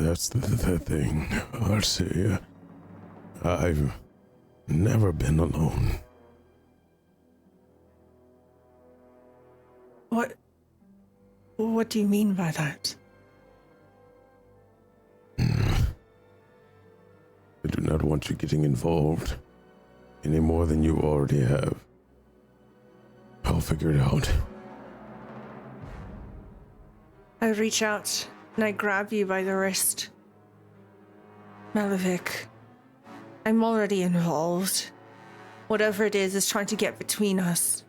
That's the thing, Arcelia. I've never been alone. What do you mean by that? I do not want you getting involved any more than you already have. I'll figure it out. I reach out and I grab you by the wrist. Malevich, I'm already involved. Whatever it is trying to get between us.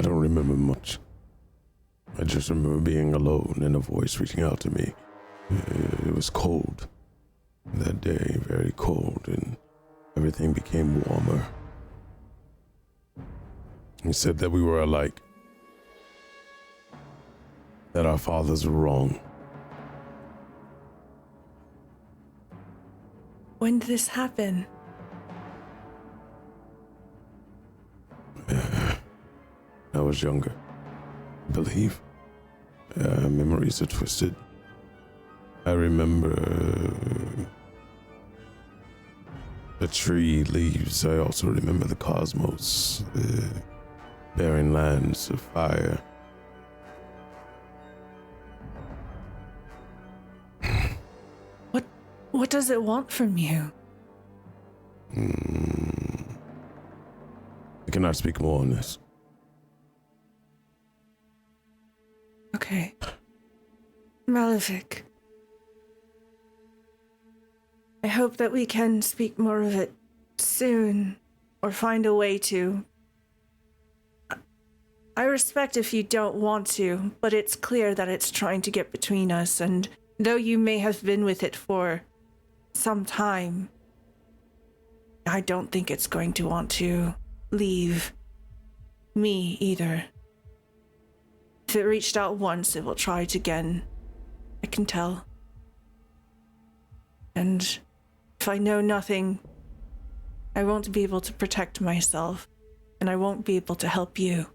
I don't remember much. I just remember being alone and a voice reaching out to me. It was cold that day, very cold, and everything became warmer. He said that we were alike, that our fathers were wrong. When did this happen? I was younger, I believe. Memories are twisted. I remember the tree leaves. I also remember the cosmos, the barren lands of fire. What does it want from you? I cannot speak more on this. Okay. Malevich. I hope that we can speak more of it soon, or find a way to. I respect if you don't want to, but it's clear that it's trying to get between us, and though you may have been with it for some time, I don't think it's going to want to leave me either. If it reached out once, it will try it again. I can tell. And if I know nothing, I won't be able to protect myself, and I won't be able to help you.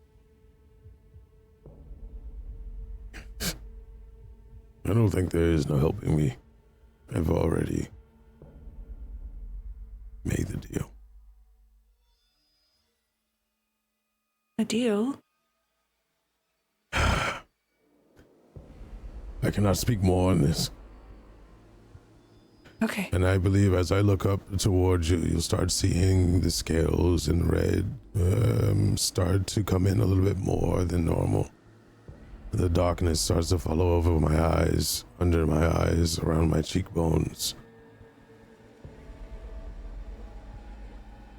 I don't think there is no helping me. I've already made the deal. A deal? I cannot speak more on this. Okay. And I believe as I look up towards you, you'll start seeing the scales in red start to come in a little bit more than normal. The darkness starts to follow over my eyes, under my eyes, around my cheekbones.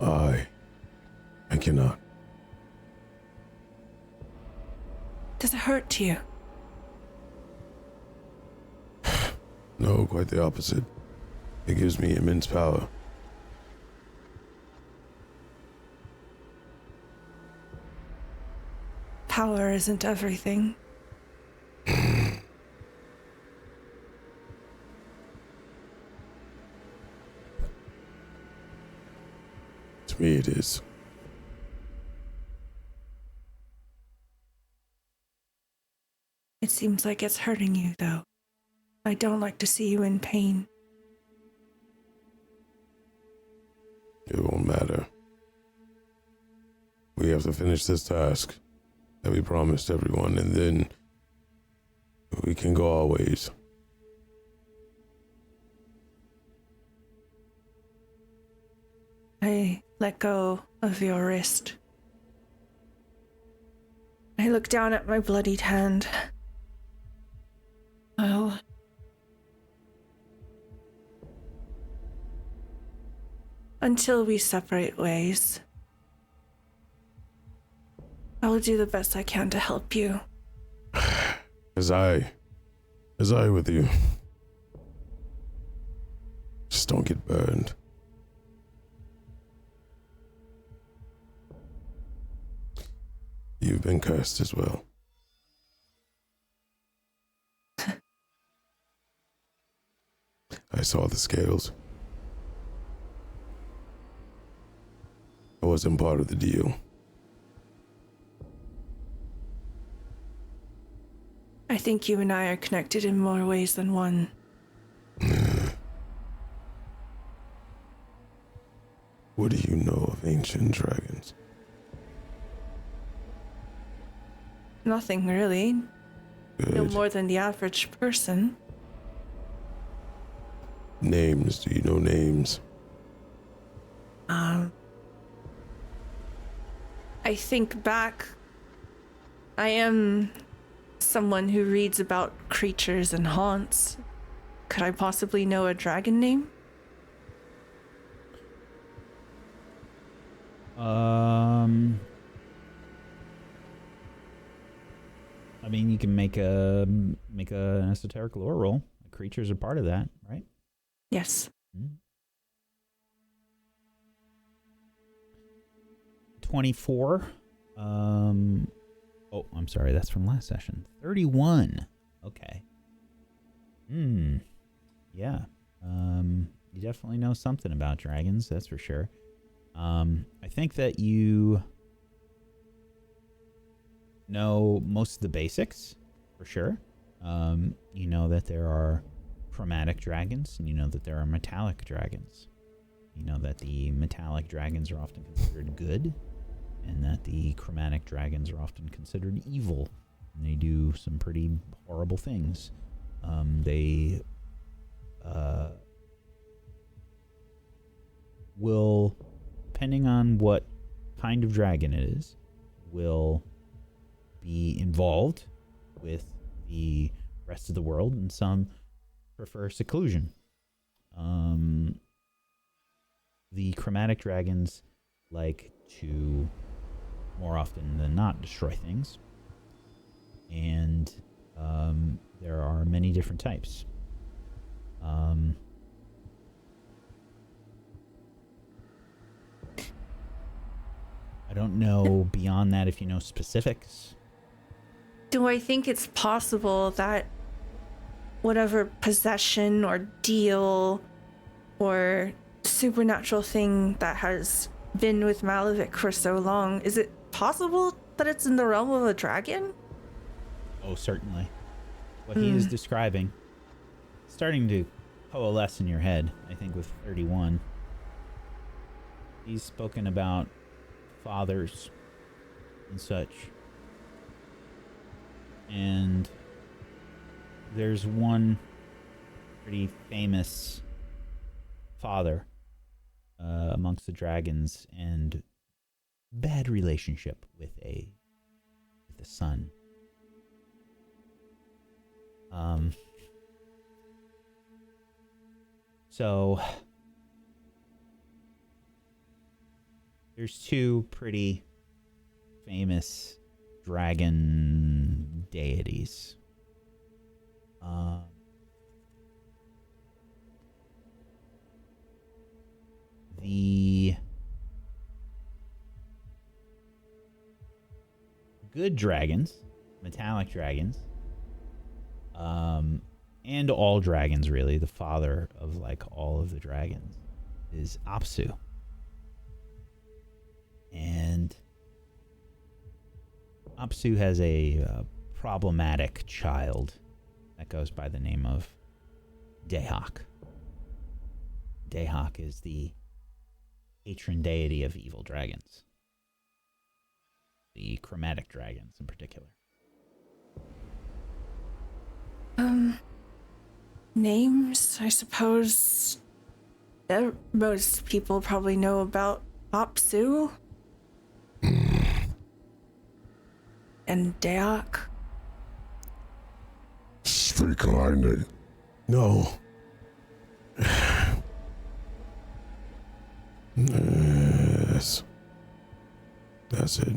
I cannot. Does it hurt to you? No, quite the opposite. It gives me immense power. Power isn't everything. To me, it is. It seems like it's hurting you, though. I don't like to see you in pain. It won't matter. We have to finish this task that we promised everyone, and then we can go our ways. I let go of your wrist. I look down at my bloodied hand. Well, until we separate ways, I will do the best I can to help you. As I with you. Just don't get burned. You've been cursed as well. I saw the scales. I wasn't part of the deal. I think you and I are connected in more ways than one. What do you know of ancient dragons? Nothing really. No Good. more than the average person. Names, do you know names? I think back. I am someone who reads about creatures and haunts. Could I possibly know a dragon name? I mean, you can make an esoteric lore roll. Creatures are part of that, right? Yes. 24. Oh, I'm sorry. That's from last session. 31. Okay. Yeah. You definitely know something about dragons. That's for sure. I think that you know most of the basics, for sure. You know that there are chromatic dragons, and you know that there are metallic dragons. You know that the metallic dragons are often considered good, and that the chromatic dragons are often considered evil, and they do some pretty horrible things. They will, depending on what kind of dragon it is, will be involved with the rest of the world, and some prefer seclusion. The chromatic dragons like to, more often than not, destroy things, and there are many different types. I don't know beyond that if you know specifics. Do I think it's possible that whatever possession or deal or supernatural thing that has been with Malevich for so long, is it possible that it's in the realm of a dragon? Oh, certainly. What he is describing, starting to coalesce in your head, I think, with 31. He's spoken about fathers and such. And there's one pretty famous father amongst the dragons, and bad relationship with a son. So there's two pretty famous dragon deities. The good dragons, metallic dragons, and all dragons really, the father of like all of the dragons, is Apsu. And Apsu has a problematic child that goes by the name of Dehak. Dehak is the patron deity of evil dragons. The chromatic dragons in particular. Names, I suppose. Most people probably know about Apsu. And Deok. Speak lightning. No. Yes. That's it.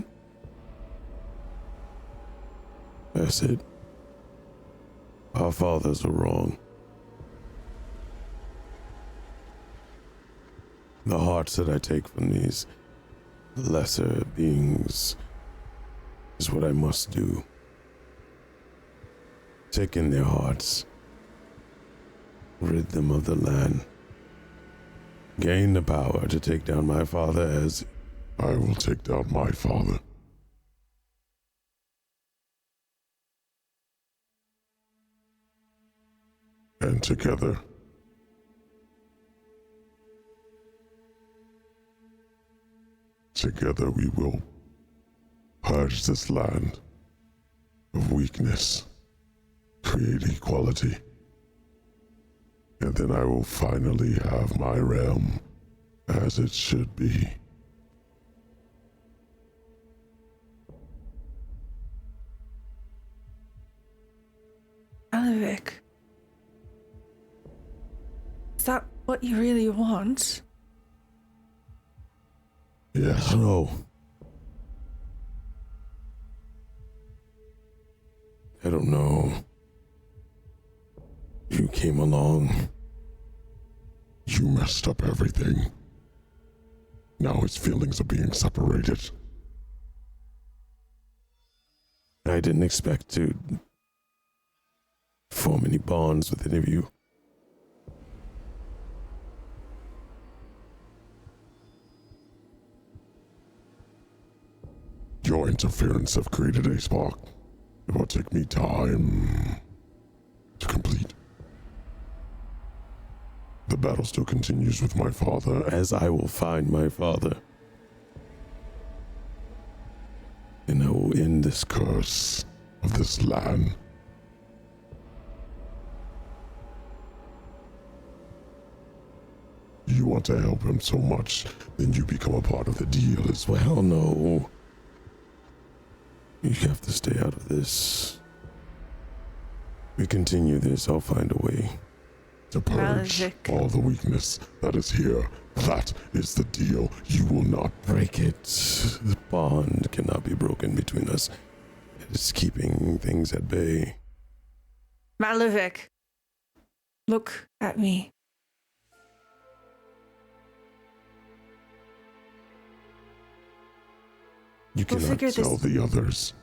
That's it. Our fathers were wrong. The hearts that I take from these lesser beings is what I must do. Take in their hearts, rid them of the land, gain the power to take down my father as I will take down my father. And together, we will purge this land of weakness, create equality, and then I will finally have my realm as it should be. Malevich, is that what you really want? Yes. No. I don't know. You came along. You messed up everything. Now his feelings are being separated. I didn't expect to form any bonds with any of you. Your interference have created a spark. It will take me time to complete. The battle still continues with my father. As I will find my father. And I will end this Curse of this land. You want to help him so much, then you become a part of the deal as well. Well, no. You have to stay out of this. We continue this, I'll find a way. To purge Malevich. all the weakness that is here. That is the deal. You will not Break it. The bond cannot be broken between us. It is keeping things at bay. Malevich, look at me. You We'll cannot figure this- tell the others,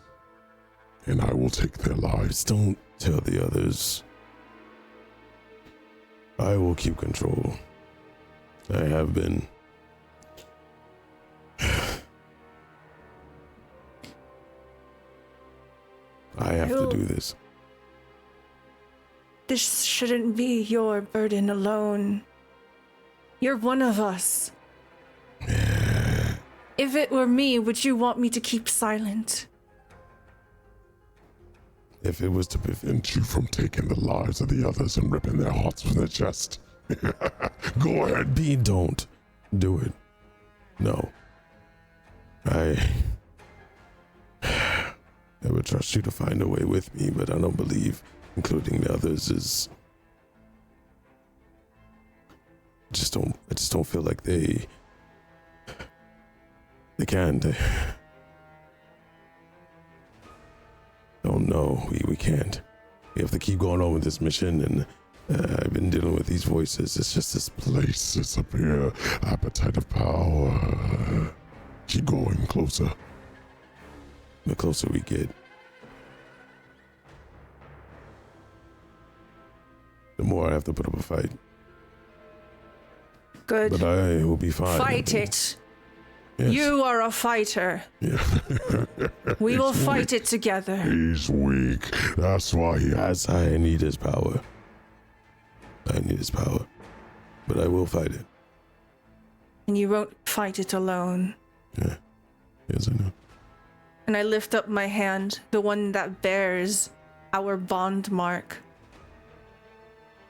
and I will take their lives. Just don't tell the others. I will keep control. I have been. I have to do this. This shouldn't be your burden alone. You're one of us. If it were me, would you want me to keep silent? If it was to Prevent you from taking the lives of the others and ripping their hearts from their chest. Go ahead. don't do it. No. I would trust you to find a way with me, but I don't believe including the others is. I just don't feel like they can. Oh no, we can't. We have to keep going on with this mission, and I've been dealing with these voices. It's just this Places appear, appetite of power. Keep going closer. the closer we get, the more I have to put up a fight. Good. But I will be fine. Fight it. Yes. You are a fighter. Yeah. We will He's fight weak. it together. He's weak. That's why he has. As I need his power. I need his power. But I will fight it. And you won't fight it alone. Yeah. Yes, I know. And I lift up my hand, the one that bears our bond mark.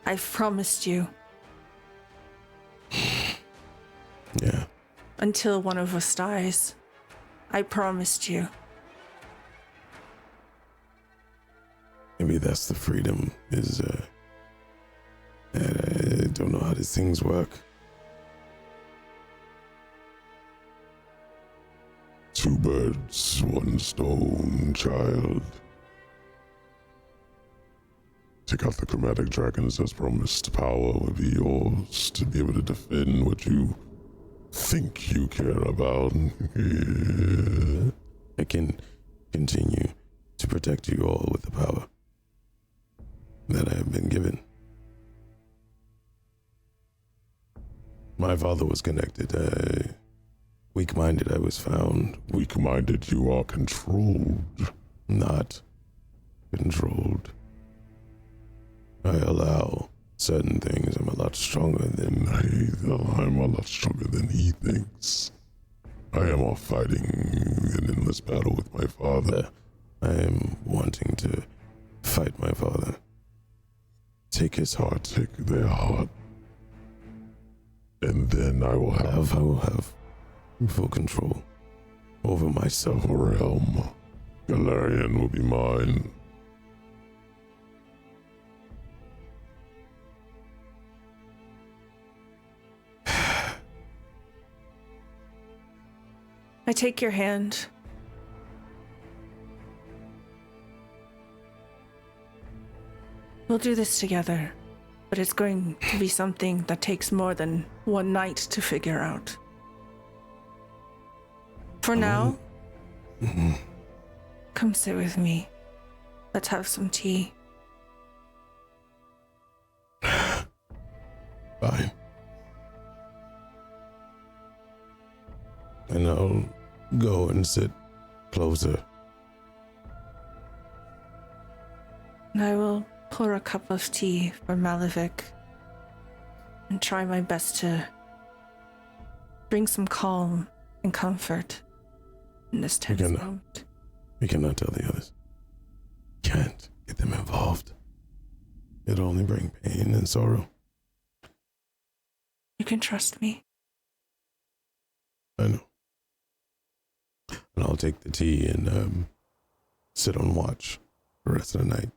I've promised you Yeah. until one of us dies. I promised you. Maybe that's the freedom is, I don't know how these things work. Two birds, one stone, child. Take out the chromatic dragons as promised. Power will be yours to be able to defend what you think you care about. I can continue to protect you all with the power that I have been given. My father was connected. Weak-minded I was found. Weak-minded, you are controlled. Not controlled. I allow certain things. I'm a lot stronger than I'm a lot stronger than he thinks. I am off fighting an endless battle with my father. I am wanting to fight my father. Take his heart. Take their heart. And then I will have full control over myself. a realm. Galarian will be mine. I take your hand. We'll do this together, but it's going to be something that takes more than one night to figure out. For now, come sit with me. Let's have some tea. Fine. And I'll go and sit closer. And I will pour a cup of tea for Malevich and try my best to bring some calm and comfort in this tense moment. We cannot tell the others. Can't get them involved. It'll only bring pain and sorrow. You can trust me. I know. And I'll take the tea and sit on watch for the rest of the night.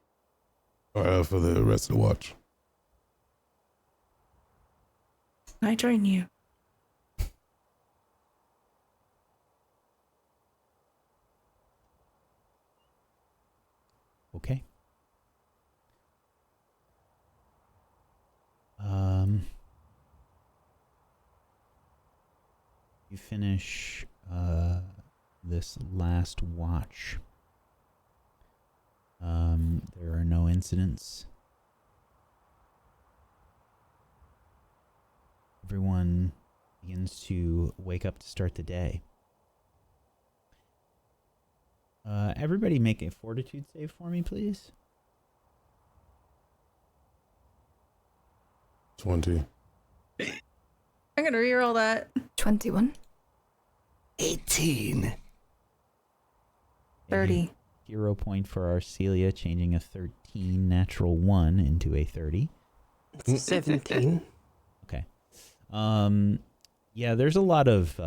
Or for the rest of the watch. I join you. Okay. You finish this last watch. There are no incidents. Everyone begins to wake up to start the day. Everybody make a fortitude save for me, please. 20. I'm gonna reroll that. 21. 18. 30. Hero point for Arcelia, changing a 13 natural 1 into a 30. 17. Okay. Yeah, there's a lot of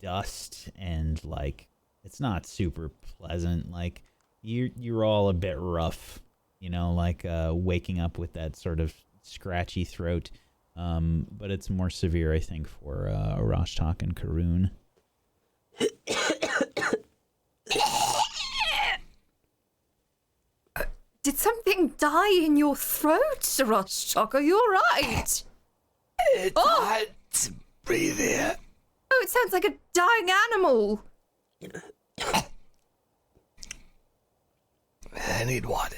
dust and like it's not super pleasant. Like you're all a bit rough, you know, like waking up with that sort of scratchy throat. But it's more severe, I think, for Rashtak and Karun. Did something die in your throat, Rashtak? Are you alright? It's hard to breathe here. Oh, it sounds like a dying animal. I need water.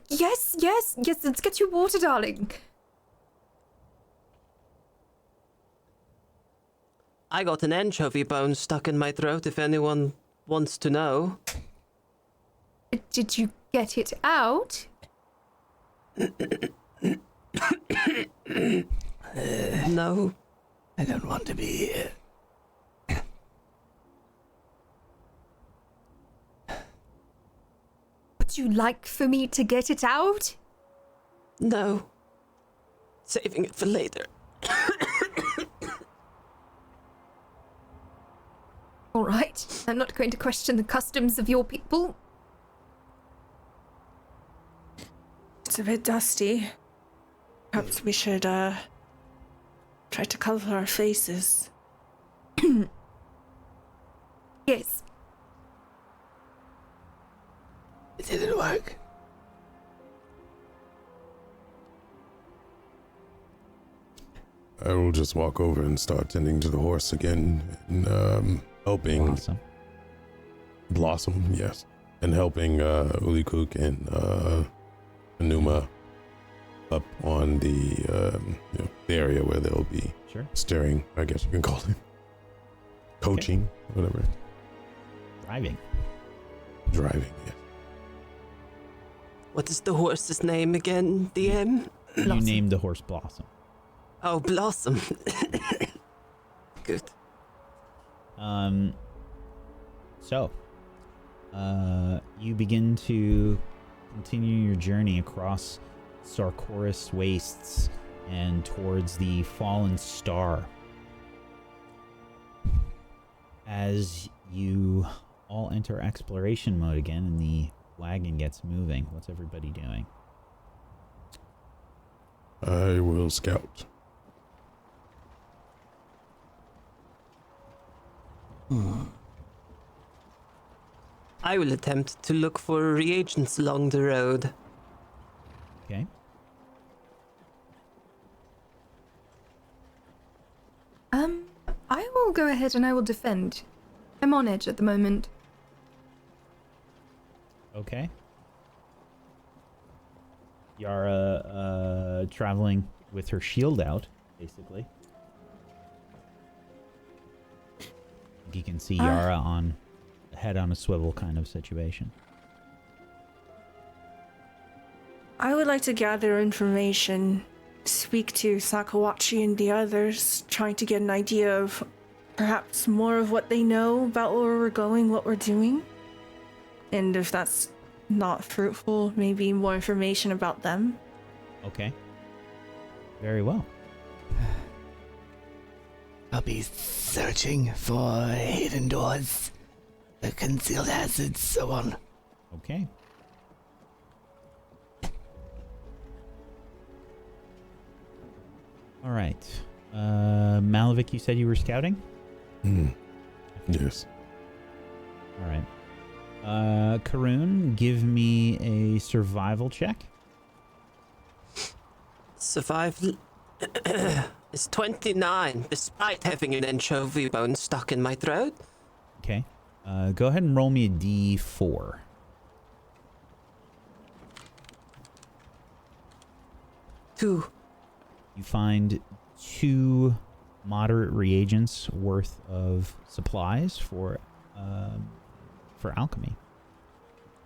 Yes, let's get you water, darling. I got an anchovy bone stuck in my throat if anyone wants to know. Did you get it out? No, I don't want to be here. Would you like for me to get it out? No. Saving it for later. All right, I'm not going to question the customs of your people. It's a bit dusty. Perhaps we should try to cover our faces. Yes. It didn't work. I will just walk over and start tending to the horse again and helping Blossom, yes. And helping Ulikuk and Anuma up on the area where they'll be Sure. staring, I guess you can call it. Coaching, whatever. Driving. Driving, yeah. What is the horse's name again, DM? You named the horse Blossom. Oh, Blossom. Good. So, you begin to continue your journey across Sarkoris wastes and towards the fallen star. As you all enter exploration mode again and the wagon gets moving, what's everybody doing? I will scout. I will attempt to look for reagents along the road. Okay. I will go ahead and I will defend. I'm on edge at the moment. Okay. Yara, traveling with her shield out, basically. You can see Yara on head on a swivel kind of situation. I would like to gather information, speak to Sakawachi and the others, trying to get an idea of perhaps more of what they know about where we're going, what we're doing. And if that's not fruitful, maybe more information about them. Okay. Very well. I'll be searching for hidden doors, concealed hazards, so on. Okay. All right. Malevich, you said you were scouting? Yes. All right. Karun, give me a survival check. Survival is 29, despite having an anchovy bone stuck in my throat. Okay. Go ahead and roll me a d4. Two. You find 2 moderate reagents worth of supplies for alchemy.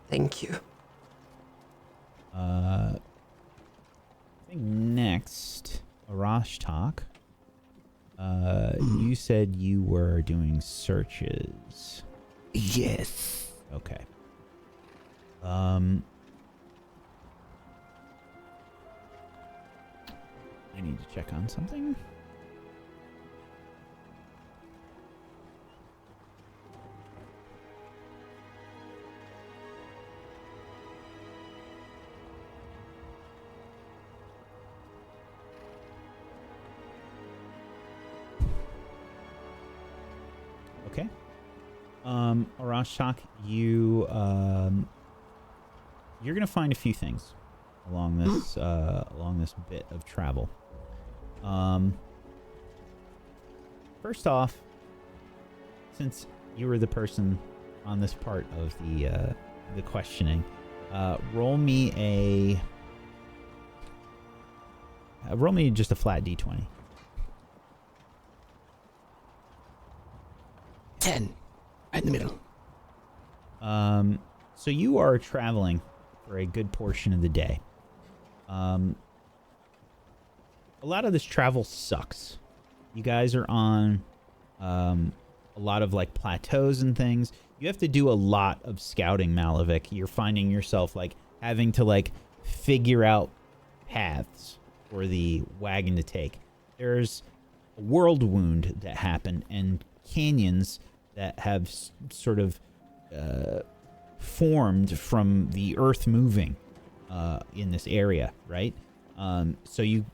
Thank you. I think next, Arashtak. You said you were doing searches. Yes. Okay. I need to check on something. Okay. Arashtak, you're gonna find a few things along this bit of travel. First off, since you were the person on this part of the questioning, roll me just a flat d20. 10. Right in the middle. So you are traveling for a good portion of the day. A lot of this travel sucks. You guys are on a lot of like plateaus and things. You have to do a lot of scouting, Malevich. You're finding yourself like having to like figure out paths for the wagon to take. There's a world wound that happened and canyons that have sort of formed from the earth moving in this area, right? So you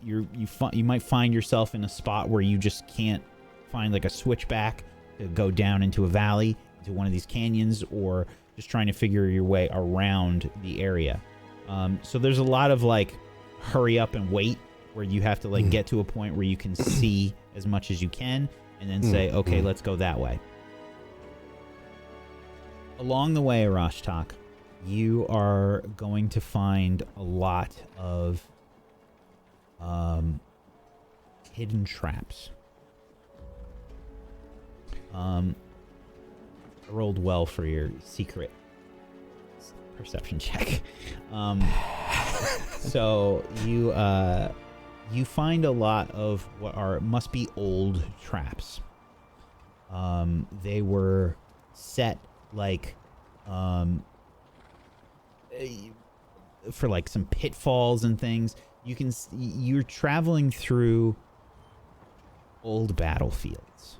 might find yourself in a spot where you just can't find like a switchback to go down into a valley, into one of these canyons, or just trying to figure your way around the area. So there's a lot of like hurry up and wait, where you have to like get to a point where you can see as much as you can and then say, okay, let's go that way. Along the way, Arashtak, you are going to find a lot of hidden traps. I rolled well for your secret perception check. So you find a lot of what must be old traps. They were set like for like some pitfalls and things. You're traveling through old battlefields,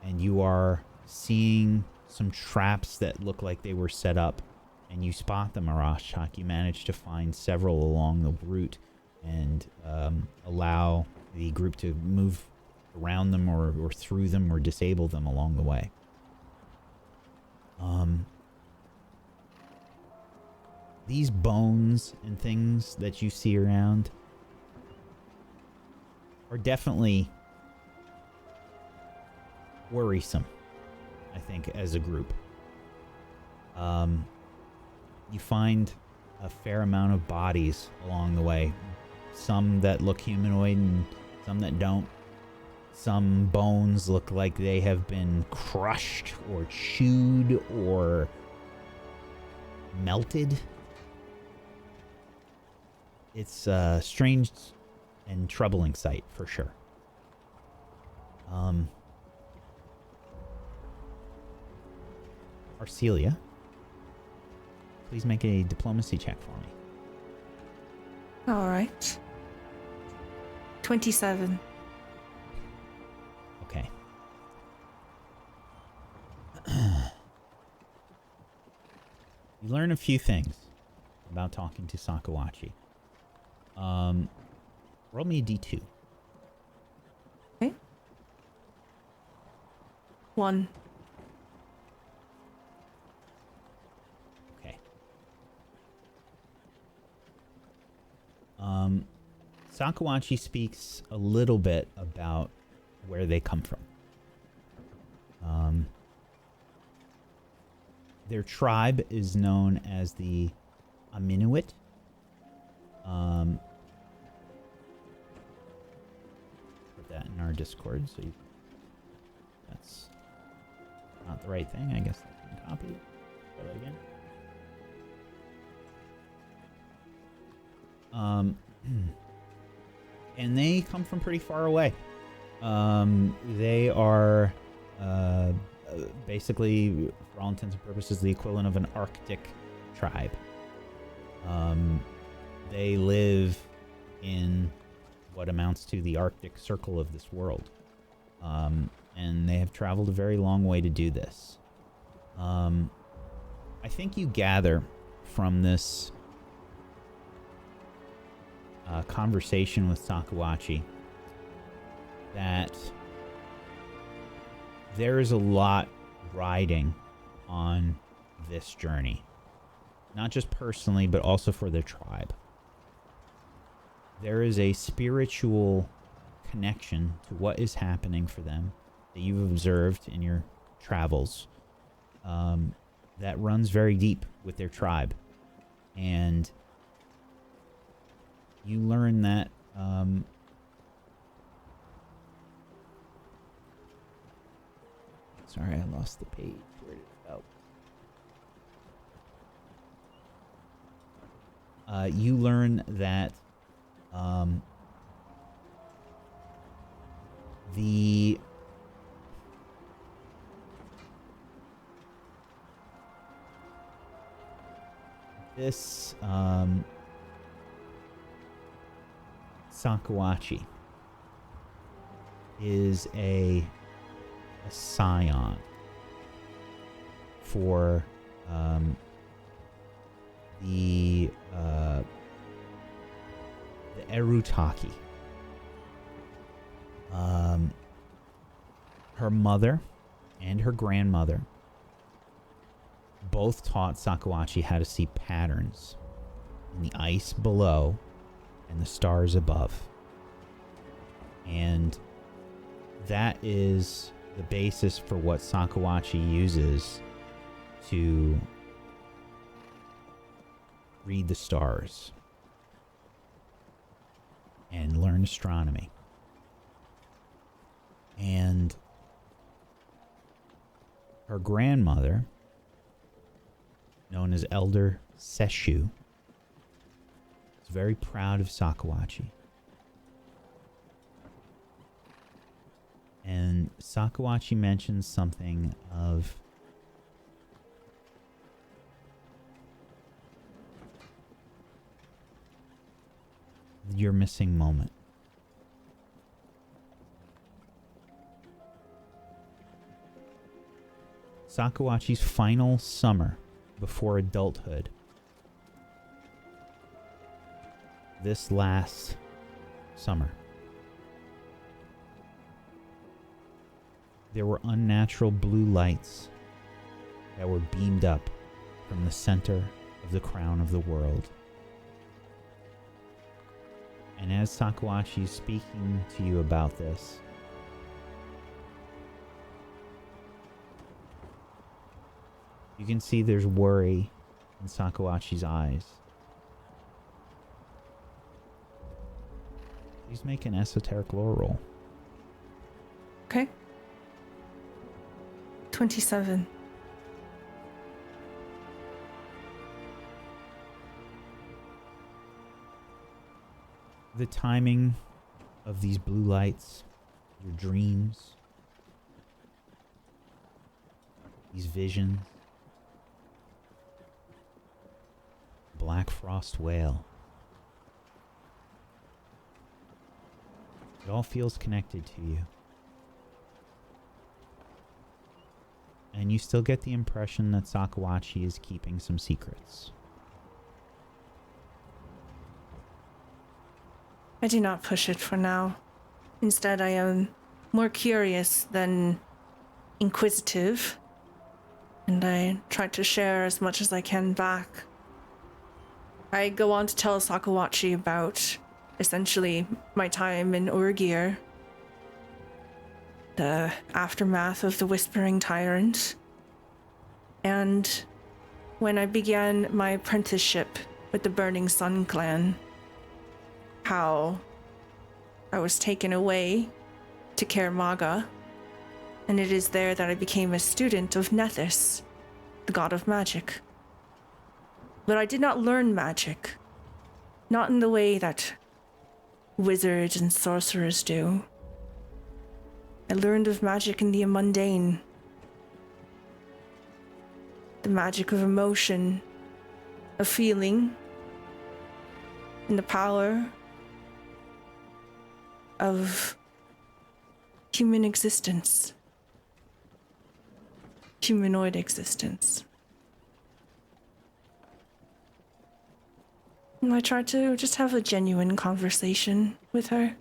and you are seeing some traps that look like they were set up, and you spot them, Arashak. You manage to find several along the route and allow the group to move around them or through them or disable them along the way. These bones and things that you see around are definitely worrisome, I think, as a group. You find a fair amount of bodies along the way. Some that look humanoid and some that don't. Some bones look like they have been crushed or chewed or melted. It's a strange and troubling sight, for sure. Arcelia, please make a diplomacy check for me. All right. 27. Okay. You learn a few things about talking to Sakawachi. Roll me a d2. Okay. 1. Okay. Sakawachi speaks a little bit about where they come from. Their tribe is known as the Aminuit. Put that in our Discord, so that's not the right thing. I guess I can copy it. Try that again. And they come from pretty far away. They are basically, for all intents and purposes, the equivalent of an Arctic tribe. They live in what amounts to the Arctic Circle of this world. And they have traveled a very long way to do this. I think you gather from this conversation with Sakawachi that there is a lot riding on this journey. Not just personally, but also for their tribe. There is a spiritual connection to what is happening for them that you've observed in your travels that runs very deep with their tribe. And you learn that sorry, I lost the page. Where did it go? You learn that this Sakawachi is a scion for the Erutaki. Her mother and her grandmother both taught Sakawachi how to see patterns in the ice below and the stars above. And that is the basis for what Sakawachi uses to read the stars and learn astronomy. And her grandmother, known as Elder Seshu, is very proud of Sakawachi. And Sakawachi mentions something of your missing moment. Sakawachi's final summer before adulthood. This last summer. There were unnatural blue lights that were beamed up from the center of the crown of the world. And as Sakawachi is speaking to you about this, you can see there's worry in Sakawachi's eyes. Please make an esoteric lore roll. Okay. 27. The timing of these blue lights, your dreams, these visions, Black Frost Whale. It all feels connected to you. And you still get the impression that Sakawachi is keeping some secrets. I do not push it for now. Instead, I am more curious than inquisitive. And I try to share as much as I can back. I go on to tell Sakawachi about, essentially, my time in Urgir, the aftermath of the Whispering Tyrant, and when I began my apprenticeship with the Burning Sun clan, how I was taken away to Kaer Maga, and it is there that I became a student of Nethys, the god of magic. But I did not learn magic, not in the way that wizards and sorcerers do. I learned of magic in the mundane, the magic of emotion, of feeling, and the power of human existence, humanoid existence. And I tried to just have a genuine conversation with her.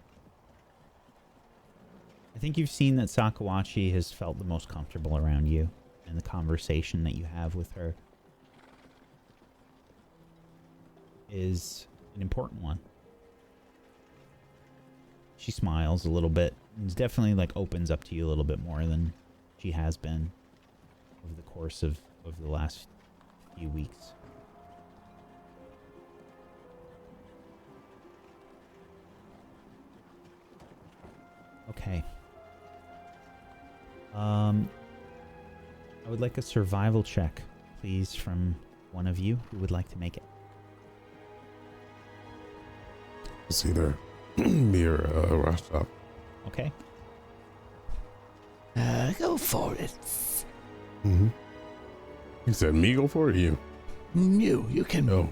I think you've seen that Sakawachi has felt the most comfortable around you, and the conversation that you have with her is an important one. She smiles a little bit. It's definitely like opens up to you a little bit more than she has been over the course of the last few weeks. Okay. I would like a survival check, please, from one of you who would like to make it. It's either me or Rostop. Okay. Go for it. Mm-hmm. You said me go for it, or you? You can. Oh,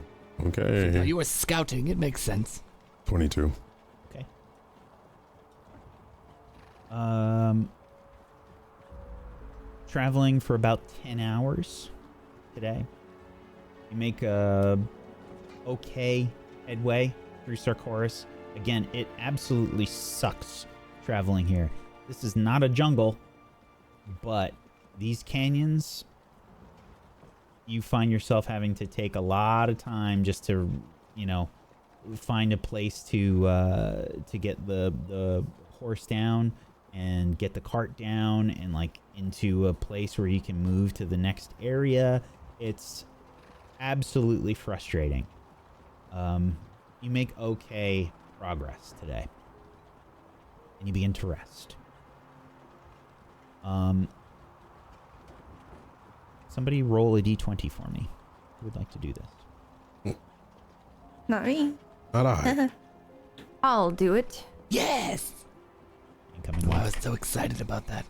okay. You were scouting, it makes sense. 22. Okay. Traveling for about 10 hours today. You make okay headway through Sarkoris. Again, it absolutely sucks traveling here. This is not a jungle, but these canyons, you find yourself having to take a lot of time just to, find a place to get the horse down and get the cart down and into a place where you can move to the next area. It's absolutely frustrating. You make okay progress today, and you begin to rest. Somebody roll a d20 for me. Who would like to do this? Not me. Not I. I'll do it. Yes! Incoming Oh, I one. was so excited about that.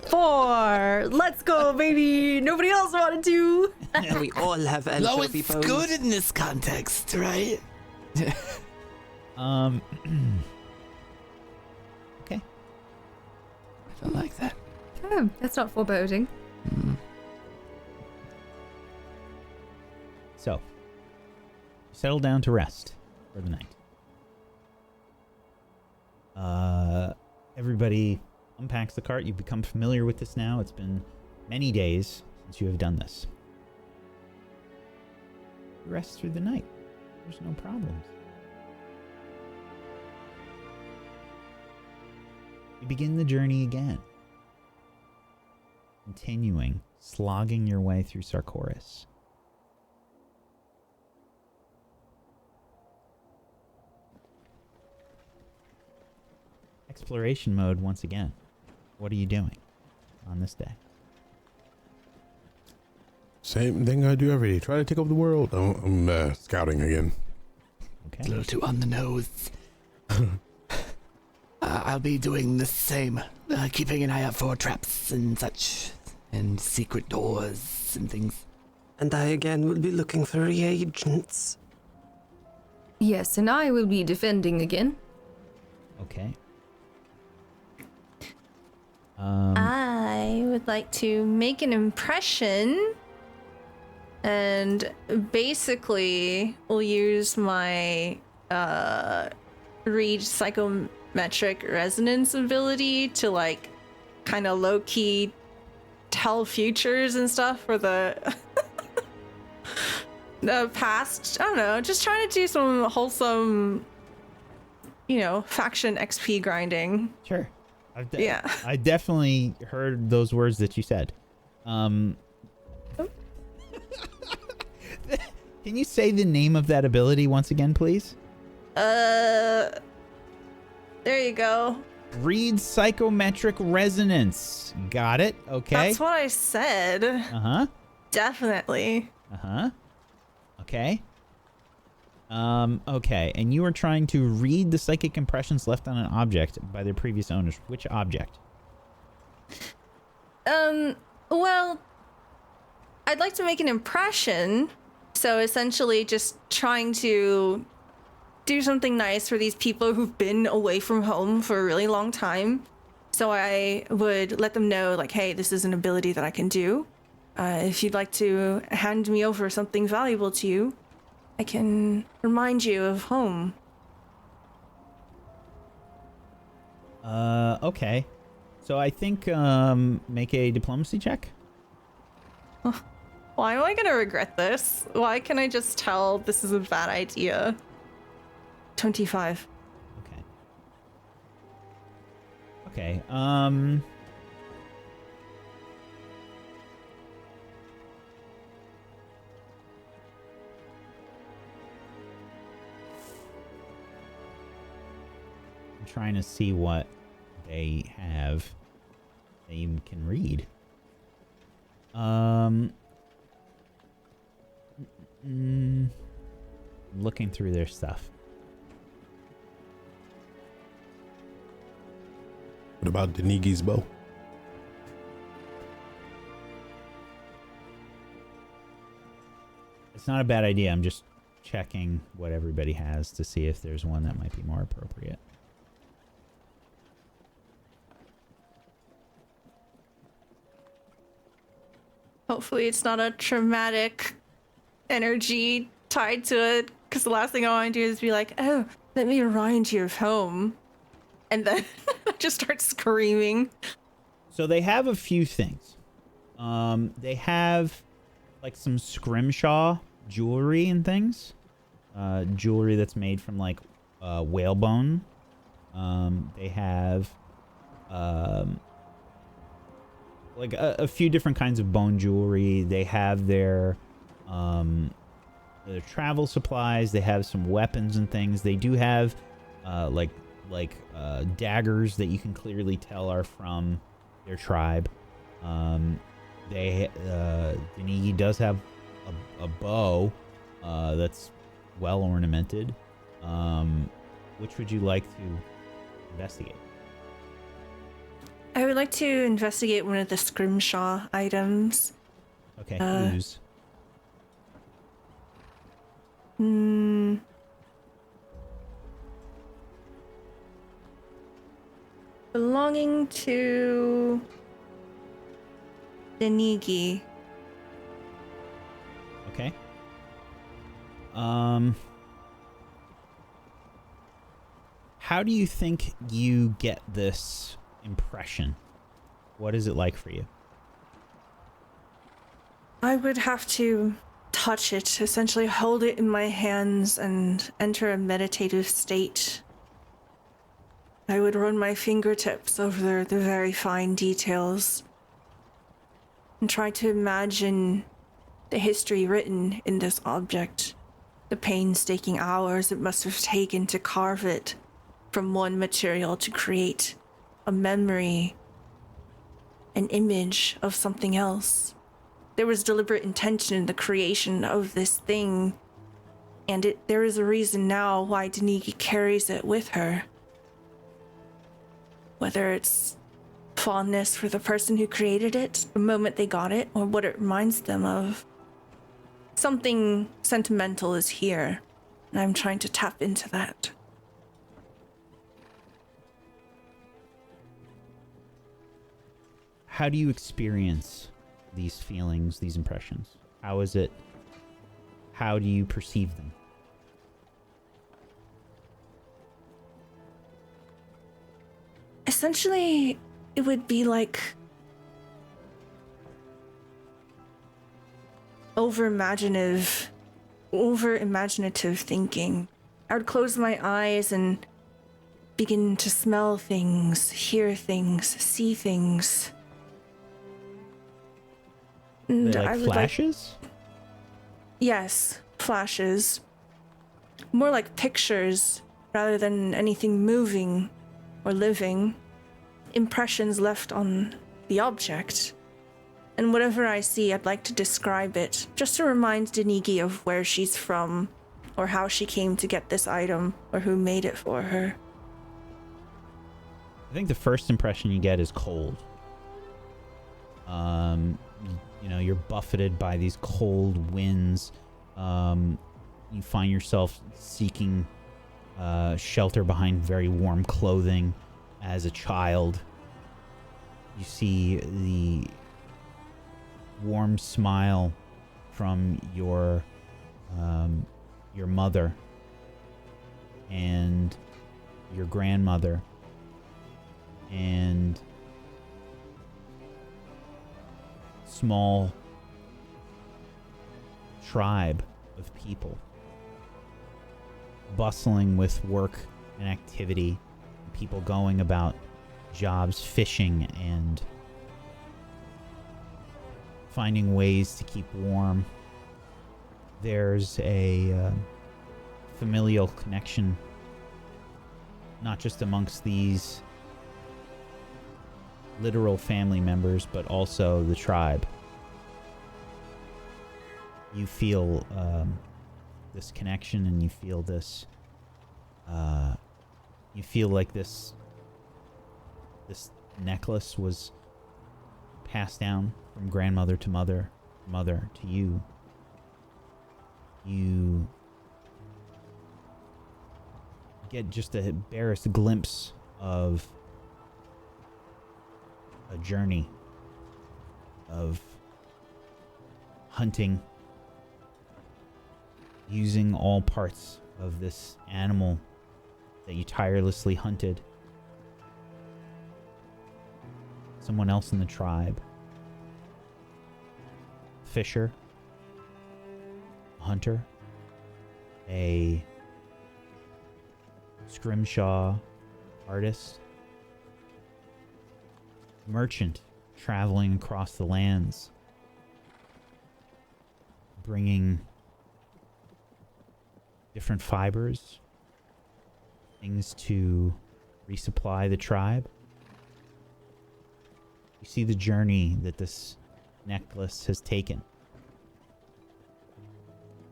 4. Let's go, baby. Nobody else wanted to. We all have No, anchovy it's bones. good in this context, right? Okay. I felt like that. Oh, that's not foreboding. So, you settle down to rest for the night. Everybody unpacks the cart. You've become familiar with this now. It's been many days since you have done this. You rest through the night. There's no problems. You begin the journey again. Continuing, slogging your way through Sarkoris. Exploration mode once again. What are you doing on this day? Same thing I do every day. Try to take over the world. Oh, I'm scouting again. Okay. A little too on the nose. I'll be doing the same. Keeping an eye out for traps and such. And secret doors and things. And I again will be looking for reagents. Yes, and I will be defending again. Okay. I would like to make an impression, and basically we'll use my read psychometric resonance ability to like kind of low-key tell futures and stuff for the the past. I don't know, just trying to do some wholesome, faction XP grinding. Sure. Yeah. I definitely heard those words that you said. Can you say the name of that ability once again, please? There you go. Read psychometric resonance. Got it. Okay. That's what I said. Uh-huh. Definitely. Uh-huh. Okay. Okay. And you are trying to read the psychic impressions left on an object by their previous owners. Which object? Well, I'd like to make an impression. So essentially just trying to do something nice for these people who've been away from home for a really long time. So I would let them know, like, hey, this is an ability that I can do. If you'd like to hand me over something valuable to you, I can remind you of home. Okay. So I think, make a diplomacy check. Why am I gonna regret this? Why can't I just tell this is a bad idea? 25. Okay. Okay, I'm trying to see what they have that you can read. Looking through their stuff. What about Denigi's bow? It's not a bad idea. I'm just checking what everybody has to see if there's one that might be more appropriate. Hopefully it's not a traumatic energy tied to it, because the last thing I want to do is be like, oh, let me remind you of home. And then just start screaming. So they have a few things. They have like some scrimshaw jewelry and things. Jewelry that's made from like whalebone. They have like a few different kinds of bone jewelry. They have their travel supplies. They have some weapons and things. They do have like daggers that you can clearly tell are from their tribe. Denigi does have a bow that's well ornamented. Which would you like to investigate? I would like to investigate one of the scrimshaw items. Okay, whose? Belonging to Denigi. Okay. How do you think you get this impression? What is it like for you? I would have to touch it, essentially hold it in my hands and enter a meditative state. I would run my fingertips over the very fine details and try to imagine the history written in this object, the painstaking hours it must have taken to carve it from one material to create a memory, an image of something else. There was deliberate intention in the creation of this thing, and there is a reason now why Denigi carries it with her. Whether it's fondness for the person who created it, the moment they got it, or what it reminds them of. Something sentimental is here, and I'm trying to tap into that. How do you experience these feelings, these impressions? How is it? How do you perceive them? Essentially, it would be like over-imaginative thinking. I would close my eyes and begin to smell things, hear things, see things. And They're like I would flashes? Yes, flashes. More like pictures rather than anything moving or living. Impressions left on the object. And whatever I see, I'd like to describe it, just to remind Denigi of where she's from, or how she came to get this item, or who made it for her. I think the first impression you get is cold. You know, you're buffeted by these cold winds. You find yourself seeking shelter behind very warm clothing as a child. You see the warm smile from your mother and your grandmother and small tribe of people bustling with work and activity, people going about jobs, fishing and finding ways to keep warm. There's a familial connection, not just amongst these literal family members, but also the tribe. You feel this connection, and you feel this. You feel like this necklace was passed down from grandmother to mother to you. You get just a barest glimpse of a journey of hunting, using all parts of this animal that you tirelessly hunted. Someone else in the tribe. Fisher. Hunter. A scrimshaw artist. Merchant traveling across the lands, bringing different fibers, things to resupply the tribe. You see the journey that this necklace has taken.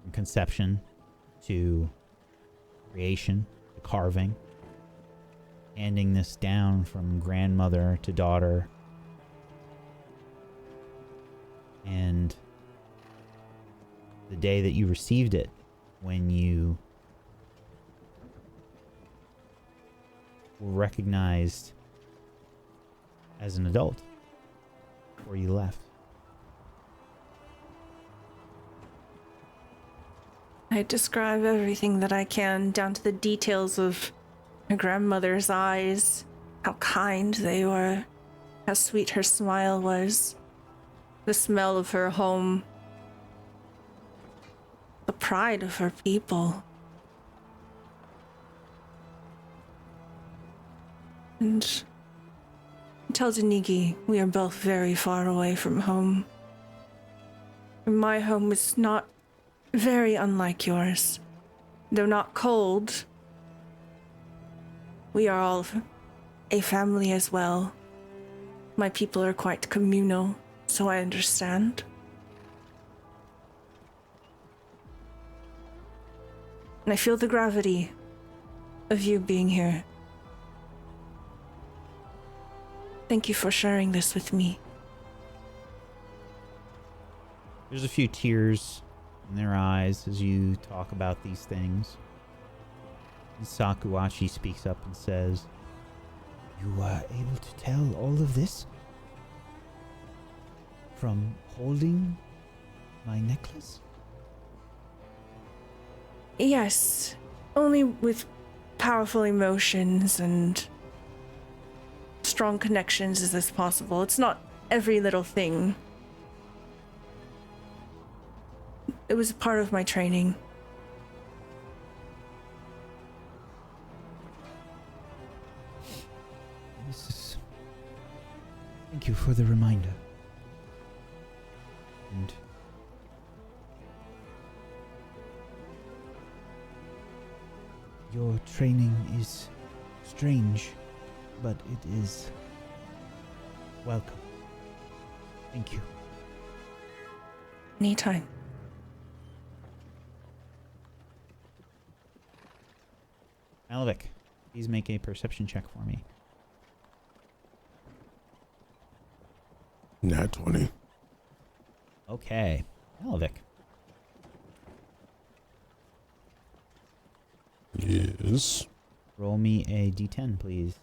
From conception to creation to carving. Handing this down from grandmother to daughter. And the day that you received it, when you were recognized as an adult, before you left. I describe everything that I can, down to the details of her grandmother's eyes, how kind they were, how sweet her smile was, the smell of her home, the pride of her people. And tell Danigi we are both very far away from home. And my home is not very unlike yours. Though not cold, we are all a family as well. My people are quite communal, so I understand. And I feel the gravity of you being here. Thank you for sharing this with me. There's a few tears in their eyes as you talk about these things. And Sakuachi speaks up and says, "You were able to tell all of this? From holding my necklace?" Yes, only with powerful emotions and strong connections is this possible. It's not every little thing. It was part of my training. Thank you for the reminder. And your training is strange, but it is welcome. Thank you. Anytime. Malevich, please make a perception check for me. Nat 20. Okay. Malevich. Yes. Roll me a d10, please.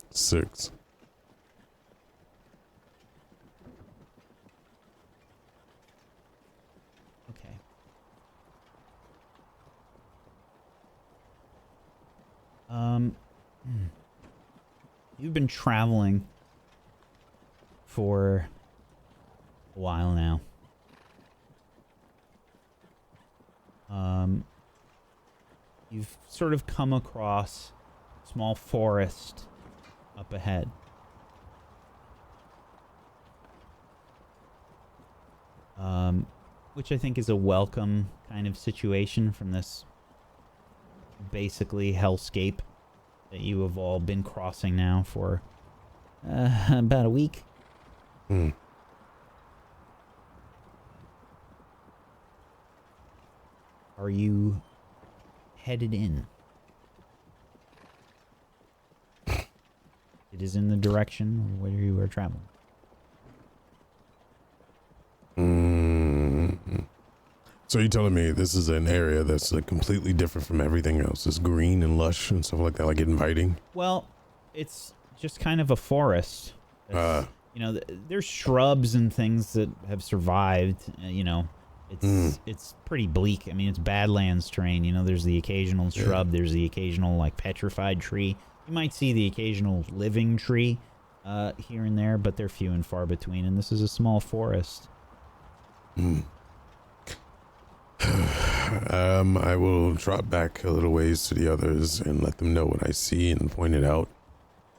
6. Okay. You've been traveling for a while now. You've sort of come across a small forest up ahead. Which I think is a welcome kind of situation from this basically hellscape that you have all been crossing now for about a week. Hmm. Are you headed in? It is in the direction where you are traveling. So you're telling me this is an area that's like completely different from everything else? It's green and lush and stuff like that, like inviting? Well, it's just kind of a forest. You know, there's shrubs and things that have survived. You know, it's pretty bleak. I mean, it's Badlands terrain. You know, there's the occasional shrub. There's the occasional like petrified tree. You might see the occasional living tree here and there, but they're few and far between. And this is a small forest. I will drop back a little ways to the others and let them know what I see and point it out.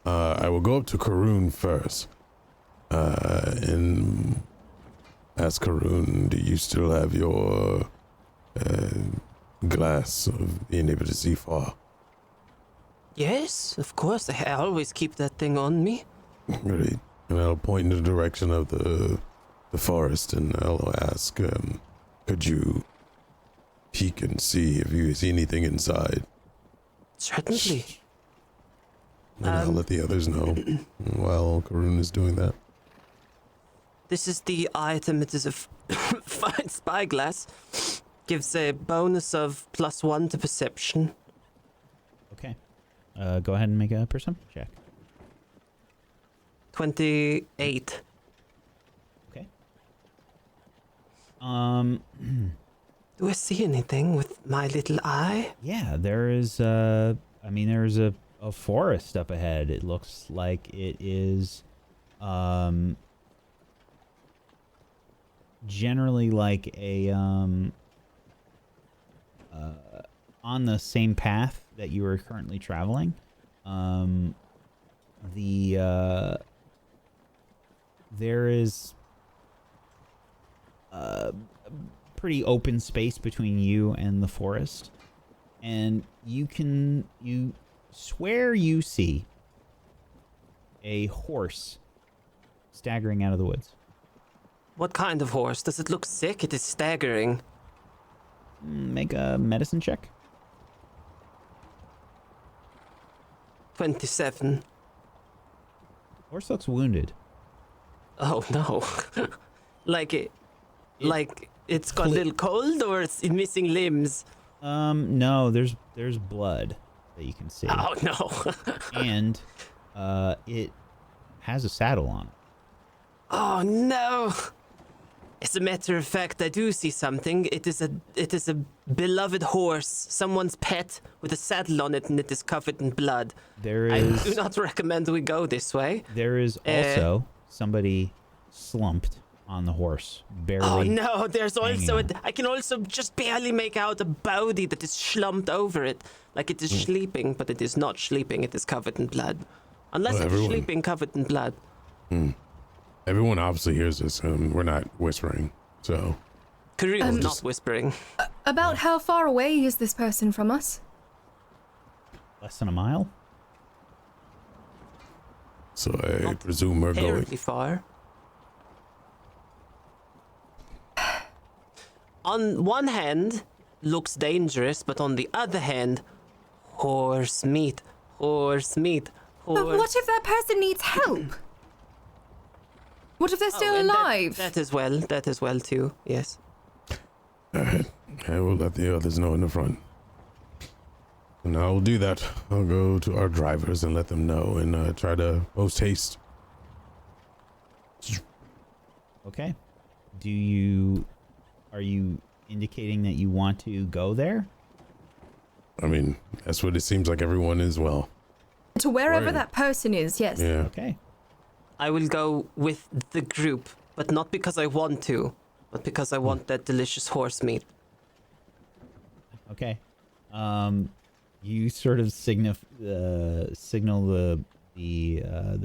I will go up to Karun first and ask Karun, do you still have your glass of being able to see far? Yes, of course. I always keep that thing on me. Great. And I'll point in the direction of the forest, and I'll ask, could you peek and see if you see anything inside? Certainly. And I'll let the others know while Karun is doing that. This is the item. It is a fine spyglass. Gives a bonus of +1 to perception. Okay. Go ahead and make a perception check. 28. Okay. Do I see anything with my little eye? Yeah, there is there's a forest up ahead. It looks like it is generally like a on the same path that you are currently traveling. There is pretty open space between you and the forest, and you swear you see a horse staggering out of the woods. What kind of horse? Does it look sick? It is staggering. Make a medicine check. 27. Horse looks wounded. Oh no. like it's got a little cold, or it's missing limbs? No, there's blood that you can see. Oh no. And it has a saddle on it. Oh no. As a matter of fact, I do see something. It is a beloved horse, someone's pet with a saddle on it, and it is covered in blood. I do not recommend we go this way. There is also somebody slumped on the horse, barely. Oh no, there's also on. I can also just barely make out a body that is slumped over it, like it is sleeping, but it is not sleeping. It is covered in blood, unless it is sleeping covered in blood. Everyone obviously hears this, and we're not whispering, so... Karun is not whispering. About how far away is this person from us? Less than a mile. So I presume we're going... Terribly far. On one hand, looks dangerous, but on the other hand, horse meat, horse meat, horse... But what if that person needs help? What if they're still and alive? That as well too, yes. Alright, I will let the others know in the front. And I will do that. I'll go to our drivers and let them know, and try to post haste. Okay. Are you indicating that you want to go there? I mean, that's what it seems like everyone is, well. To wherever Right. that person is, yes. Yeah. Okay. I will go with the group, but not because I want to, but because I want that delicious horse meat. Okay. You sort of signal the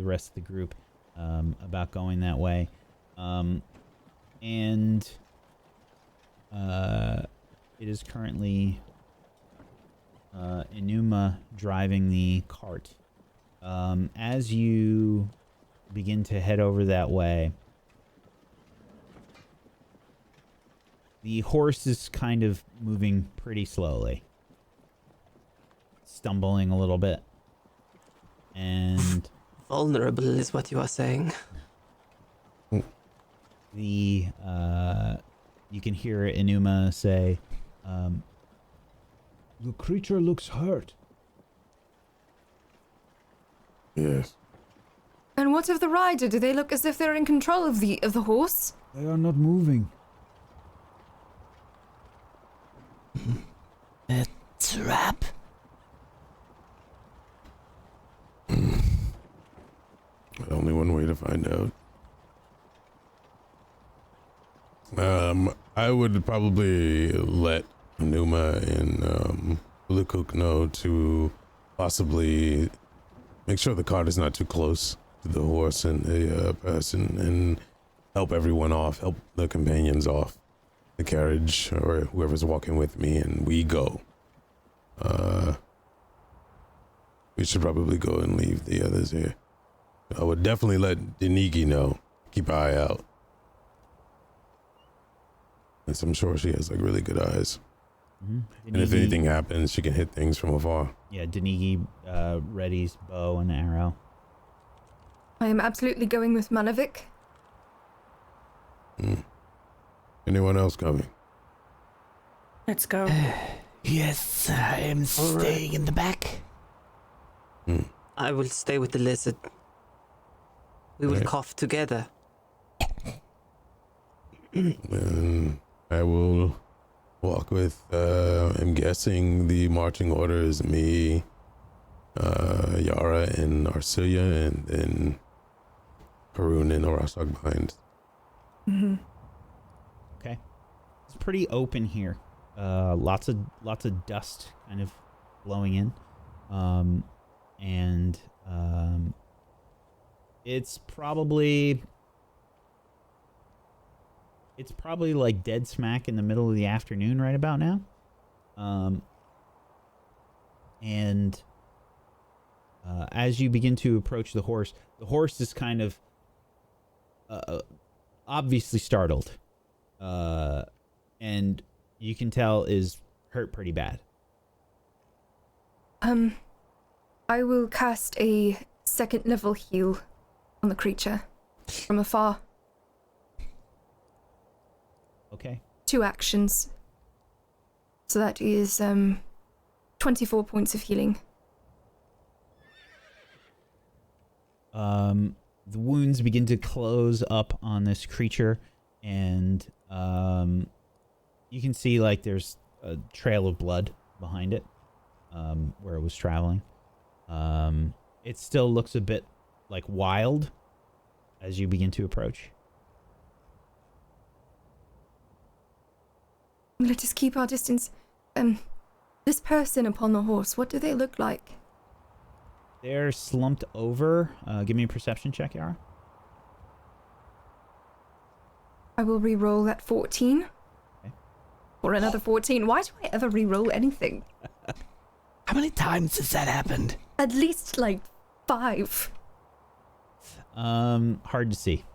rest of the group about going that way, and it is currently Enuma driving the cart. As you begin to head over that way, the horse is kind of moving pretty slowly, stumbling a little bit, and Vulnerable is what you are saying. you can hear Enuma say, "The creature looks hurt." Yes. And what of the rider? Do they look as if they're in control of the horse? They are not moving. A trap? Only one way to find out. I would probably let Numa and Lukuk know to possibly make sure the cart is not too close to the horse and the person, and help everyone off, help the companions off the carriage or whoever's walking with me, and we go. we should probably go and leave the others here. I would definitely let Denigi know. Keep an eye out. Because I'm sure she has like really good eyes. And if anything happens, she can hit things from afar. Yeah, Denigi readies bow and arrow. I am absolutely going with Malevich. Anyone else coming? Let's go. Yes, I am staying in the back. I will stay with the lizard. We will Right. cough together. And I will walk with, I'm guessing the marching order is me, Yara and Arcelia, and then Harun and Arasag behind. Okay. It's pretty open here. Lots of dust kind of blowing in. And it's probably like dead smack in the middle of the afternoon right about now. And as you begin to approach the horse is kind of obviously startled. And you can tell is hurt pretty bad. I will cast a second level heal on the creature from afar. Okay. 2 actions. So that is 24 points of healing. The wounds begin to close up on this creature, and you can see like there's a trail of blood behind it, where it was traveling. It still looks a bit like wild as you begin to approach. Let us keep our distance. This person upon the horse, what do they look like? They're slumped over. Give me a perception check, Yara. I will re-roll that 14. Okay. Or another 14. Why do I ever re-roll anything? How many times has that happened? At least like 5. Hard to see.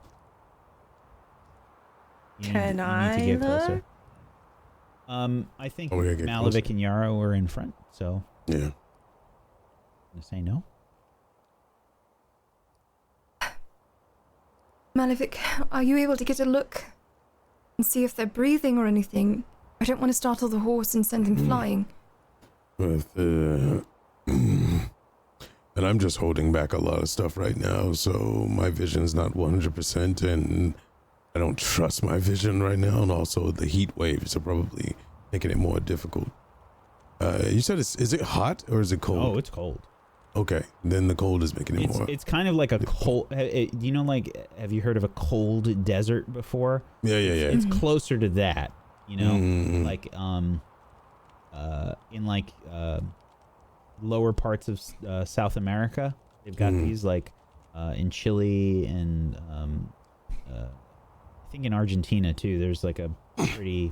You Can need I to get look? closer. I think Oh, we gotta get Malevich closer. and Yara were in front, so Yeah. I'm gonna say no. Malevich, are you able to get a look and see if they're breathing or anything? I don't want to startle the horse and send him flying. With, and I'm just holding back a lot of stuff right now, so my vision's not 100%, and I don't trust my vision right now, and also the heat waves are probably making it more difficult. You said is it hot or is it cold? Oh, it's cold. Okay, then the cold is making it more. It's kind of like a cold. You know, like, have you heard of a cold desert before? Yeah. It's closer to that. You know, like in like lower parts of South America, they've got these like in Chile and I think in Argentina too. There's like a pretty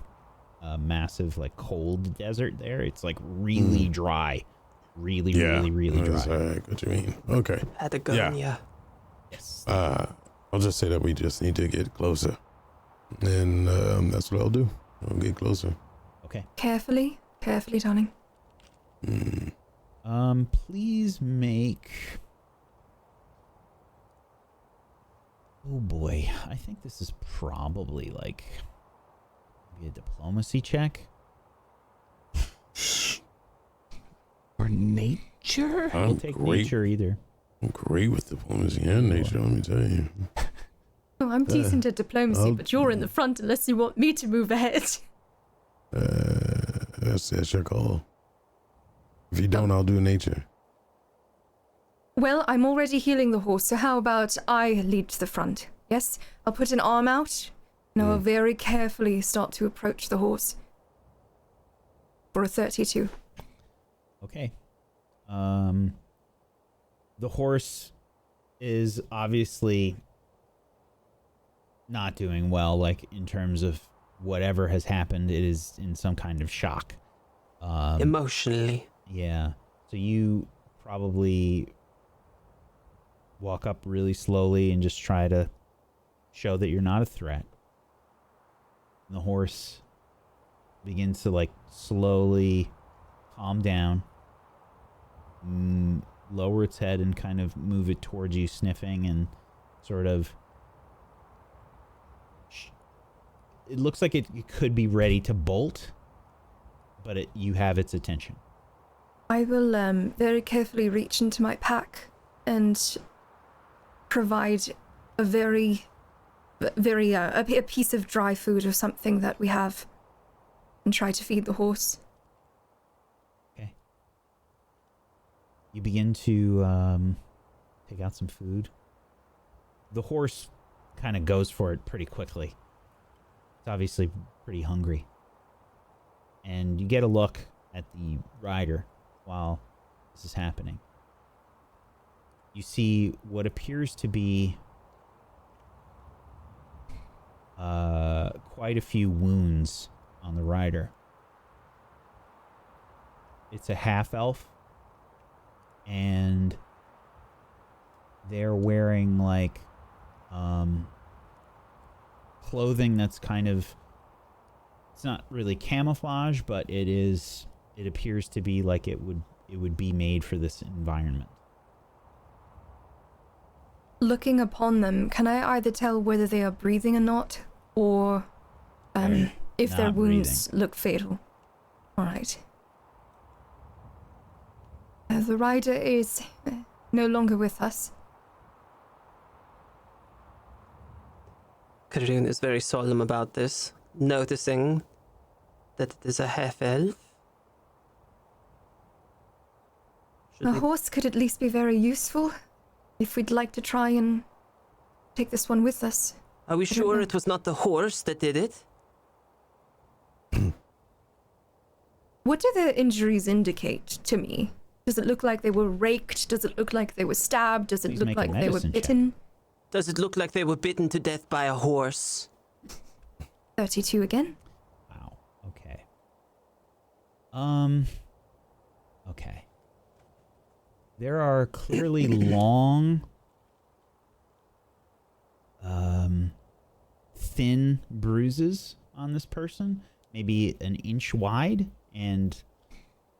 massive like cold desert there. It's like really dry. Really dry. What you mean? Okay. Patagonia. Yes. I'll just say that we just need to get closer, and that's what I'll do. I'll get closer. Okay. Carefully, darling. Please make. Oh boy, I think this is probably like maybe a diplomacy check. Or nature? We'll take nature either. I'm great with diplomacy and nature, let me tell you. Oh, I'm decent at diplomacy, but you're in the front unless you want me to move ahead. That's your call. If you don't, I'll do nature. Well, I'm already healing the horse, so how about I lead to the front? Yes? I'll put an arm out, and I will very carefully start to approach the horse. For a 32. Okay. The horse is obviously not doing well, like in terms of whatever has happened. It is in some kind of shock. Emotionally. Yeah. So you probably walk up really slowly and just try to show that you're not a threat. And the horse begins to like slowly calm down, lower its head and kind of move it towards you, sniffing and sort of... It looks like it could be ready to bolt, but you have its attention. I will very carefully reach into my pack and provide a a piece of dry food or something that we have and try to feed the horse. Okay. You begin to take out some food. The horse kind of goes for it pretty quickly. It's obviously pretty hungry. And you get a look at the rider while this is happening. You see what appears to be quite a few wounds on the rider. It's a half-elf, and they're wearing like clothing that's kind of, it's not really camouflage, but it appears to be like it would be made for this environment. Looking upon them, can I either tell whether they are breathing or not, or if their wounds look fatal? All right. The rider is no longer with us. Karun is very solemn about this, noticing that it is a half-elf. A horse could at least be very useful if we'd like to try and take this one with us. Are we sure it was not the horse that did it? What do the injuries indicate to me? Does it look like they were raked? Does it look like they were stabbed? Does it Please look make a like they were medicine check. bitten? Does it look like they were bitten to death by a horse? 32 again? Wow. Okay. Okay. There are clearly long, thin bruises on this person, maybe an inch wide, and,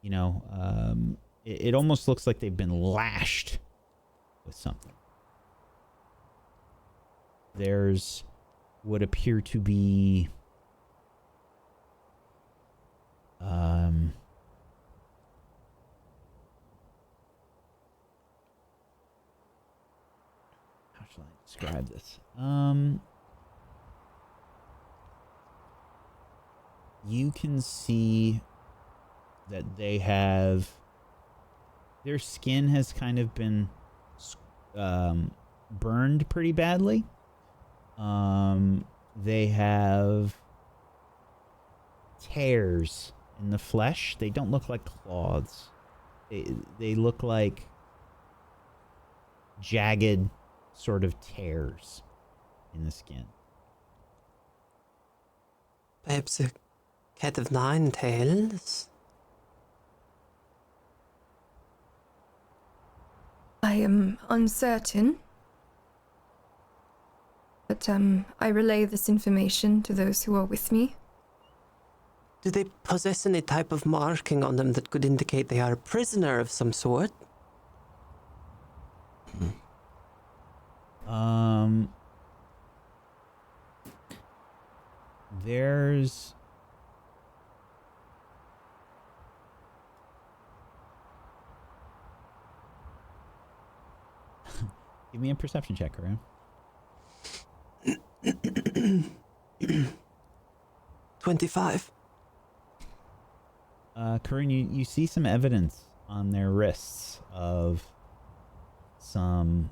you know, it almost looks like they've been lashed with something. There's what appear to be how shall I describe this? You can see that they have, their skin has kind of been burned pretty badly. They have tears in the flesh. They don't look like claws. They look like jagged sort of tears in the skin. Perhaps a cat of nine tails? I am uncertain. But I relay this information to those who are with me. Do they possess any type of marking on them that could indicate they are a prisoner of some sort? There's give me a perception check, Karun. 25. Karun, you see some evidence on their wrists of some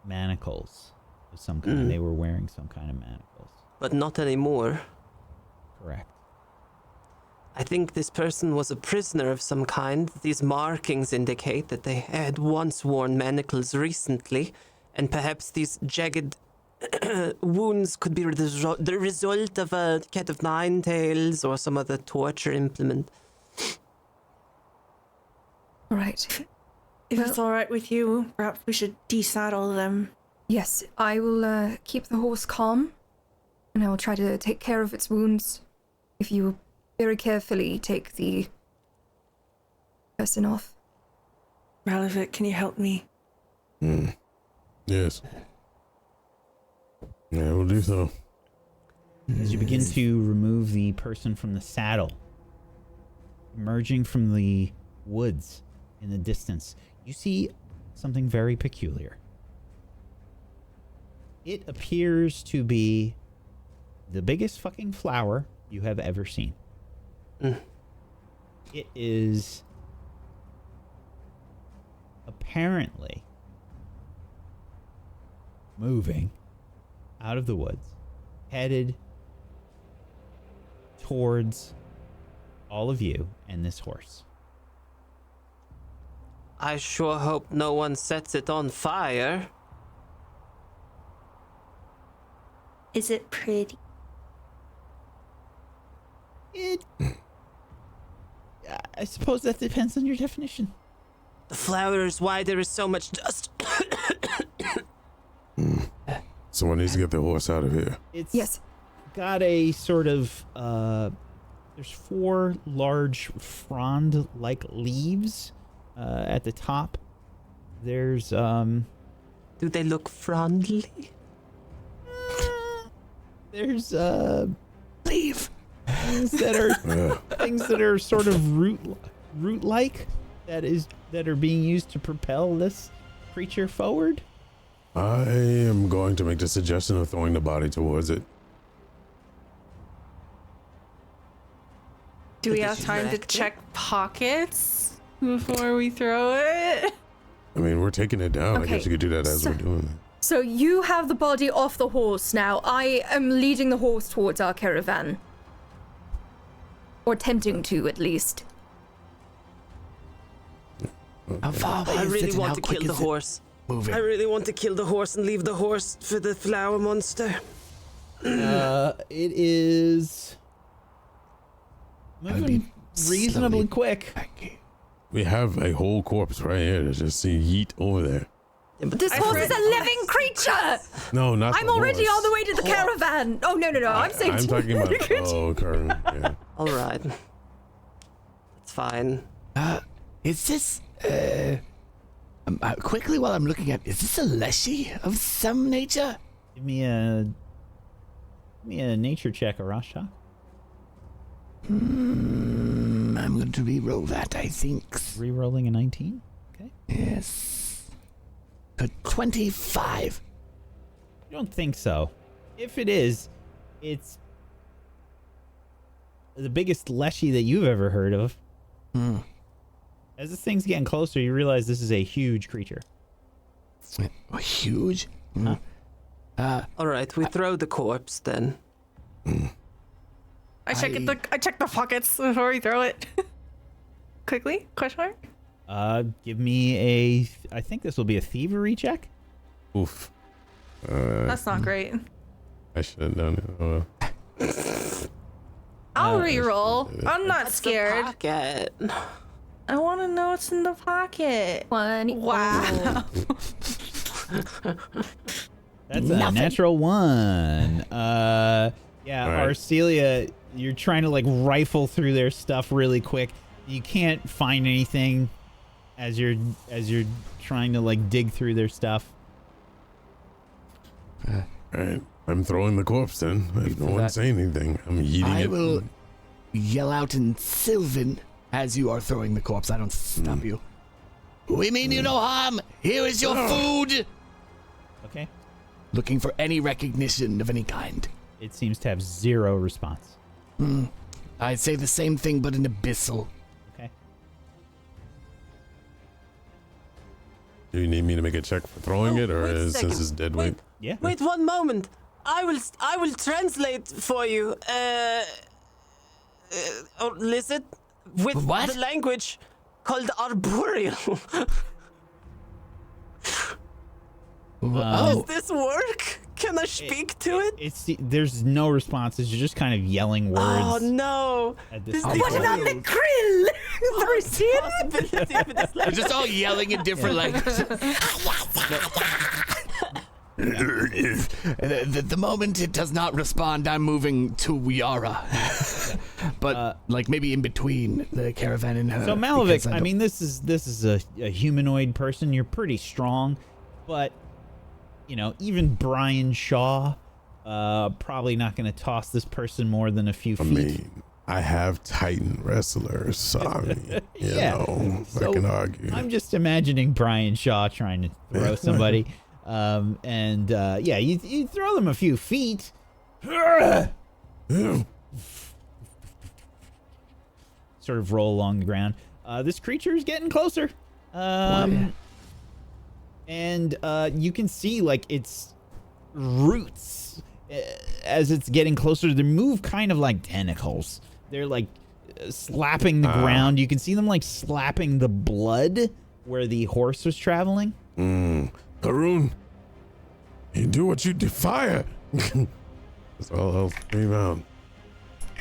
manacles of some kind. They were wearing some kind of manacles. But not anymore. Correct. I think this person was a prisoner of some kind. These markings indicate that they had once worn manacles recently, and perhaps these jagged wounds could be the result of a cat of nine tails or some other torture implement. All right. If Well- it's all right with you, perhaps we should desaddle them. Yes, I will keep the horse calm, and I will try to take care of its wounds. If you very carefully take the person off. Malevich, can you help me? Yes. Yeah, we'll do so. As you begin to remove the person from the saddle, emerging from the woods in the distance, you see something very peculiar. It appears to be the biggest fucking flower you have ever seen. It is apparently moving out of the woods, headed towards all of you and this horse. I sure hope no one sets it on fire. Is it pretty? I suppose that depends on your definition. The flower is why there is so much dust. Someone needs to get the horse out of here. It's Yes. got a sort of there's 4 large frond-like leaves at the top. There's Do they look friendly? there's Leave. things that are sort of root-like that are being used to propel this creature forward. I am going to make the suggestion of throwing the body towards it. Do we have time to check pockets before we throw it? I mean, we're taking it down. I Okay, guess you could do that as we're doing it. So you have the body off the horse now. I am leading the horse towards our caravan. Or attempting to, at least. How far away I is it really and want how to quick kill the is it horse. moving? I really want to kill the horse and leave the horse for the flower monster. It is moving reasonably slowly quick. backing. We have a whole corpse right here to just see yeet over there. This horse is a living creature! No, not I'm the already horse. on the way to the caravan! Oh, no, I'm saying I'm talking about. Oh, Karen. Yeah. All right. It's fine. Is this, quickly while I'm looking at, is this a leshy of some nature? Give me a nature check, Arashak. I'm going to re-roll that, I think. Re-rolling a 19. Okay. Yes. A 25. You don't think so? If it is, it's the biggest leshy that you've ever heard of. As this thing's getting closer, you realize this is a huge creature. Huge? All right, we throw the corpse then. I check the pockets before we throw it. Quickly? Question mark? Give me I think this will be a thievery check. Oof. That's not great. I should have done it. Oh, well. I'll re-roll. I'm not scared. Pocket. I want to know what's in the pocket. 20. Wow. That's a natural 1. Yeah, Right. Arcelia, you're trying to like rifle through their stuff really quick. You can't find anything as you're trying to like dig through their stuff. Alright. I'm throwing the corpse then. If no one say anything, I'm eating I it. will yell out in Sylvan as you are throwing the corpse. I don't stop you. We mean you no harm. Here is your food. Okay. Looking for any recognition of any kind. It seems to have 0 response. I'd say the same thing, but in abyssal. Okay. Do you need me to make a check for throwing it, or wait a is second. this is dead weight? Yeah. Wait 1 moment. I will translate for you. Listen, with What? the language called arboreal. Oh, Does this work? Can I speak to it? There's no responses. You're just kind of yelling words. Oh no! At this This people. What about the krill? They're just all yelling in different languages. The moment it does not respond, I'm moving to Yara. But like maybe in between the caravan and her. So Malevich, I mean, this is a humanoid person. You're pretty strong, but you know, even Brian Shaw, probably not going to toss this person more than a few feet. I mean, I have Titan wrestlers, so I mean, you know, so I can argue. I'm just imagining Brian Shaw trying to throw somebody. You throw them a few feet. Yeah. Sort of roll along the ground. This creature is getting closer. And you can see like its roots as it's getting closer. They move kind of like tentacles. They're like slapping the ground. You can see them like slapping the blood where the horse was traveling. Karun, you do what you do. Fire. That's all I'll scream out.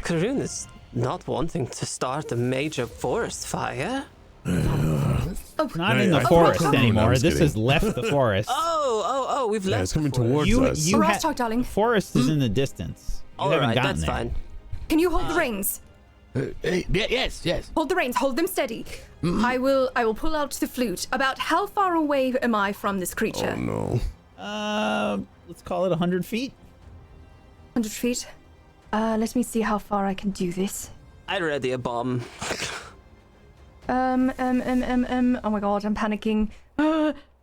Karun is not wanting to start a major forest fire. Not in the I forest thought- anymore. I was This kidding. has left the forest. Oh, we've Yeah, left. it's coming the forest. towards us. You Brass talk, darling. Forest is in the distance. You All haven't right, gotten that's there. fine. Can you hold the reins? Yes. Hold the reins. Hold them steady. I will pull out the flute. About how far away am I from this creature? Oh no. Let's call it 100 feet. 100 feet. Let me see how far I can do this. I ready a bomb. Oh my god, I'm panicking.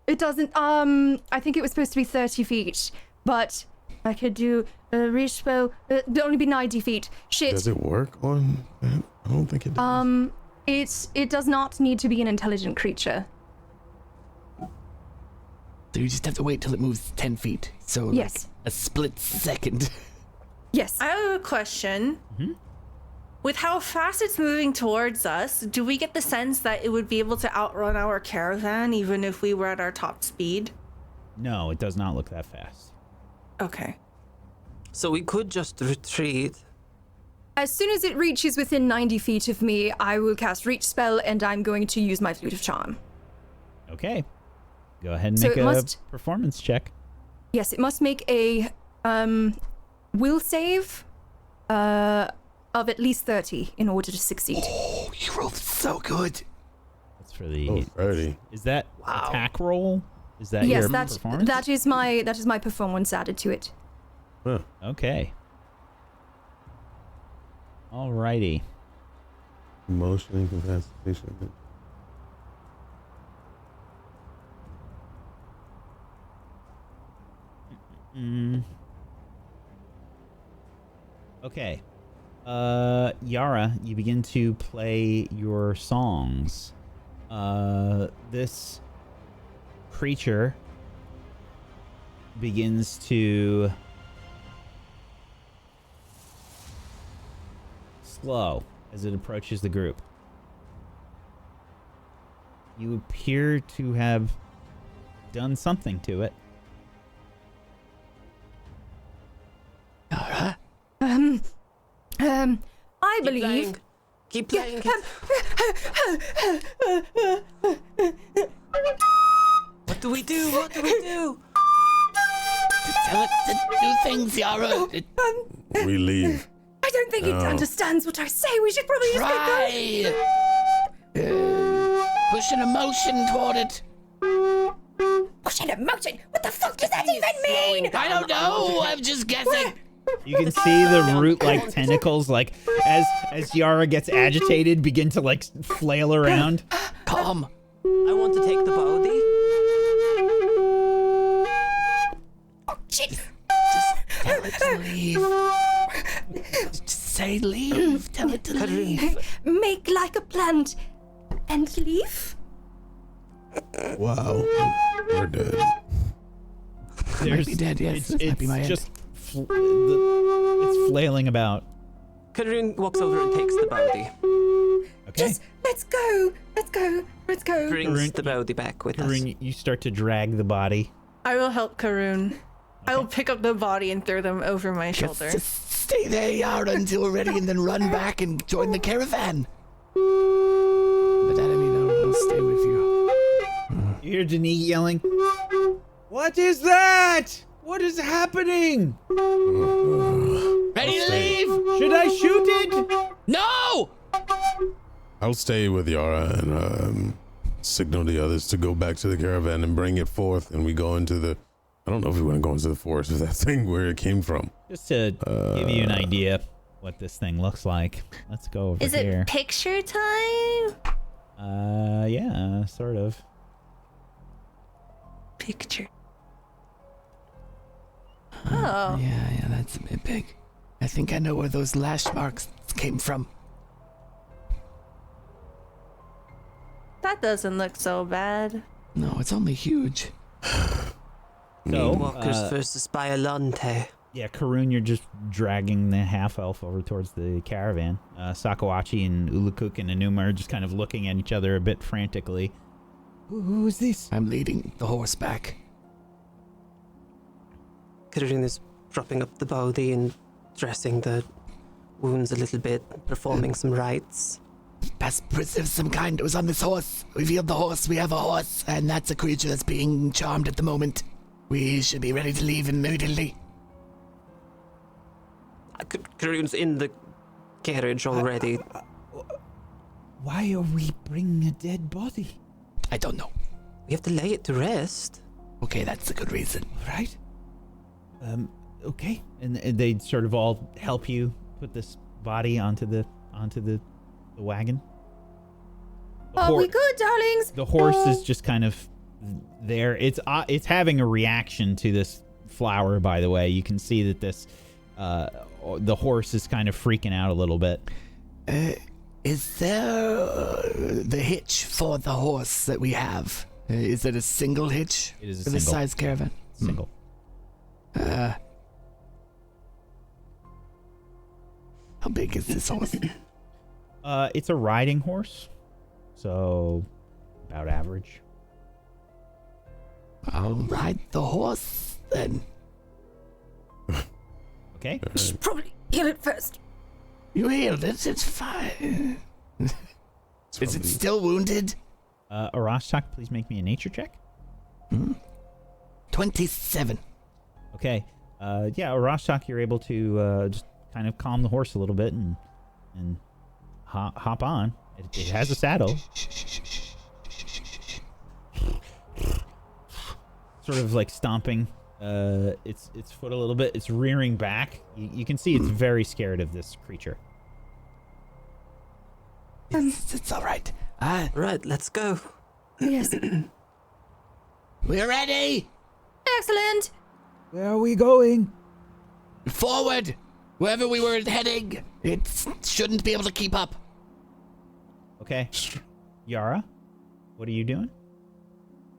It doesn't, I think it was supposed to be 30 feet, but I could do a reach spell. It'd only be 90 feet. Shit. Does it work on that? I don't think it does. It does not need to be an intelligent creature. So you just have to wait till it moves 10 feet. So like Yes. a split second. Yes. I have a question. With how fast it's moving towards us, do we get the sense that it would be able to outrun our caravan even if we were at our top speed? No, it does not look that fast. Okay. So we could just retreat. As soon as it reaches within 90 feet of me, I will cast Reach Spell, and I'm going to use my Flute of Charm. Okay. Go ahead and So make it a must- performance check. Yes, it must make a will save of at least 30 in order to succeed. Oh, you rolled so good. That's for the. Oh, 30. Is that attack roll? Is that Yes, your that performance? that is my performance added to it. Huh. Okay. Alrighty. Emotional incapacitation. Okay. Yara, you begin to play your songs. This creature begins to slow as it approaches the group. You appear to have done something to it. Yara? I believe. Keep playing. What do we do? What do we do? Tell it to do things, Yara. We leave. I don't think it understands what I say. We should probably just get going. Try. Push an emotion toward it. Pushing emotion? What the fuck does that even mean? I don't know. I'm just guessing. You can see the root-like tentacles, like as Yara gets agitated, begin to like flail around. Calm. I want to take the body. Oh, shit. Tell it to leave. Just say leave. Tell it to leave. Make like a plant and leave? Wow. We're dead. Might be dead, yes. This might be my end. just it's flailing about. Karun walks over and takes the body. Okay. Just let's go. Let's go. Let's go. Brings Karun, the body back with us. Karun, you start to drag the body. I will help Karun. I'll pick up the body and throw them over my shoulder. Just stay there, Yara, until we're ready, and then run back and join the caravan. But I'll stay with you. You hear Denise yelling, "What is that? What is happening? Ready to leave? Should I shoot it?" No! I'll stay with Yara and signal the others to go back to the caravan and bring it forth, and we go into the. I don't know if we want to go into the forest with that thing where it came from. Just to give you an idea what this thing looks like. Let's go over Is here. it picture time? Yeah, sort of. Picture. Oh. Yeah, that's a bit big. I think I know where those lash marks came from. That doesn't look so bad. No, it's only huge. So, Walkers versus Biolante. yeah, Karun, you're just dragging the half-elf over towards the caravan. Sakawachi and Ulukuk and Enuma are just kind of looking at each other a bit frantically. Who is this? I'm leading the horse back. Karun is propping up the body and dressing the wounds a little bit, performing some rites. Past prisoner of some kind was on this horse. We've healed the horse. We have a horse, and that's a creature that's being charmed at the moment. We should be ready to leave immediately. Karun's in the carriage already. Why are we bringing a dead body? I don't know. We have to lay it to rest. Okay, that's a good reason. Right? Okay. And they sort of all help you put this body onto the wagon. Are we good, darlings? The horse is just kind of there. It's having a reaction to this flower, by the way. You can see that this the horse is kind of freaking out a little bit. Is there the hitch for the horse that we have? Is it a single hitch? It is a for this single. size caravan? Single. How big is this horse? It's a riding horse, so about average. I'll ride the horse then. Okay. We should probably heal it first. You healed it. It's fine. Is it still wounded? Arashtak, please make me a nature check. 27. Okay. Yeah, Arashtak, you're able to just kind of calm the horse a little bit and hop on. It has a saddle. Sort of like stomping its foot a little bit. It's rearing back. You can see it's very scared of this creature. It's all right. Right, let's go. Yes. We're ready. Excellent. Where are we going? Forward. Wherever we were heading, it shouldn't be able to keep up. Okay. Yara, what are you doing?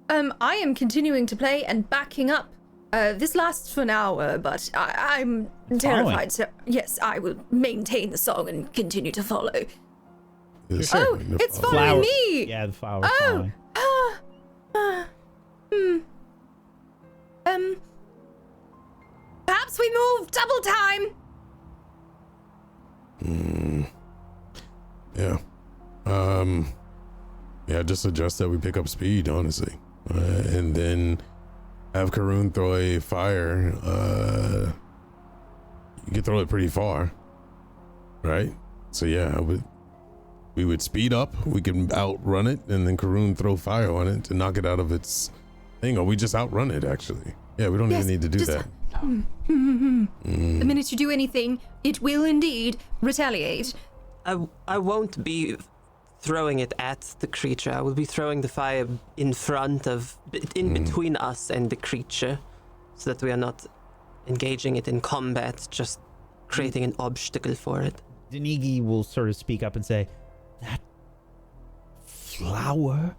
I am continuing to play and backing up. This lasts for an hour, but I'm terrified, so yes, I will maintain the song and continue to follow. Yes, Oh, no it's problem. following me! Yeah, the flower's Oh! following. Perhaps we move double time! Yeah. Yeah, just suggest that we pick up speed, honestly. And then have Karun throw a fire. You can throw it pretty far. Right? So yeah, we would speed up, we can outrun it, and then Karun throw fire on it to knock it out of its thing, or we just outrun it, actually. Yeah, we don't Yes, even need to do just- that. The minute you do anything, it will indeed retaliate. I won't be throwing it at the creature. I will be throwing the fire in front of, in between us and the creature, so that we are not engaging it in combat, just creating an obstacle for it. Denigi will sort of speak up and say, "That flower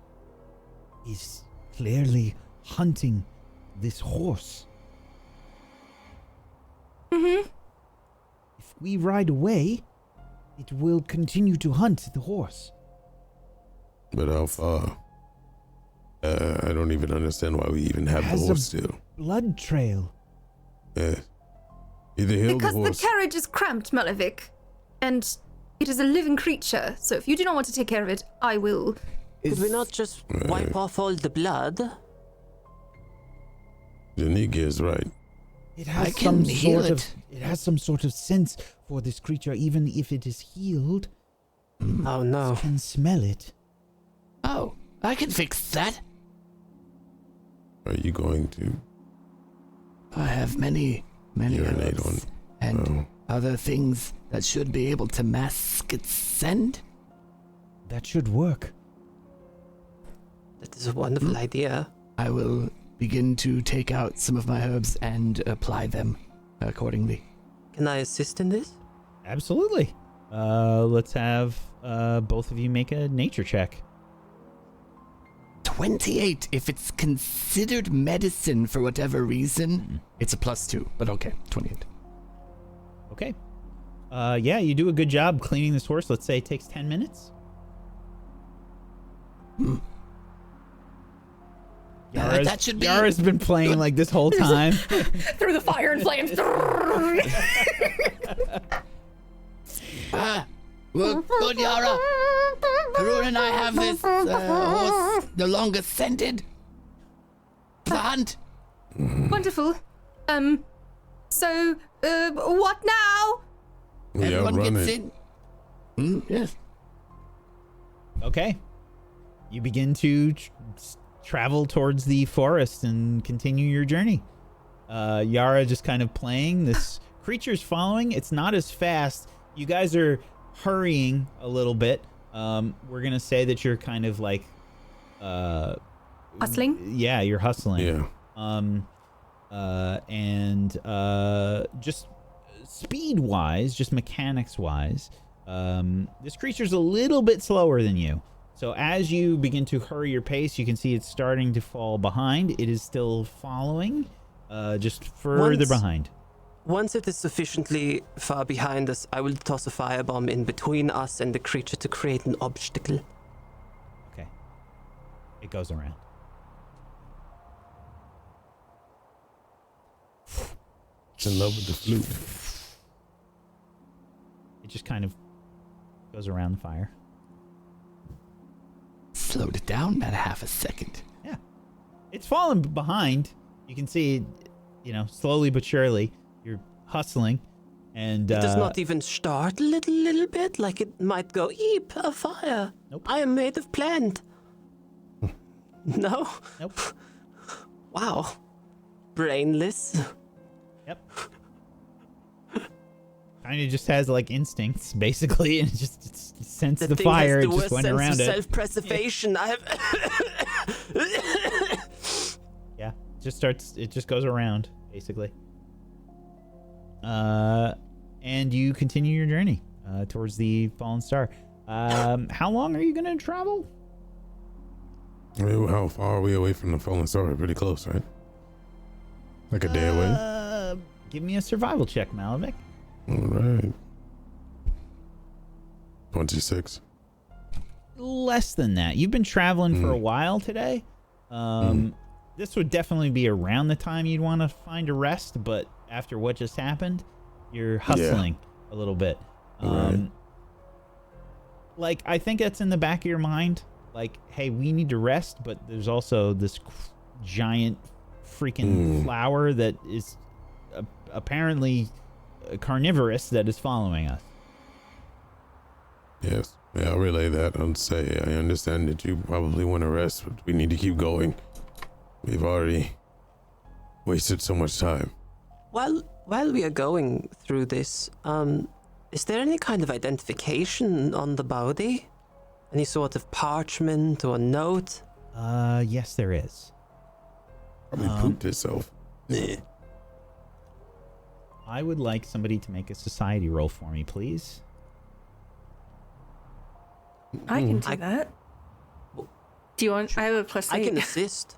is clearly hunting this horse. Mm-hmm. If we ride away, it will continue to hunt the horse." But how far? I don't even understand why we even have the Has a- horse still. Blood trail Either heal Because the horse. the carriage is cramped, Malevich, and it is a living creature, so if you do not want to take care of it, I will. Could we not just wipe off all the blood? Janika is right. It I has can some heal sort of it. it has some sort of sense for this creature, even if it is healed. Oh no. It can smell it. Oh, I can fix that. Are you going to I have many urinate on? herbs and Oh. other things that should be able to mask its scent. That should work. That is a wonderful idea. I will begin to take out some of my herbs and apply them accordingly. Can I assist in this? Absolutely. Let's have both of you make a nature check. 28. If it's considered medicine for whatever reason, it's a +2. But okay, 28. Okay. Yeah, you do a good job cleaning this horse. Let's say it takes 10 minutes. That should be. Yara's been playing like this whole time. Through the fire and flames. Good, Yara. Karun and I have this horse, the longest scented. For the hunt. Wonderful. So, what now? We Everyone outrun gets it. in. Yes. Okay. You begin to travel towards the forest and continue your journey. Yara just kind of playing. This creature's following. It's not as fast. You guys are hurrying a little bit. We're going to say that you're kind of like... Hustling? Yeah, you're hustling. Yeah. Just speed-wise, just mechanics-wise, this creature's a little bit slower than you. So as you begin to hurry your pace, you can see it's starting to fall behind. It is still following, just further behind. Once it is sufficiently far behind us, I will toss a firebomb in between us and the creature to create an obstacle. Okay. It goes around. It's in love with the flute. It just kind of goes around the fire. Slowed it down about half a second. Yeah. It's falling behind. You can see, slowly but surely, you're hustling. And It does not even start a little bit, like it might go, eep, a fire. Nope. I am made of plant. No? Nope. Wow. Brainless. Yep. Kind of just has like instincts, basically, and it just sense the thing fire. has It the just worst went sense around of it. self-preservation. I have... Yeah, it just goes around, basically. And you continue your journey towards the fallen star. How long are you going to travel? How far are we away from the fallen star? We're pretty close, right? Like a day away? Give me a survival check, Malevich. All right. 26. Less than that. You've been traveling for a while today. This would definitely be around the time you'd want to find a rest, but after what just happened, you're hustling a little bit. Right. Like, I think that's in the back of your mind. Like, hey, we need to rest, but there's also this giant freaking flower that is apparently carnivorous that is following us. Yes. Yeah, I'll relay that. I'll say I understand that you probably want to rest, but we need to keep going. We've already wasted so much time. While we are going through this, is there any kind of identification on the body? Any sort of parchment or note? Yes, there is. Probably pooped itself. I would like somebody to make a society roll for me, please. I can do that. Do you want? I have a +8. I can assist.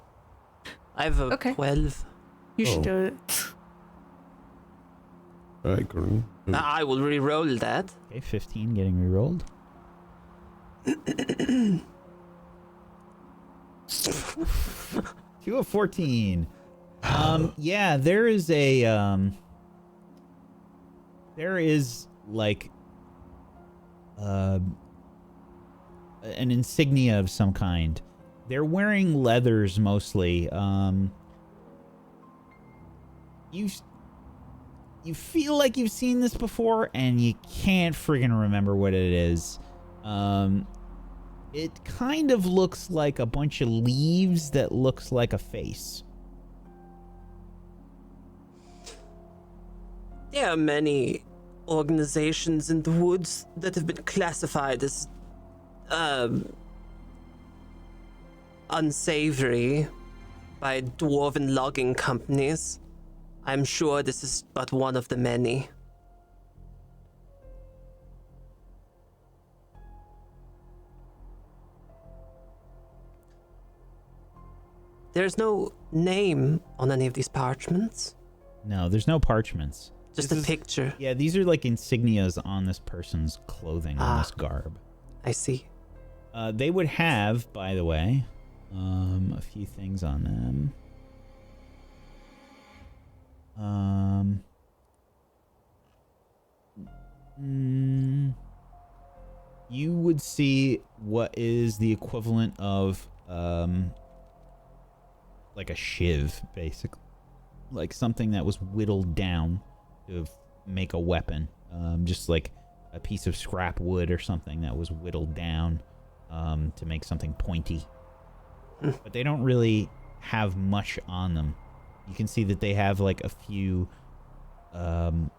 I have a Okay. 12. You should do it. All right, Kareem. I will re-roll that. Okay, 15 getting re-rolled. 2 of 14. Yeah, there is like an insignia of some kind. They're wearing leathers mostly. You feel like you've seen this before, and you can't friggin' remember what it is. It kind of looks like a bunch of leaves that looks like a face. There are many organizations in the woods that have been classified as unsavory by dwarven logging companies. I'm sure this is but one of the many. There's no name on any of these parchments. No, there's no parchments. Just a picture. Yeah, these are like insignias on this person's clothing, on this garb. I see. They would have, by the way, a few things on them. You would see what is the equivalent of like a shiv, basically, like something that was whittled down to make a weapon, just like a piece of scrap wood or something that was whittled down to make something pointy. But they don't really have much on them. You can see that they have like a few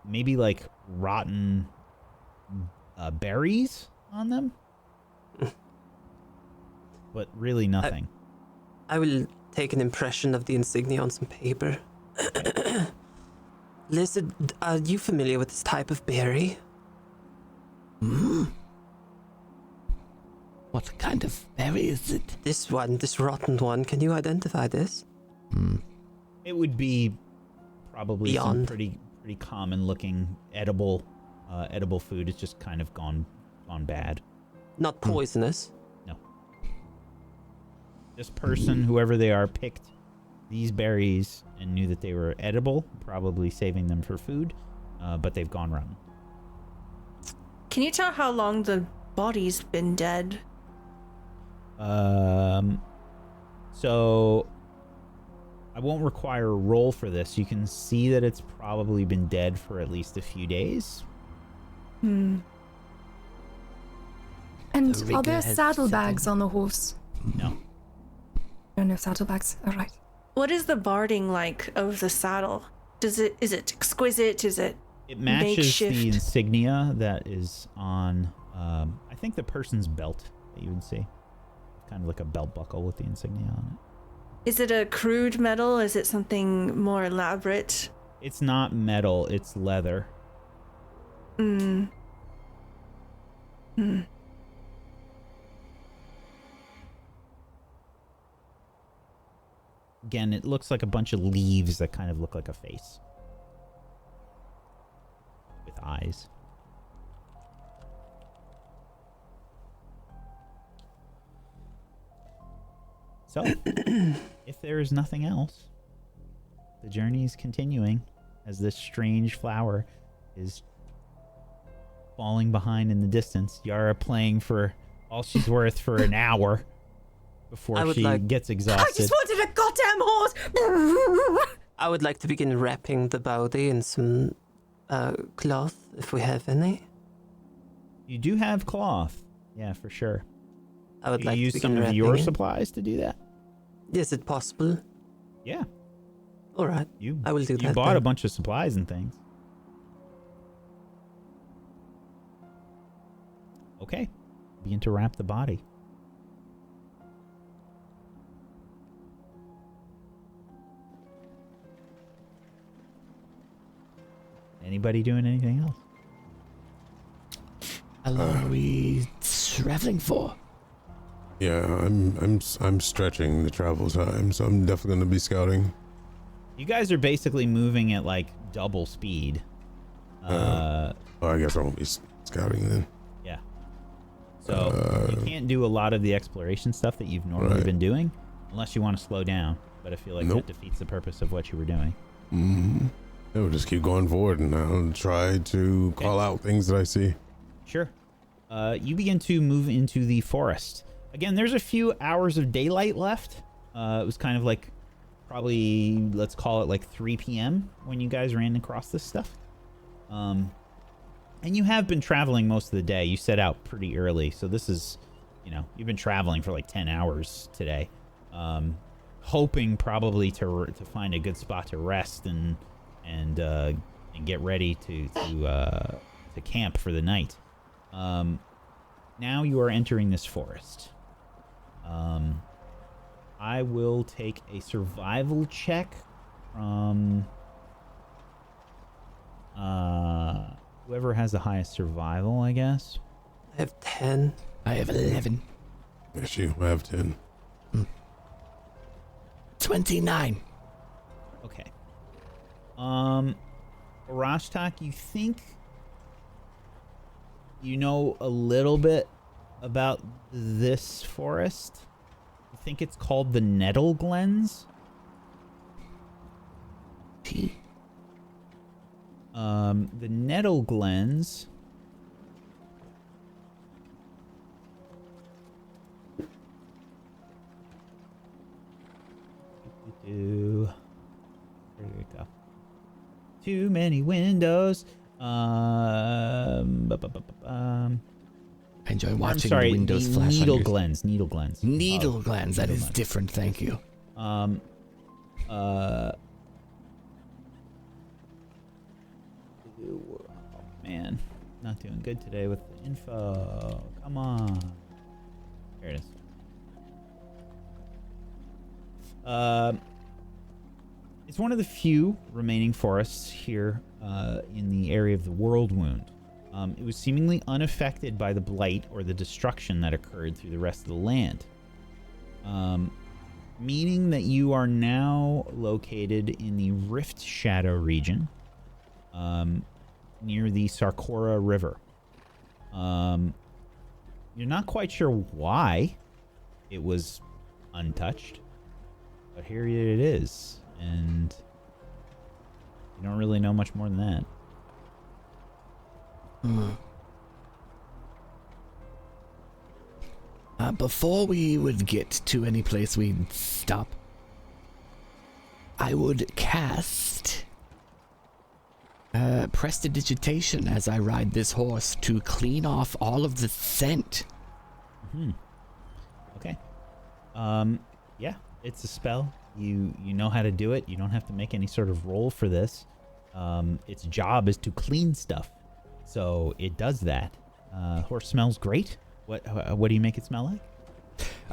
maybe like rotten berries on them, but really nothing. I will take an impression of the insignia on some paper. Lizard, are you familiar with this type of berry? What kind of berry is it? This one, this rotten one. Can you identify this? It would be probably some Beyond. pretty common looking edible food. It's just kind of gone bad. Not poisonous. No. This person, whoever they are, picked these berries and knew that they were edible, probably saving them for food, but they've gone rotten. Can you tell how long the body's been dead? So I won't require a roll for this. You can see that it's probably been dead for at least a few days. And The are rigor there has saddlebags on the horse? No. No saddlebags. All right. What is the barding like of the saddle? Is it exquisite? Is it It matches makeshift? the insignia that is on, I think, the person's belt that you would see. Kind of like a belt buckle with the insignia on it. Is it a crude metal? Is it something more elaborate? It's not metal, it's leather. Again, it looks like a bunch of leaves that kind of look like a face. With eyes. So, if there is nothing else, the journey is continuing as this strange flower is falling behind in the distance. Yara playing for all she's worth for an hour before she gets I exhausted. just wanted a goddamn horse! I would like to begin wrapping the body in some cloth, if we have any. You do have cloth. Yeah, for sure. I would You like to use begin some of wrapping your it. supplies to do that? Is it possible? Yeah. All right. I will do You that bought then. a bunch of supplies and things. Okay. Begin to wrap the body. Anybody doing anything else? How long are we traveling for? Yeah, I'm stretching the travel time, so I'm definitely going to be scouting. You guys are basically moving at like double speed. Well, I guess I won't be scouting then. Yeah. So you can't do a lot of the exploration stuff that you've normally been doing unless you want to slow down. but I feel like Nope. that defeats the purpose of what you were doing. Mm-hmm. We'll just keep going forward, and I'll try to call out things that I see. Sure. You begin to move into the forest. Again, there's a few hours of daylight left. It was kind of like probably, let's call it like 3 p.m. when you guys ran across this stuff. And you have been traveling most of the day. You set out pretty early, so this is, you've been traveling for like 10 hours today. Hoping probably to find a good spot to rest and get ready to camp for the night. Now you are entering this forest. I will take a survival check from whoever has the highest survival, I guess. I have 10. I have 11. Yes, you. I have 10. 29. Okay. Rashtak, you think you know a little bit about this forest? You think it's called the Nettle Glens? The Nettle Glens. There we go. Too many windows. I enjoy watching I'm sorry, the windows the flash. Needle on your... Glens. Needle Glens. Needle glands. That Needle is glands. different. Thank you. Oh, man, not doing good today with the info. Come on. There it is. It's one of the few remaining forests here in the area of the World Wound. It was seemingly unaffected by the blight or the destruction that occurred through the rest of the land. Meaning that you are now located in the Rift Shadow region, near the Sarkora River. You're not quite sure why it was untouched, but here it is, and you don't really know much more than that. Before we would get to any place we'd stop, I would cast prestidigitation as I ride this horse to clean off all of the scent. Okay. Yeah, it's a spell. You know how to do it. You don't have to make any sort of roll for this. Its job is to clean stuff, so it does that. Horse smells great. What do you make it smell like?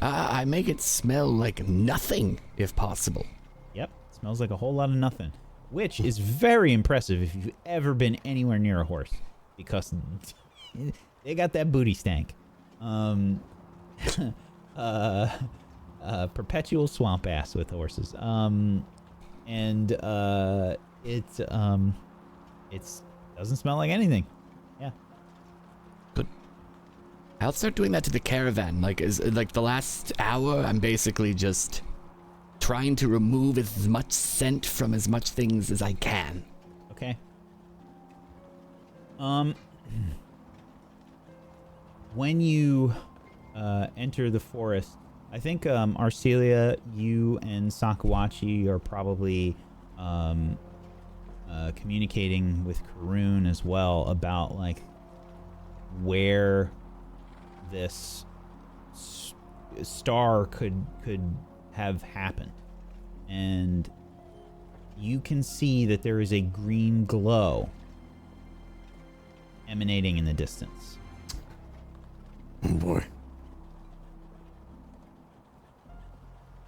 I make it smell like nothing, if possible. Yep, smells like a whole lot of nothing, which is very impressive if you've ever been anywhere near a horse, because they got that booty stank. Perpetual swamp ass with horses. It doesn't smell like anything. Yeah. Good. I'll start doing that to the caravan. Like the last hour, I'm basically just trying to remove as much scent from as much things as I can. Okay. When you enter the forest, I think Arcelia, you and Sakawachi are probably communicating with Karun as well about like where this star could have happened, and you can see that there is a green glow emanating in the distance. Oh boy.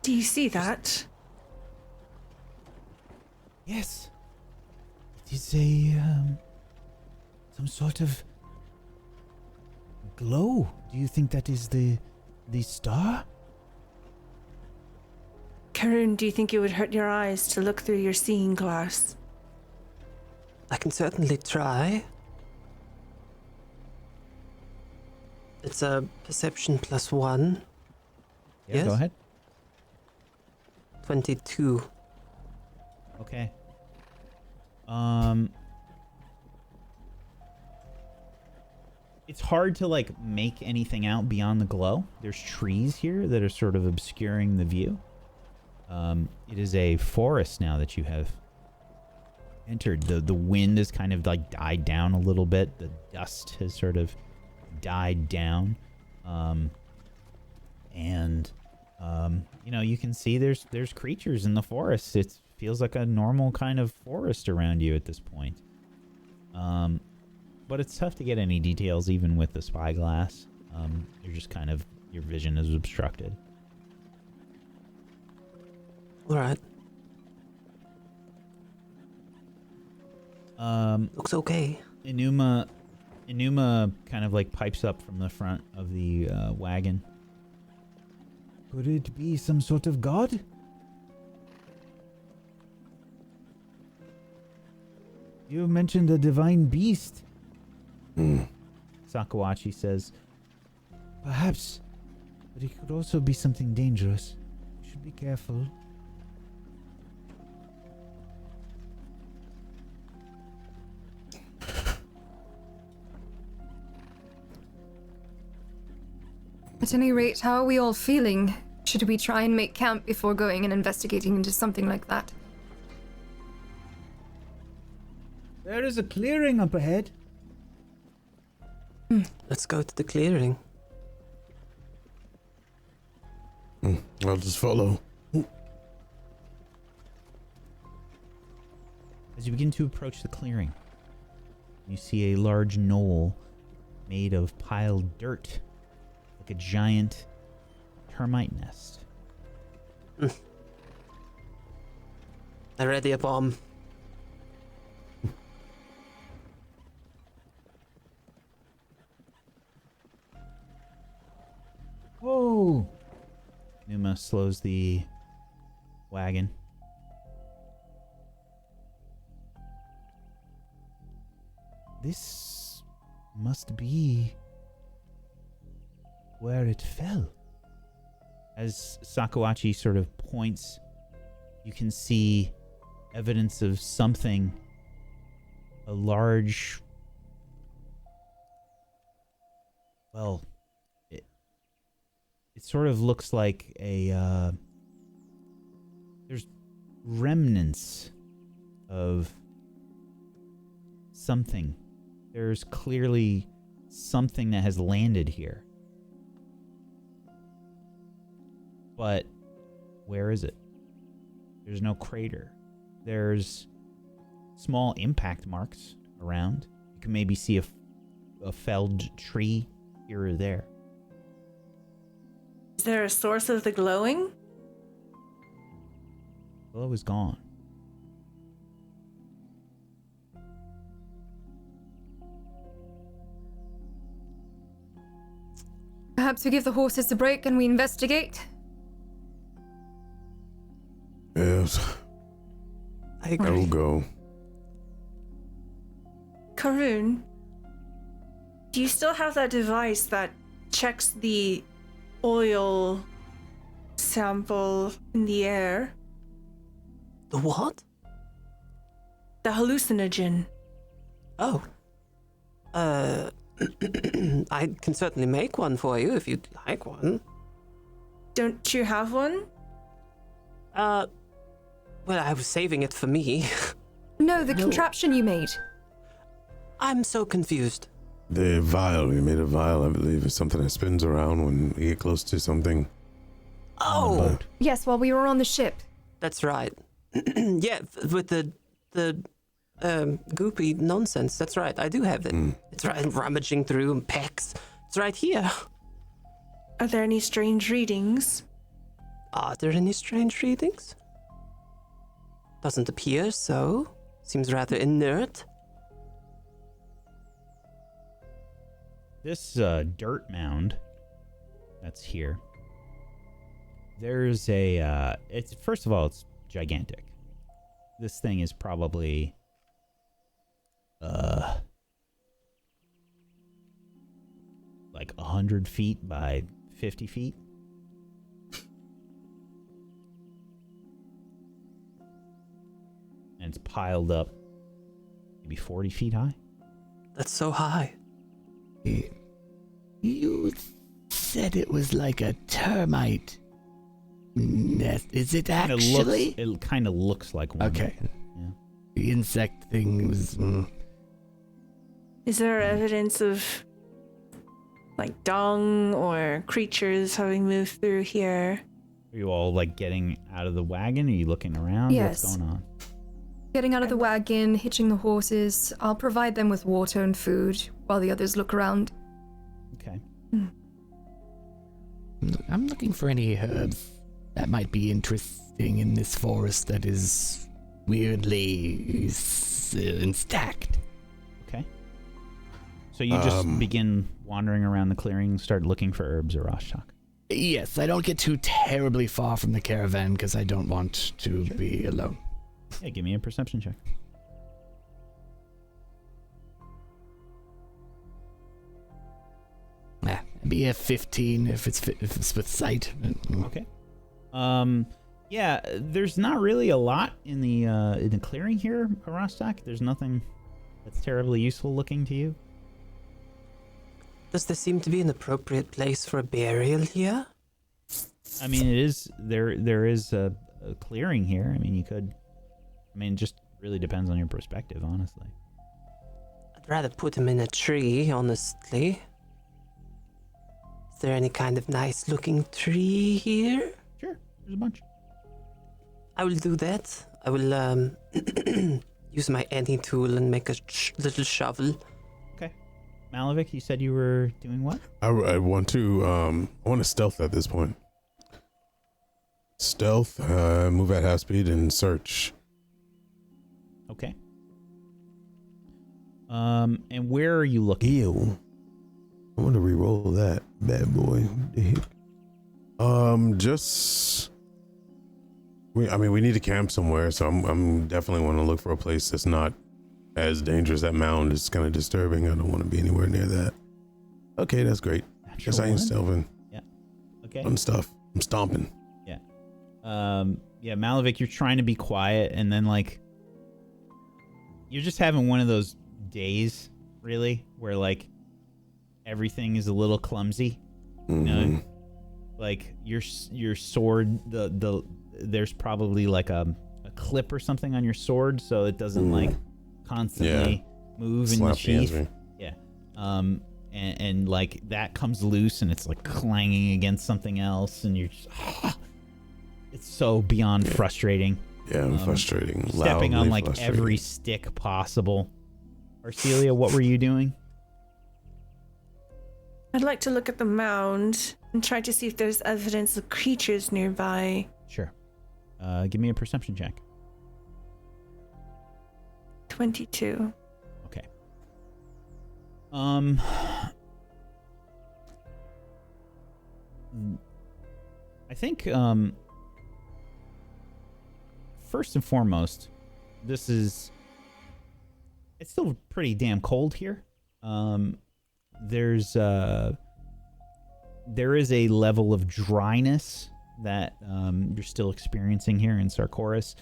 Do you see that? Yes. It is a some sort of glow. Do you think that is the star? Karun, do you think it would hurt your eyes to look through your seeing glass? I can certainly try. It's a perception +1. Yeah, Yes? go ahead. 22. Okay. It's hard to like make anything out beyond the glow. There's trees here that are sort of obscuring the view. It is a forest now that you have entered. The wind has kind of like died down a little bit. The dust has sort of died down. You know, you can see there's creatures in the forest. It feels like a normal kind of forest around you at this point. But it's tough to get any details even with the spyglass. You're just kind of, your vision is obstructed. All right. Looks okay. Enuma kind of like pipes up from the front of the wagon. Could it be some sort of god? You mentioned a divine beast. Sakawachi says, perhaps, but it could also be something dangerous. You should be careful. At any rate, how are we all feeling? Should we try and make camp before going and investigating into something like that? There is a clearing up ahead. Let's go to the clearing. I'll just follow. As you begin to approach the clearing, you see a large knoll made of piled dirt, like a giant termite nest. I ready a bomb. Oh! Numa slows the wagon. This must be where it fell. As Sakawachi sort of points, you can see evidence of something, a large, well, it sort of looks like a, there's remnants of something. There's clearly something that has landed here. But where is it? There's no crater. There's small impact marks around. You can maybe see a felled tree here or there. Is there a source of the glowing? Glow is gone. Perhaps we give the horses a break and we investigate? Yes, I I agree. will go. Karun, do you still have that device that checks the oil sample in the air? The what? The hallucinogen. Oh. I can certainly make one for you if you'd like one. Don't you have one? Well, I was saving it for me. No, the contraption you made. I'm so confused. The vial, we made a vial, I believe, is something that spins around when we get close to something. Oh, Yes, while we were on the ship. that's right. Yeah, with the goopy nonsense. That's right. I do have it. It's right. I'm rummaging through packs. It's right here. Are there any strange readings? Are there any strange readings? Doesn't appear so. Seems rather inert. This dirt mound that's here. There's a it's first of all, it's gigantic. This thing is probably like 100 feet by 50 feet. and it's piled up maybe 40 feet high. That's so high. You said it was like a termite nest. Is it actually? It kind of looks like one. Okay. Yeah. The insect thing was. Is there evidence of like dung or creatures having moved through here? Are you all like getting out of the wagon? Are you looking around? Yes. What's going on? Getting out of the wagon, hitching the horses. I'll provide them with water and food while the others look around. Okay. I'm looking for any herbs that might be interesting in this forest that is weirdly stacked. Okay. So you just begin wandering around the clearing, start looking for herbs or Rashtak. Yes, I don't get too terribly far from the caravan because I don't want to be alone. Yeah, give me a perception check. Be a 15 if it's with sight. Okay. Yeah, there's not really a lot in the clearing here, Rostak. There's nothing that's terribly useful looking to you. Does there seem to be an appropriate place for a burial here? I mean, it is there is a clearing here. I mean, you could. I mean, it just really depends on your perspective, honestly. I'd rather put him in a tree, honestly. Is there any kind of nice looking tree here? Sure, there's a bunch. I will do that. I will use my any tool and make a little shovel. Okay. Malevich, you said you were doing what? I want to stealth at this point. Stealth, move at half speed and search. Okay. And where are you looking? Ew. I want to re-roll that bad boy. We need to camp somewhere, so I'm definitely want to look for a place that's not as dangerous. That mound is kind of disturbing. I don't want to be anywhere near that. Okay, that's great. Guess I ain't stealthing. Yeah. Okay. I'm stomping. Yeah. Yeah, Malevich, you're trying to be quiet, and then like you're just having one of those days, really, where like everything is a little clumsy. You know, like your sword, there's probably like a clip or something on your sword, so it doesn't like constantly move in the sheath. Yeah. And like that comes loose and it's like clanging against something else, and you're just, it's so beyond frustrating. Yeah, I'm frustrating. Stepping on like every stick possible. Arcelia, what were you doing? I'd like to look at the mound and try to see if there's evidence of creatures nearby. Sure. Give me a perception check. 22. Okay. I think first and foremost, it's still pretty damn cold here. There is a level of dryness that you're still experiencing here in Sarkoris,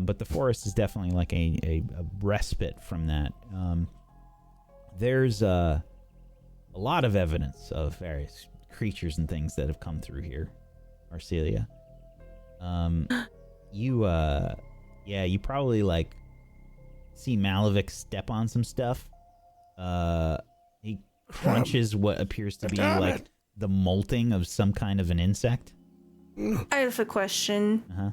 but the forest is definitely like a respite from that. There's a lot of evidence of various creatures and things that have come through here, Arcelia. You probably like see Malevich step on some stuff. He crunches what appears to be like the molting of some kind of an insect. I have a question. Uh-huh.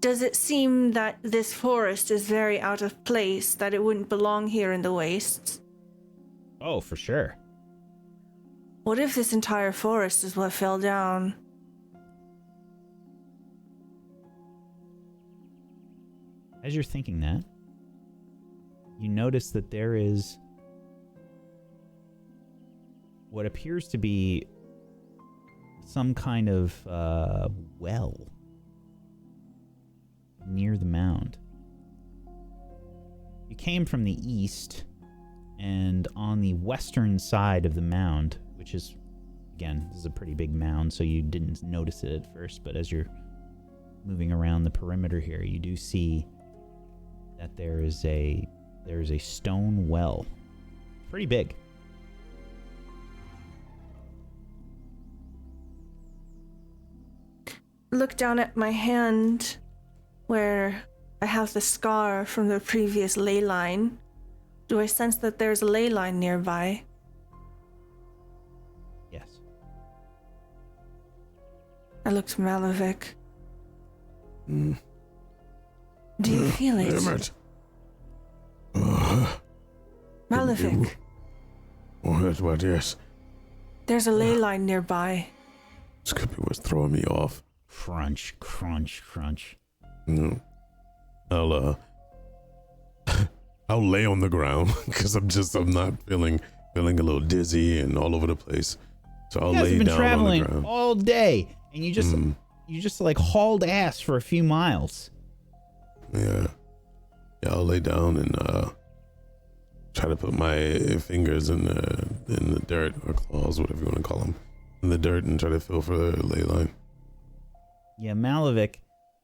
Does it seem that this forest is very out of place, that it wouldn't belong here in the wastes? Oh, for sure. What if this entire forest is what fell down? As you're thinking that, you notice that there is what appears to be some kind of well near the mound. You came from the east, and on the western side of the mound, which is, again, this is a pretty big mound, so you didn't notice it at first, but as you're moving around the perimeter here, you do see that there is a stone well. Pretty big. Look down at my hand where I have the scar from the previous ley line. Do I sense that there's a ley line nearby? Yes. I look to Malevich. Do you feel it? Damn it. Malevich, What, yes. there's a ley line nearby. This could be what's throwing me off. Crunch, crunch, crunch. No. I'll lay on the ground because I'm not feeling a little dizzy and all over the place. So I'll You guys lay have been down traveling on the ground. all day, and you just like hauled ass for a few miles. Yeah, I'll lay down and try to put my fingers in the dirt, or claws, whatever you want to call them, in the dirt, and try to feel for the ley line. Yeah, Malevich,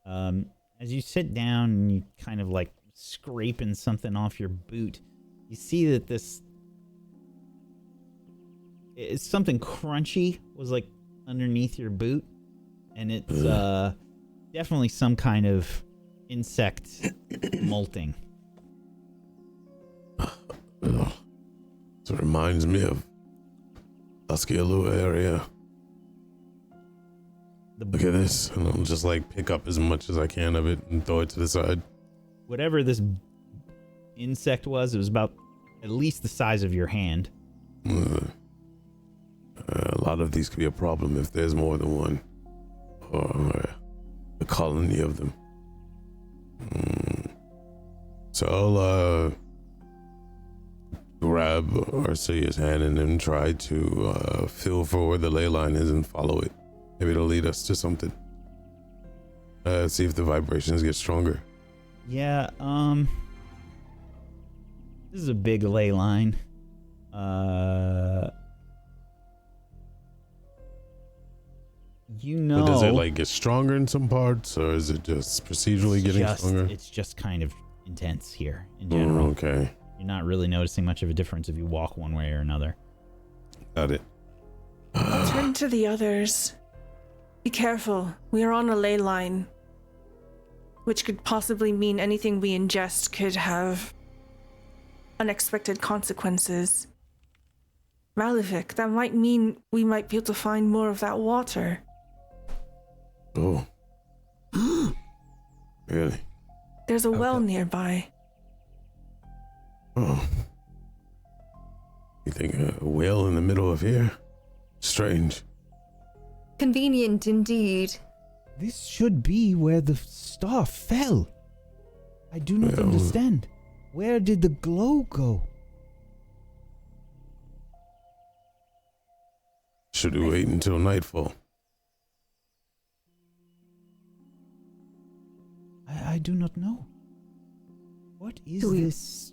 as you sit down and you kind of like scraping something off your boot, you see that it's something crunchy was like underneath your boot, and it's definitely some kind of insect molting. So it reminds me of Arcelia area. Look at this, and I'll just like pick up as much as I can of it and throw it to the side. Whatever this insect was, it was about at least the size of your hand. A lot of these could be a problem if there's more than one, or a colony of them. So I'll grab Arcelia's hand and then try to feel for where the ley line is and follow it. Maybe it'll lead us to something. See if the vibrations get stronger. Yeah, this is a big ley line. You know, But does it like get stronger in some parts, or is it just procedurally getting stronger? It's just kind of intense here in general. Okay. You're not really noticing much of a difference if you walk one way or another. Got it. I'll turn to the others. Be careful. We are on a ley line, which could possibly mean anything we ingest could have unexpected consequences. Malevich, that might mean we might be able to find more of that water. Oh. Really? There's a well nearby. Oh. You think a whale in the middle of here? Strange. Convenient indeed. This should be where the star fell. I do not Well- understand. Where did the glow go? Should we wait until nightfall? I do not know. What is Do we- this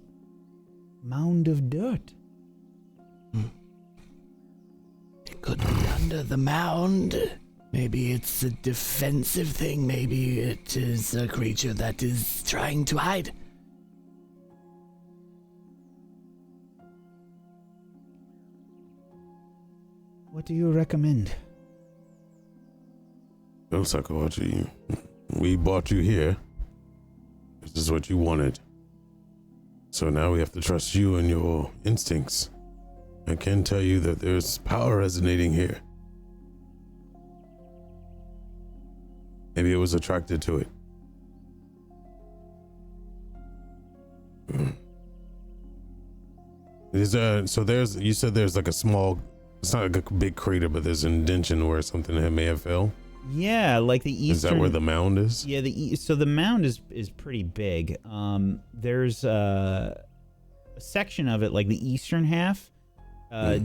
mound of dirt? It could be under the mound. Maybe it's a defensive thing. Maybe it is a creature that is trying to hide. What do you recommend? Well, Sakawachi, we brought you here. This is what you wanted. So now we have to trust you and your instincts. I can tell you that there's power resonating here. Maybe it was attracted to it. You said there's like a small, it's not like a big crater, but there's an indention where something may have fell. Yeah, like the eastern. Is that where the mound is? Yeah, so the mound is pretty big. There's a section of it, like the eastern half,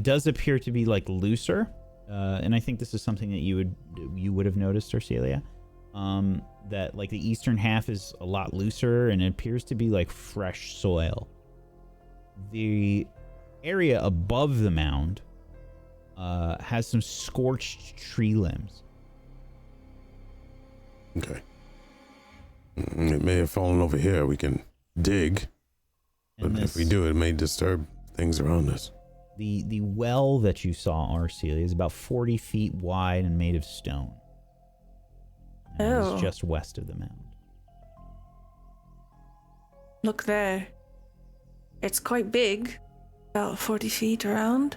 does appear to be like looser, and I think this is something that you would have noticed, Arcelia. That like the eastern half is a lot looser, and it appears to be like fresh soil. The area above the mound has some scorched tree limbs. Okay. It may have fallen over here. We can dig, And but if we do, it may disturb things around us. The well that you saw, Arcelia, is about 40 feet wide and made of stone. And it Oh. is just west of the mound. Look there. It's quite big, about 40 feet around.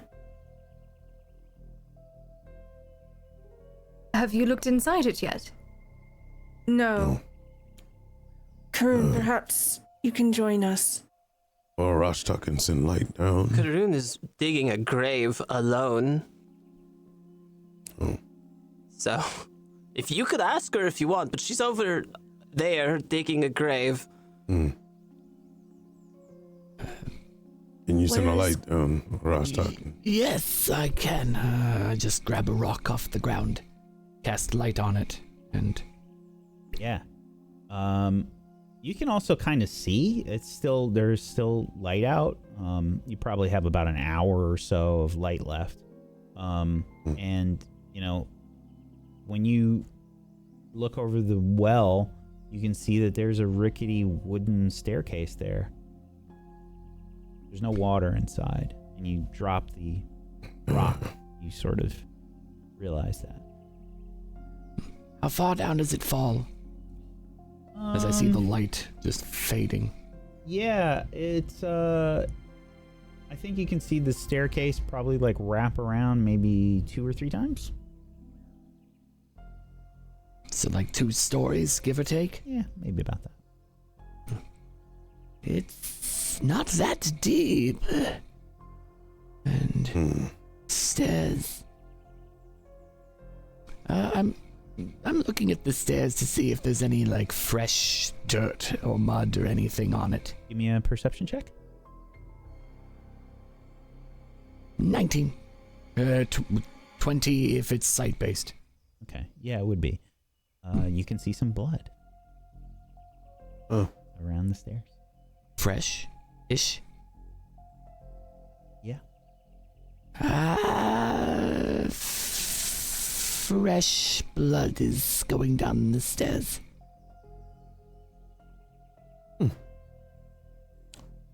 Have you looked inside it yet? No. Karun, perhaps you can join us. Or Rashtak can send light down. Karun is digging a grave alone. Oh. So, if you could ask her if you want, but she's over there digging a grave. Hmm. Can you send a Where's- light down, Rashtak? Yes, I can. Just grab a rock off the ground, cast light on it, and Yeah. You can also kind of see. There's still light out. You probably have about an hour or so of light left. And, when you look over the well, you can see that there's a rickety wooden staircase there. There's no water inside. And you drop the rock. You sort of realize that. how far down does it fall? As I see the light just fading. Yeah, it's I think you can see the staircase probably like wrap around maybe 2 or 3 times. So like 2 stories, give or take? Yeah, maybe about that. It's not that deep. And stairs. I'm looking at the stairs to see if there's any like fresh dirt or mud or anything on it. Give me a perception check. 19. 20 if it's sight-based. Okay. Yeah, it would be. You can see some blood Oh. around the stairs. Fresh-ish. Yeah. Fresh blood is going down the stairs.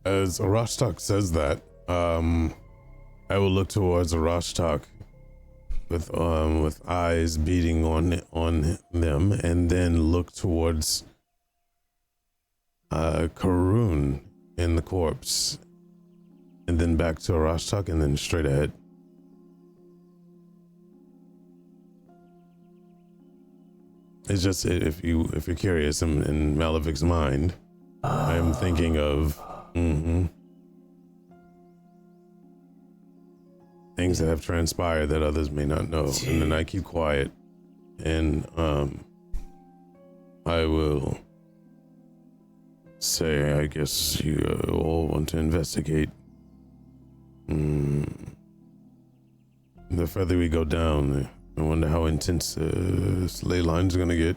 As Rashtak says that, I will look towards Rashtak with eyes beating on them, and then look towards Karun in the corpse, and then back to Rashtak, and then straight ahead. It's just if you're curious, in Malevich's mind, I am thinking of things that have transpired that others may not know, and then I keep quiet, and I will say, I guess you all want to investigate. The further we go down, I wonder how intense this ley line's gonna get.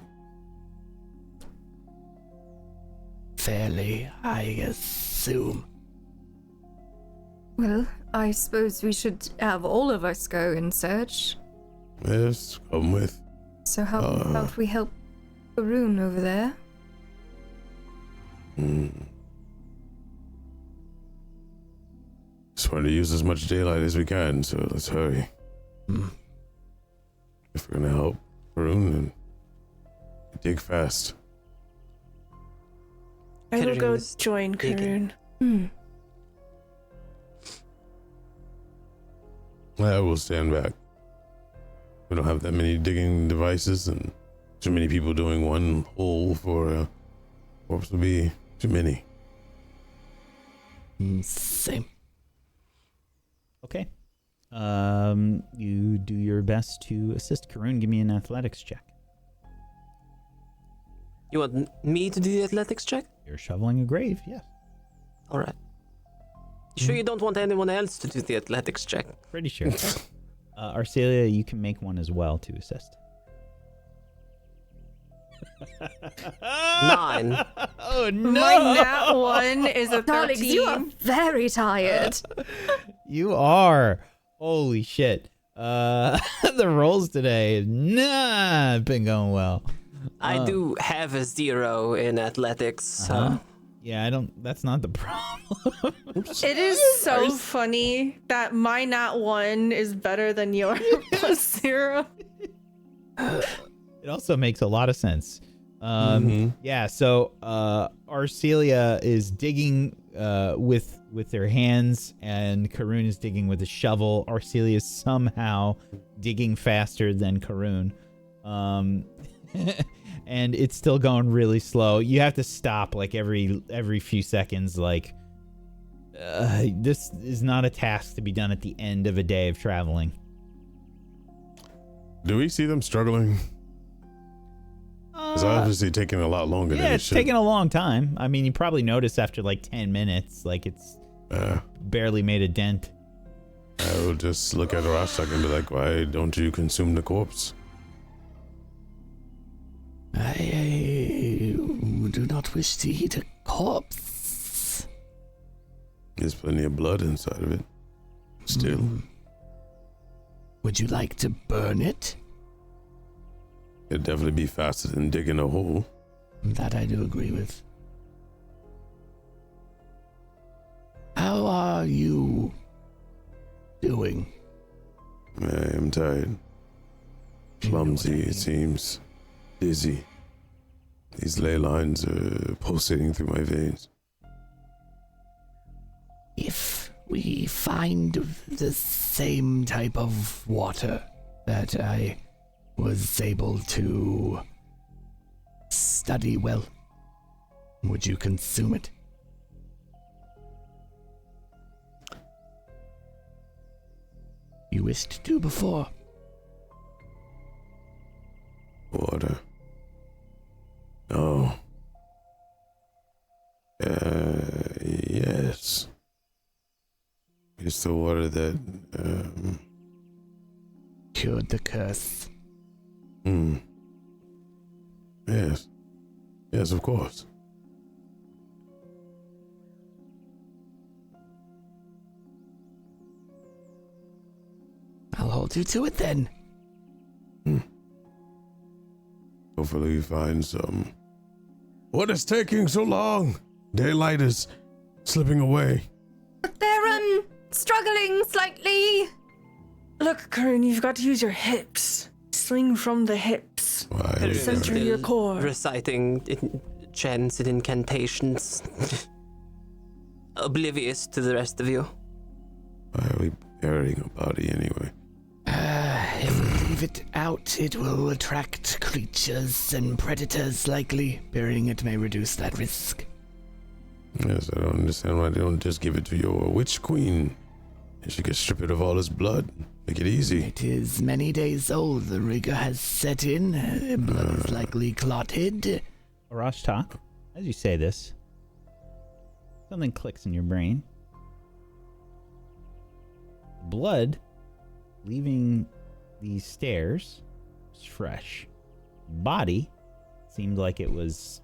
Fairly, I assume. Well, I suppose we should have all of us go in search. Yes, come with. So how about we help Karun over there? Just want to use as much daylight as we can, so let's hurry. If we're gonna help Karun, then dig fast. I will Karun go is join digging. Karun. I will stand back. We don't have that many digging devices, and too many people doing one hole for a corpse would be too many. Same. Okay. You do your best to assist Karun. Give me an athletics check. You want me to do the athletics check? You're shoveling a grave, yes. All right. You sure you don't want anyone else to do the athletics check? Pretty sure. Arcelia, you can make one as well to assist. 9. Oh no! My nat one is a 13. Darlings, you are very tired. You are. Holy shit. The rolls today have not been going well. I do have a 0 in athletics, so... Yeah, that's not the problem. It is so funny that my nat 1 is better than your +0. It also makes a lot of sense. Yeah, so Arcelia is digging with their hands, and Karun is digging with a shovel. Arcelia is somehow digging faster than Karun. And it's still going really slow. You have to stop like every few seconds. Like, this is not a task to be done at the end of a day of traveling. Do we see them struggling? It's obviously taking a lot longer than it should. Yeah, it's taking a long time. I mean, you probably notice after like 10 minutes, like it's barely made a dent. I will just look at Rostak and be like, why don't you consume the corpse? I do not wish to eat a corpse. There's plenty of blood inside of it. Still. Would you like to burn it? It'd definitely be faster than digging a hole. That I do agree with. How are you doing? I am tired. Clumsy, it seems. Dizzy. These ley lines are pulsating through my veins. If we find the same type of water that I was able to study well, would you consume it? You wished to before. Water. Oh. Yes. It's the water that, cured the curse. Yes. Yes, of course. I'll hold you to it then. Hopefully we find some. What is taking so long? Daylight is slipping away. They're, struggling slightly. Look, Karun, you've got to use your hips. Sling from the hips. Why? Center your core. Reciting chants and incantations. Oblivious to the rest of you. Why are we burying a body anyway? If we leave it out, it will attract creatures and predators likely. Burying it may reduce that risk. Yes, I don't understand why they don't just give it to your witch queen. And she could strip it of all its blood. Make it easy. It is many days old. The rigor has set in. Blood is likely clotted. Arashtak, as you say this, something clicks in your brain. Blood leaving these stairs was fresh. Body seemed like it was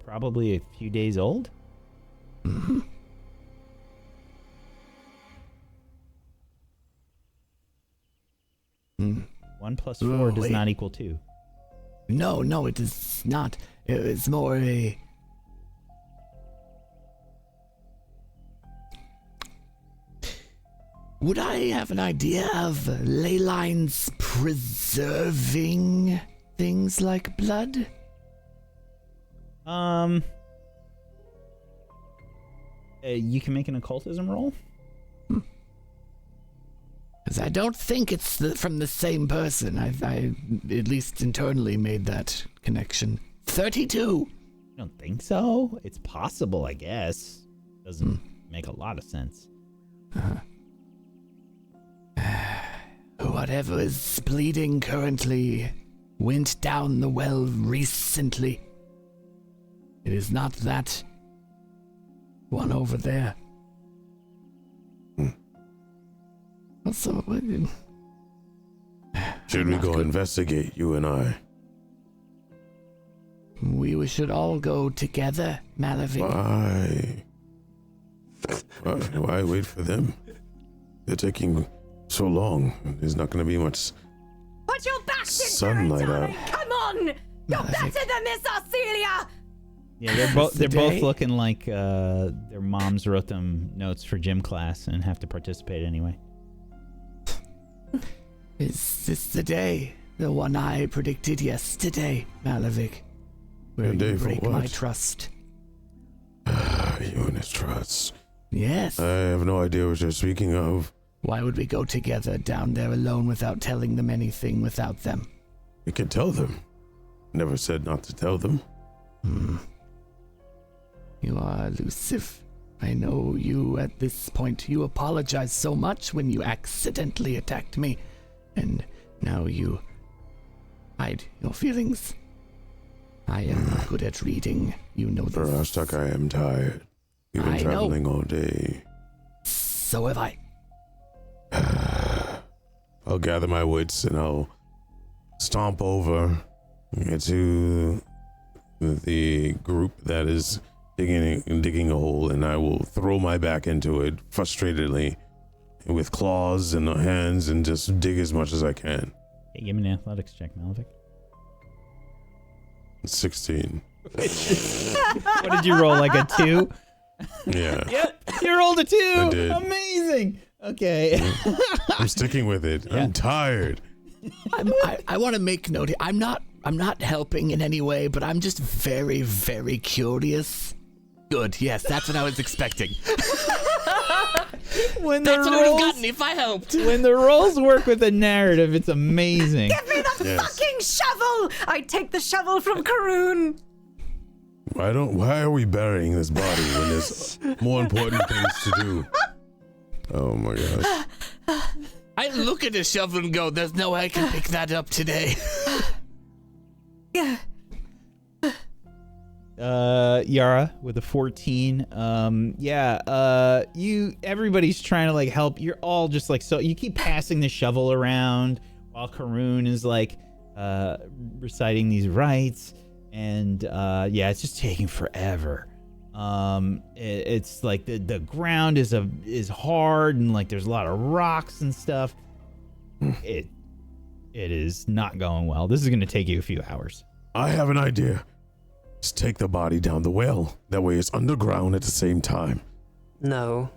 probably a few days old. Mm-hmm. 1 + 4 does not equal 2. No, it is not. It's more a... Would I have an idea of ley lines preserving things like blood? You can make an occultism roll. Because I don't think it's from the same person. I at least internally made that connection. 32. I don't think so. It's possible, I guess. Doesn't make a lot of sense. Whatever is bleeding currently went down the well recently. It is not that one over there. Also, should we go investigate, you and I? We should all go together, Malevich. Why? Why wait for them? They're taking so long. There's not going to be much. Put your back sunlight out. Come on! You're better than this, Arcelia! Yeah, they're both looking like their moms wrote them notes for gym class and have to participate anyway. Is this the day? The one I predicted yesterday, Malevich? Where The day you for break what? my trust. You and his trust. Yes. I have no idea what you're speaking of. Why would we go together down there alone without telling them anything without them? You can tell them. Never said not to tell them. You are elusive. I know you at this point. You apologize so much when you accidentally attacked me, and now you hide your feelings. I am not good at reading. You know this. Rostak, I am tired. We've been I know. traveling all day. So have I. I'll gather my wits and I'll stomp over to the group that is digging a hole, and I will throw my back into it frustratedly with claws and hands and just dig as much as I can. Hey, give me an athletics check, Malevich. 16. What did you roll, like a 2? Yeah. Yep, you rolled a 2. I did. Amazing. Okay. I'm sticking with it. Yeah. I'm tired. I want to make note here. I'm not helping in any way, but I'm just very, very curious. Good. Yes, that's what I was expecting. That's what I would have gotten if I helped. When the rolls work with a narrative, it's amazing. Give me the fucking shovel! I take the shovel from Karoon. Why are we burying this body when there's more important things to do? Oh my gosh. I look at the shovel and go, there's no way I can pick that up today. Yeah. Yara with a 14. Everybody's trying to like help. You're all just like, so you keep passing the shovel around while Karoon is like reciting these rites, and it's just taking forever. It's like the ground is hard, and like there's a lot of rocks and stuff. It is not going well. This is going to take you a few hours. I have an idea. Just take the body down the well. That way it's underground at the same time. No.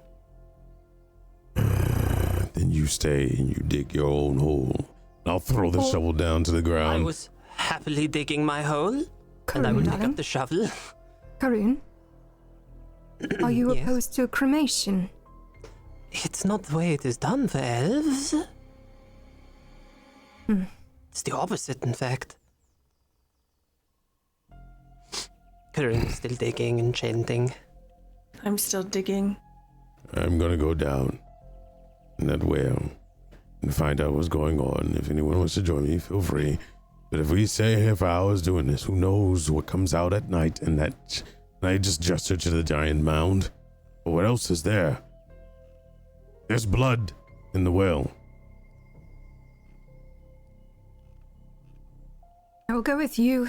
Then you stay and you dig your own hole. I'll throw the shovel down to the I ground. was happily digging my hole, and I Karoon, would pick darling. up the shovel. Karoon, are you Yes? opposed to a cremation? It's not the way it is done for elves. It's the opposite, in fact. Karen's still digging and chanting. I'm still digging. I'm gonna go down in that well and find out what's going on. If anyone wants to join me, feel free. But if we stay here for hours doing this, who knows what comes out at night? And I just gestured to the giant mound. But what else is there? There's blood in the well. I will go with you.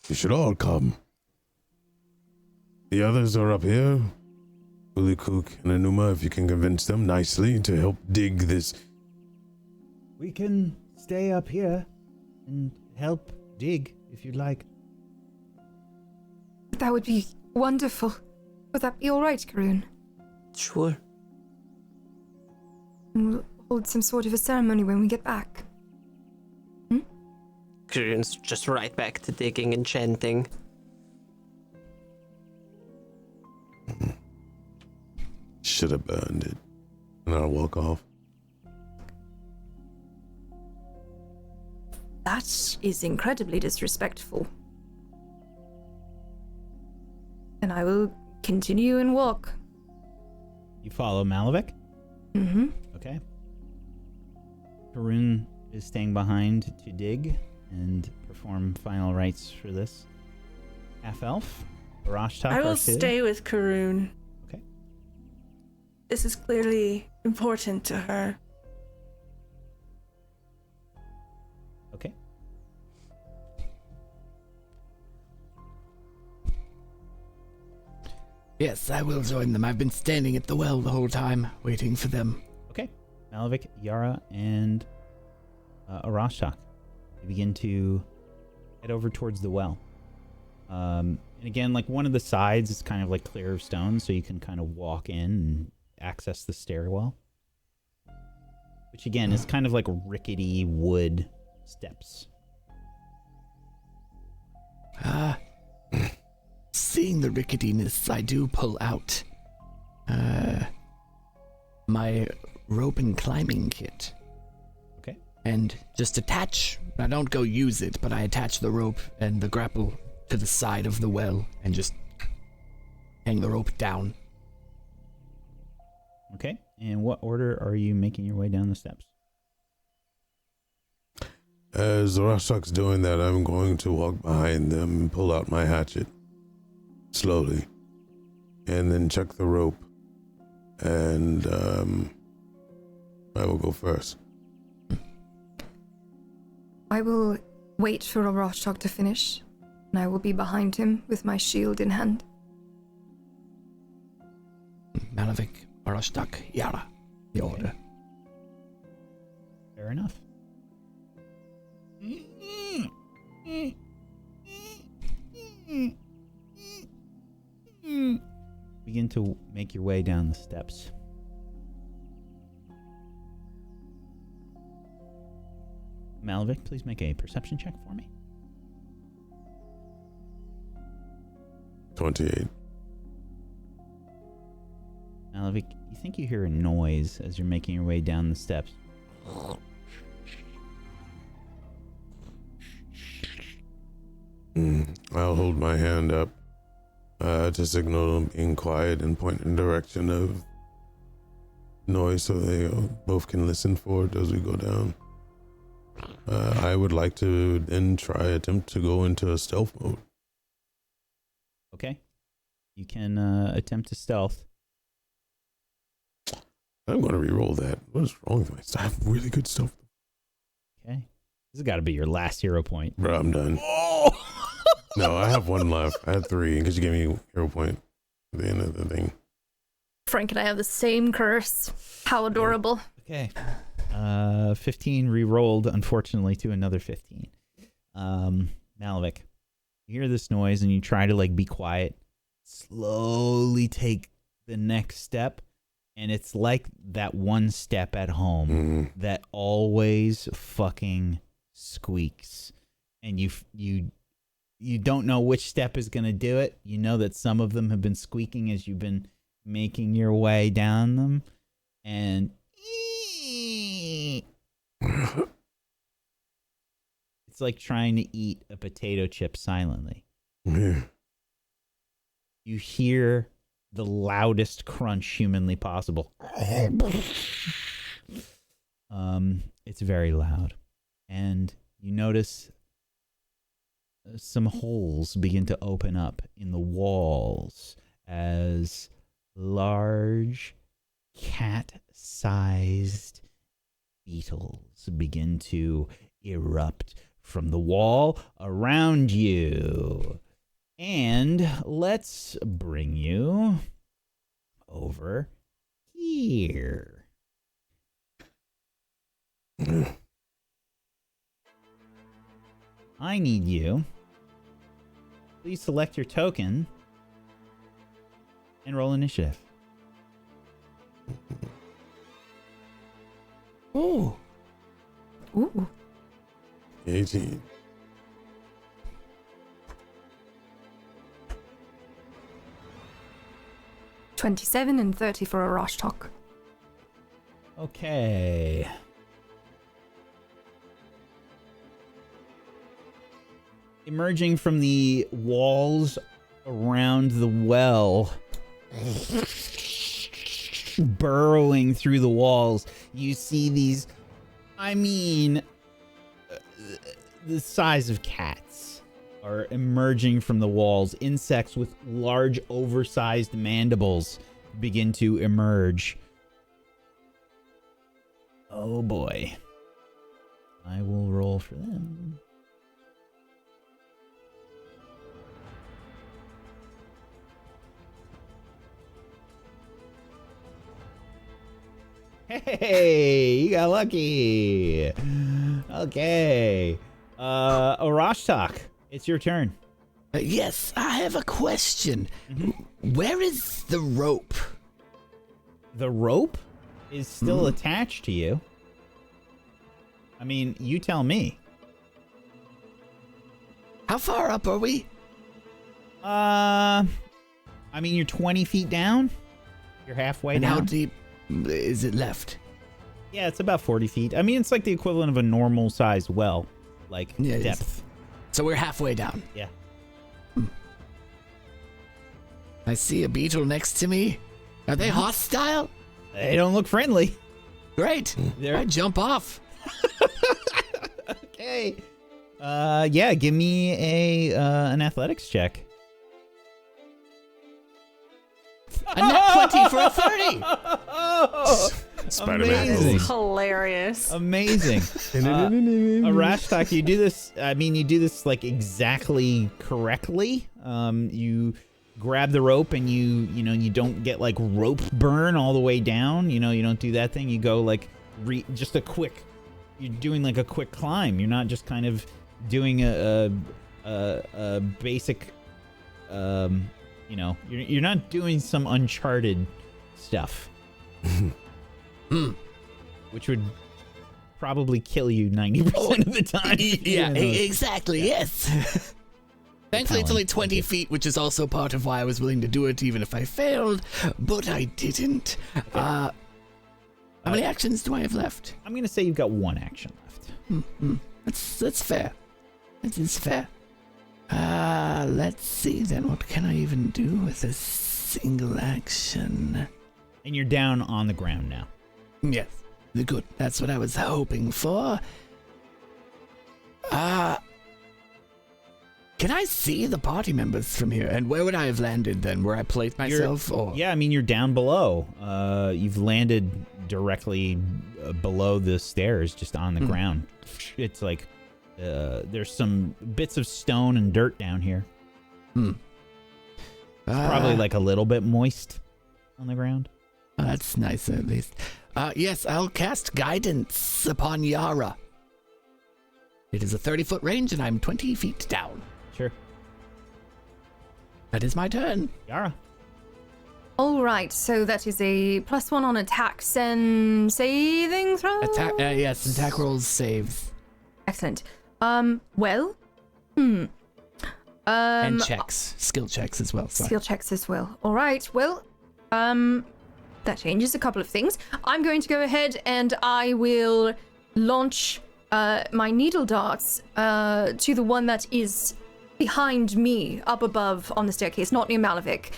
You should all come. The others are up here. Ulikuk and Anuma, if you can convince them nicely to help dig this. We can stay up here and help dig if you'd like. That would be wonderful. Would that be all right, Karoon? Sure. And we'll hold some sort of a ceremony when we get back. Karen's just right back to digging and chanting. Should have burned it. And I'll walk off. That is incredibly disrespectful. And I will continue and walk. You follow Malevich? Mm-hmm. Okay. Karoon is staying behind to dig and perform final rites for this half-elf. Arashtak, I will Arcelia? stay with Karoon. Okay. This is clearly important to her. Okay. Yes, I will join them. I've been standing at the well the whole time, waiting for them. Okay. Malevich, Yara, and Arashok, you begin to head over towards the well. And again, like one of the sides is kind of like clear of stone, so you can kind of walk in and access the stairwell. Which again is kind of like rickety wood steps. Seeing the ricketiness, I do pull out my rope and climbing kit. Okay. And just attach, I don't go use it, but I attach the rope and the grapple to the side of the well and just hang the rope down. Okay. In what order are you making your way down the steps? As Rashok's doing that, I'm going to walk behind them and pull out my hatchet. Slowly. And then check the rope. And, I will go first. I will wait for Arashok to finish, and I will be behind him with my shield in hand. Malevich, Arashok, Yara. The order. Fair enough. Begin to make your way down the steps. Malevich, please make a perception check for me. 28. Malevich, you think you hear a noise as you're making your way down the steps. I'll hold my hand up to signal them being quiet and point in the direction of noise so they both can listen for it as we go down. I would like to then attempt to go into a stealth mode. Okay. You can attempt to stealth. I'm going to re-roll that. What is wrong with my stuff? I have really good stuff. Okay. This has got to be your last hero point. Bro, I'm done. Oh! No, I have one left. I had 3 because you gave me hero point at the end of the thing. Frank and I have the same curse. How adorable. Okay. 15 re-rolled, unfortunately, to another 15. Malevich, you hear this noise and you try to like be quiet. Slowly take the next step, and it's like that one step at home that always fucking squeaks, and you don't know which step is gonna do it. You know that some of them have been squeaking as you've been making your way down them, and it's like trying to eat a potato chip silently. You hear the loudest crunch humanly possible. It's very loud. And you notice some holes begin to open up in the walls as large cat-sized beetles begin to erupt from the wall around you. And let's bring you over here. I need you. Please select your token and roll initiative. Oh. Ooh. 18. $27 and $30 for a Rashtok. Okay. Emerging from the walls around the well, burrowing through the walls, you see these, the size of cats are emerging from the walls. Insects with large, oversized mandibles begin to emerge. Oh boy. I will roll for them. Hey, you got lucky. Okay. Arashtak, it's your turn. Yes, I have a question. Where is the rope? The rope is still attached to you. I mean, you tell me. How far up are we? I mean, you're 20 feet down. You're halfway And down. how deep is it left? Yeah, it's about 40 feet. I mean, it's like the equivalent of a normal sized well, like Yeah, it is. depth. So we're halfway down. Yeah. I see a beetle next to me. Are they hostile? They don't look friendly. Great. They're- I jump off. Okay. Yeah, give me an athletics check. A net 20 for a 30. Spider-Man Amazing. pose. Hilarious. Amazing. Arashtak, you do this. I mean, you do this like exactly correctly. You grab the rope and you don't get like rope burn all the way down. You don't do that thing. You go like just a quick. You're doing like a quick climb. You're not just kind of doing a basic. You're not doing some Uncharted stuff. Which would probably kill you 90% of the time. Yeah, exactly, yes. Thankfully, it's only 20 Thank feet, which is also part of why I was willing to do it, even if I failed. But I didn't. How many actions do I have left? I'm going to say you've got one action left. That's fair. That is fair. Let's see then. What can I even do with a single action? And you're down on the ground now. Yes. Good. That's what I was hoping for. Can I see the party members from here? And where would I have landed then? Where I placed myself? Yeah, I mean, you're down below. You've landed directly below the stairs, just on the ground. It's like there's some bits of stone and dirt down here. It's probably like a little bit moist on the ground. That's nice, at least. Yes, I'll cast Guidance upon Yara. It is a 30-foot range, and I'm 20 feet down. Sure. That is my turn. Yara. All right, so that is a +1 on attacks and saving throws. Yes, attack rolls, saves, Excellent. Well, and checks, skill checks as well. Sorry. skill checks as well. All right, well, that changes a couple of things. I'm going to go ahead and I will launch my needle darts to the one that is behind me, up above on the staircase, not near Malevich.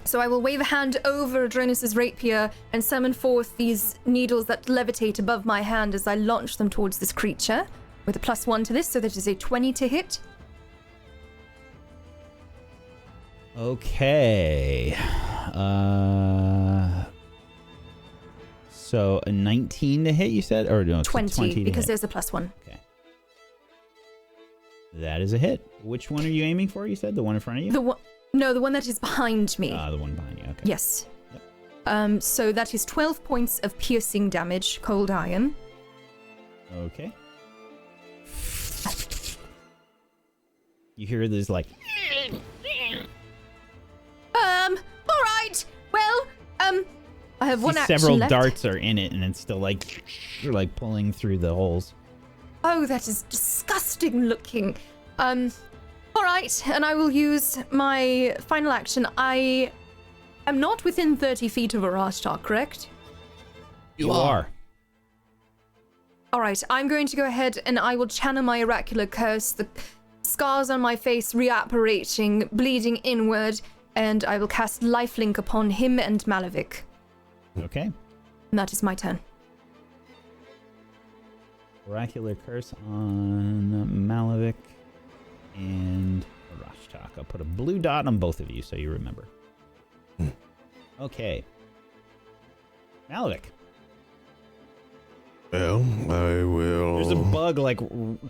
So I will wave a hand over Adronis's rapier and summon forth these needles that levitate above my hand as I launch them towards this creature with a +1 to this, so that is a 20 to hit. Okay. So a 19 to hit, you said? Or no, it's 20 to because hit. there's a +1. Okay. That is a hit. Which one are you aiming for, you said? The one in front of you? The one that is behind me. The one behind you, okay. Yes. Yep. So that is 12 points of piercing damage, cold iron. Okay. You hear this like... All right. Well, I have one action several left. darts are in it, and it's still like... You're like pulling through the holes. Oh, that is disgusting looking. All right, and I will use my final action. I am not within 30 feet of Arashtar, correct? You are. All right, I'm going to go ahead and I will channel my oracular curse, the scars on my face reapparating, bleeding inward, and I will cast lifelink upon him and Malevich. Okay. And that is my turn. Oracular Curse on Malevich and Arashtak. I'll put a blue dot on both of you so you remember. Okay. Malevich. Well, I will. There's a bug like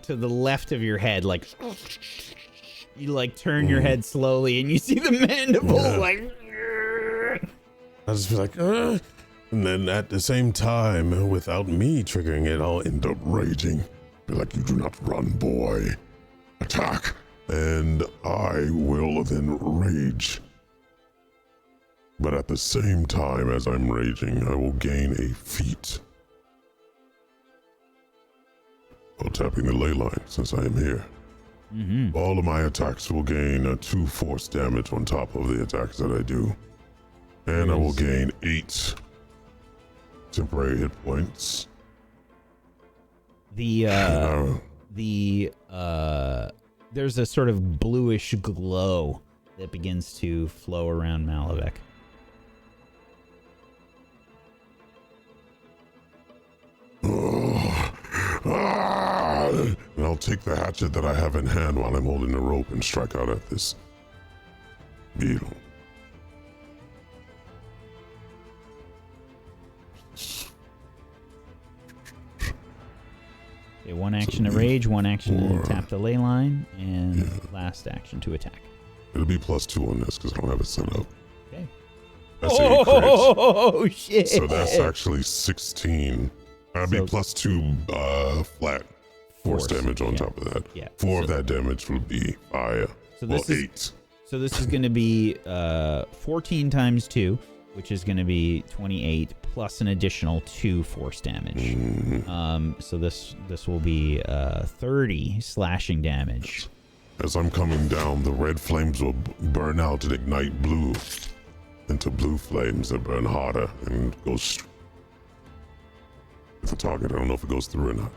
to the left of your head, like you like turn your head slowly and you see the mandible like I'll just be like, And then at the same time, without me triggering it, I'll end up raging. Be like, you do not run, boy. Attack. And I will then rage. But at the same time as I'm raging, I will gain a feat. While tapping the ley line, since I am here. Mm-hmm. All of my attacks will gain 2 force damage on top of the attacks that I do. And I will gain 8 temporary hit points. There's a sort of bluish glow that begins to flow around Malevich. And I'll take the hatchet that I have in hand while I'm holding the rope and strike out at this beetle. Okay, one action to rage, one action to 4. tap the ley line, and last action to attack. It'll be +2 on this because I don't have it set up. Okay. That's 8 crits. Oh, shit. So that's actually 16. That'd be +2 flat force damage on top of that. Yeah. 4 of that damage will be fire. So this is 8. So this is going to be 14 times 2, which is going to be 28 plus an additional 2 force damage. Mm-hmm. So this will be 30 slashing damage. As I'm coming down, the red flames will burn out and ignite blue into blue flames that burn harder and goes with the target. I don't know if it goes through or not.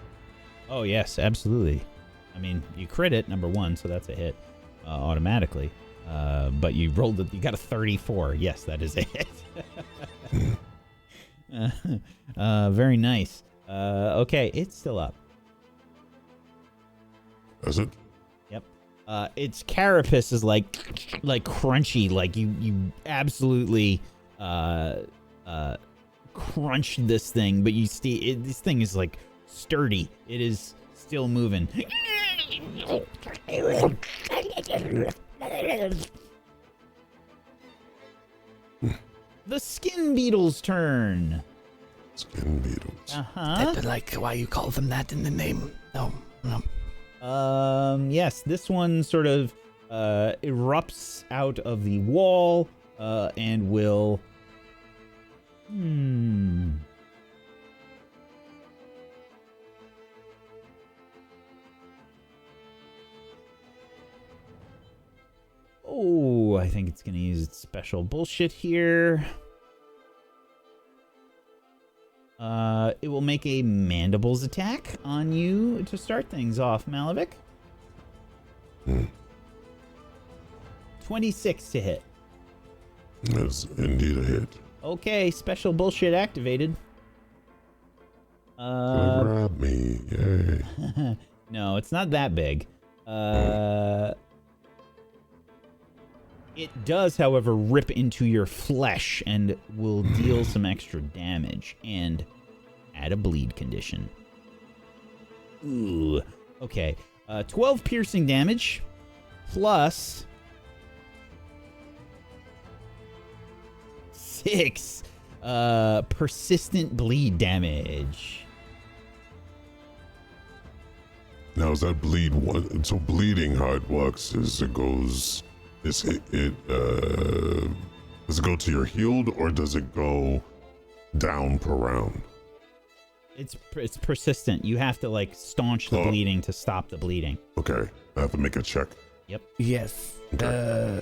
Oh yes, absolutely. I mean, you crit it, number 1, so that's a hit automatically. But you rolled it. You got a 34. Yes, that is a hit. Very nice. Okay, it's still up. Is it? Yep. Its carapace is like crunchy. Like you absolutely crunched this thing, but you see this thing is like sturdy. It is still moving. The skin beetle's turn. Skin beetles. That's like why you call them that in the name. No. Yes, this one sort of erupts out of the wall and will. Oh, I think it's going to use its special bullshit here. It will make a mandibles attack on you to start things off, Malevich. 26 to hit. That's indeed a hit. Okay, special bullshit activated. Grab me, yay. No, it's not that big. It does, however, rip into your flesh and will deal some extra damage and add a bleed condition. Ooh. Okay. 12 piercing damage plus 6 persistent bleed damage. Now, is that bleed one? So bleeding, how it works is it goes. Does it go to your healed or does it go down per round? It's persistent. You have to like staunch the bleeding to stop the bleeding. Okay, I have to make a check. Yep. Yes. Okay.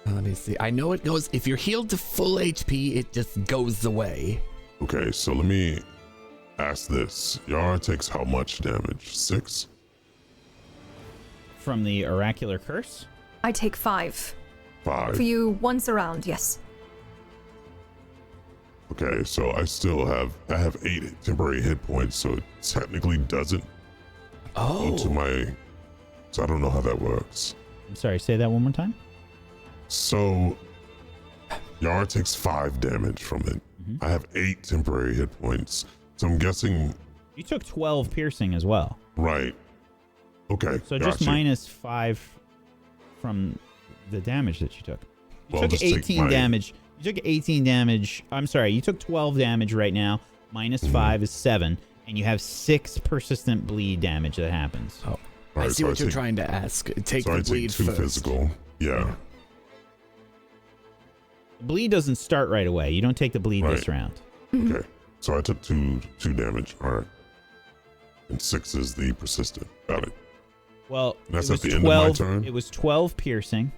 Let me see. I know it goes. If you're healed to full HP, it just goes away. Okay, so let me ask this. Yara takes how much damage? 6? From the oracular curse? I take 5. 5. For you once around, yes. Okay, so I have 8 temporary hit points, so it technically doesn't go to my. So I don't know how that works. I'm sorry, say that one more time. So Yara takes 5 damage from it. Mm-hmm. I have 8 temporary hit points. So I'm guessing. You took 12 piercing as well. Right. Okay. So just minus 5 from the damage that you took. You Well, took just take 18 damage You took 18 damage. I'm sorry, you took 12 damage right now. Minus 5 is 7. And you have 6 persistent bleed damage that happens. Oh. I Alright, see so what you're trying to ask. Take So the I bleed take 2 first. physical. Yeah. The bleed doesn't start right away. You don't take the bleed this round. Okay. So I took 2 damage. All right. And 6 is the persistent. Got it. Well, That's it at was the end of my 12. turn? It was 12 piercing.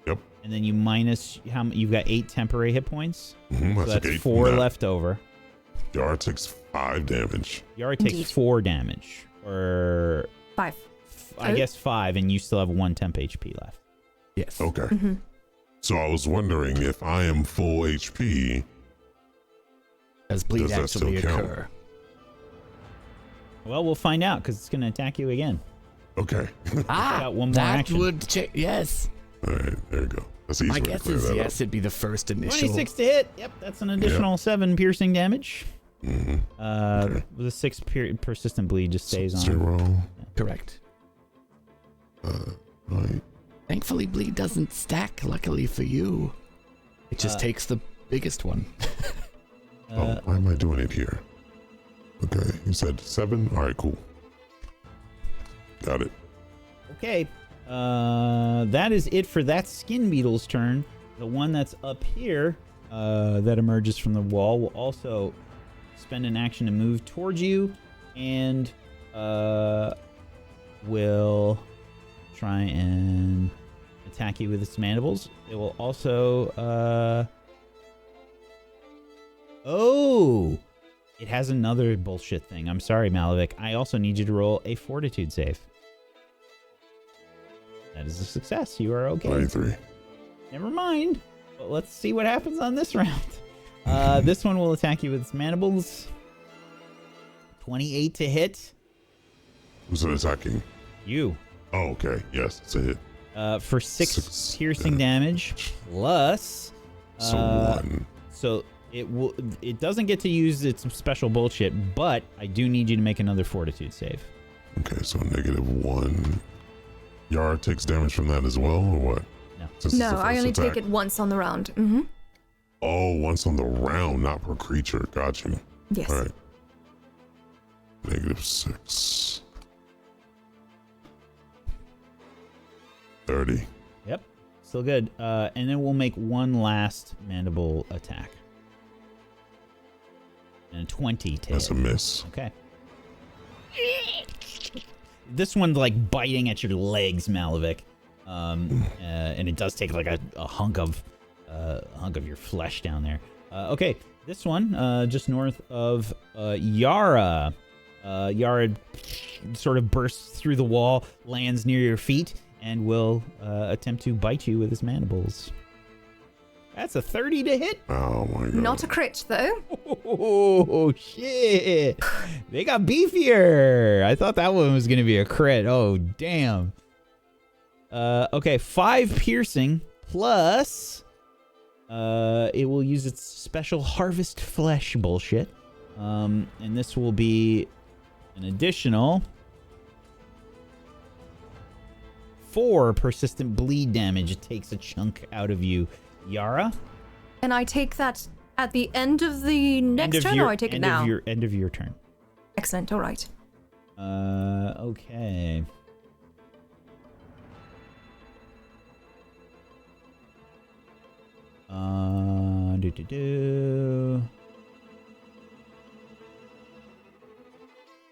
Yep. And then you minus how you've got 8 temporary hit points. Mm-hmm. So that's 4 left over. Yara takes 5 damage. Yara takes Indeed. 4 damage. Or 5. I guess 5, and you still have 1 temp HP left. Yes. Okay. Mm-hmm. So I was wondering if I am full HP. Does bleed Does that actually still count? occur? Well, we'll find out because it's going to attack you again. Okay. Got one more that action. would yes. All right. There you go. That's the My easy way to guess clear is that yes, it'd be the first initial. 26 to hit. Yep, that's an additional 7 piercing damage. up. Mm-hmm. Okay. With a 6 persistent bleed just stays on. 0. Correct. Right. Thankfully, bleed doesn't stack. Luckily for you, it just takes the biggest one. Why am I doing it here? Okay. You said 7. All right. Cool. Got it. Okay. That is it for that skin beetle's turn. The one that's up here that emerges from the wall will also spend an action to move towards you and will try and attack you with its mandibles. It will also it has another bullshit thing. I'm sorry, Malevich. I also need you to roll a fortitude save. That is a success. You are okay. 93. Never mind. But let's see what happens on this round. This one will attack you with its mandibles. 28 to hit. Who's it attacking? You. Oh, okay. Yes, it's a hit. For 6 6, piercing damage plus. So 1. So it doesn't get to use its special bullshit, but I do need you to make another fortitude save. Okay, so -1. Yara takes damage from that as well, or what? No. Since it's No, the I first only attack. take it once on the round. Mm-hmm. Oh, once on the round, not per creature. Got you. Yes. All right. -6. 30. Yep. Still good. And then we'll make one last mandible attack. And a 20 to That's hit. a miss. Okay. This one's like biting at your legs, Malevich. And it does take like a hunk of your flesh down there. Okay, this one, just north of Yara. Yara sort of bursts through the wall, lands near your feet, and will attempt to bite you with his mandibles. That's a 30 to hit. Oh my god. Not a crit, though. Oh, shit. They got beefier. I thought that one was going to be a crit. Oh, damn. Okay, 5 piercing plus it will use its special harvest flesh bullshit. And this will be an additional 4 persistent bleed damage. It takes a chunk out of you, Yara. And I take that at the end of the next turn, or I take it now? End of your turn. Excellent, all right. Okay.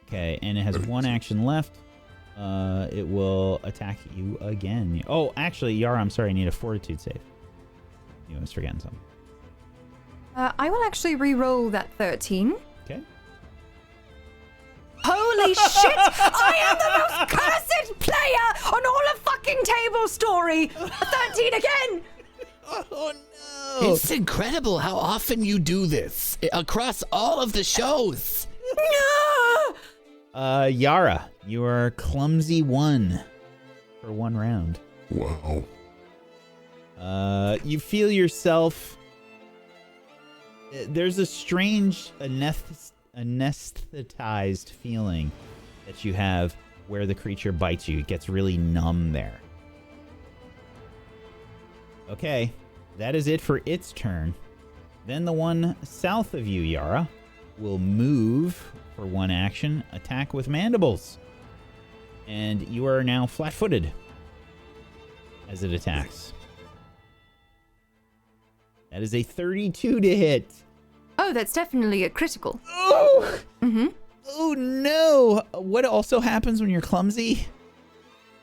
Okay, and it has 1 action left. It will attack you again. Oh, actually, Yara, I'm sorry, I need a fortitude save. You was forgetting something. I will actually re-roll that 13. Okay. Holy shit! I am the most cursed player on all of fucking Tablestory! 13 again! Oh no! It's incredible how often you do this across all of the shows. Yara, you are clumsy 1 for 1 round. Wow. You feel yourself. There's a strange anesthetized feeling that you have where the creature bites you. It gets really numb there. Okay, that is it for its turn. Then the one south of you, Yara, will move for one action, attack with mandibles. And you are now flat-footed as it attacks. That is a 32 to hit. Oh, that's definitely a critical. Oh! Mm-hmm. Oh, no! What also happens when you're clumsy?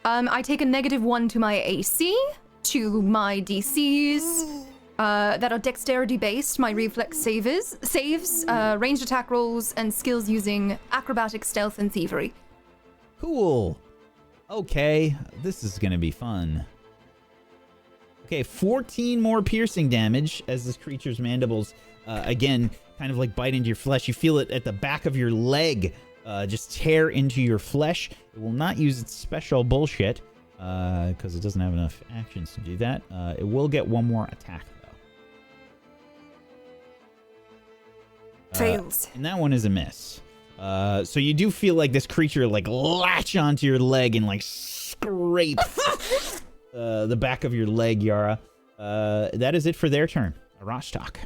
I take a -1 to my AC, to my DCs that are dexterity-based, my reflex saves, ranged attack rolls, and skills using acrobatic, stealth, and thievery. Cool. Okay, this is gonna be fun. Okay, 14 more piercing damage as this creature's mandibles, again, kind of like bite into your flesh. You feel it at the back of your leg, just tear into your flesh. It will not use its special bullshit, because it doesn't have enough actions to do that. It will get one more attack, though. Fails. And that one is a miss. So you do feel like this creature like latch onto your leg and like scrape the back of your leg, Yara. That is it for their turn. Rostok.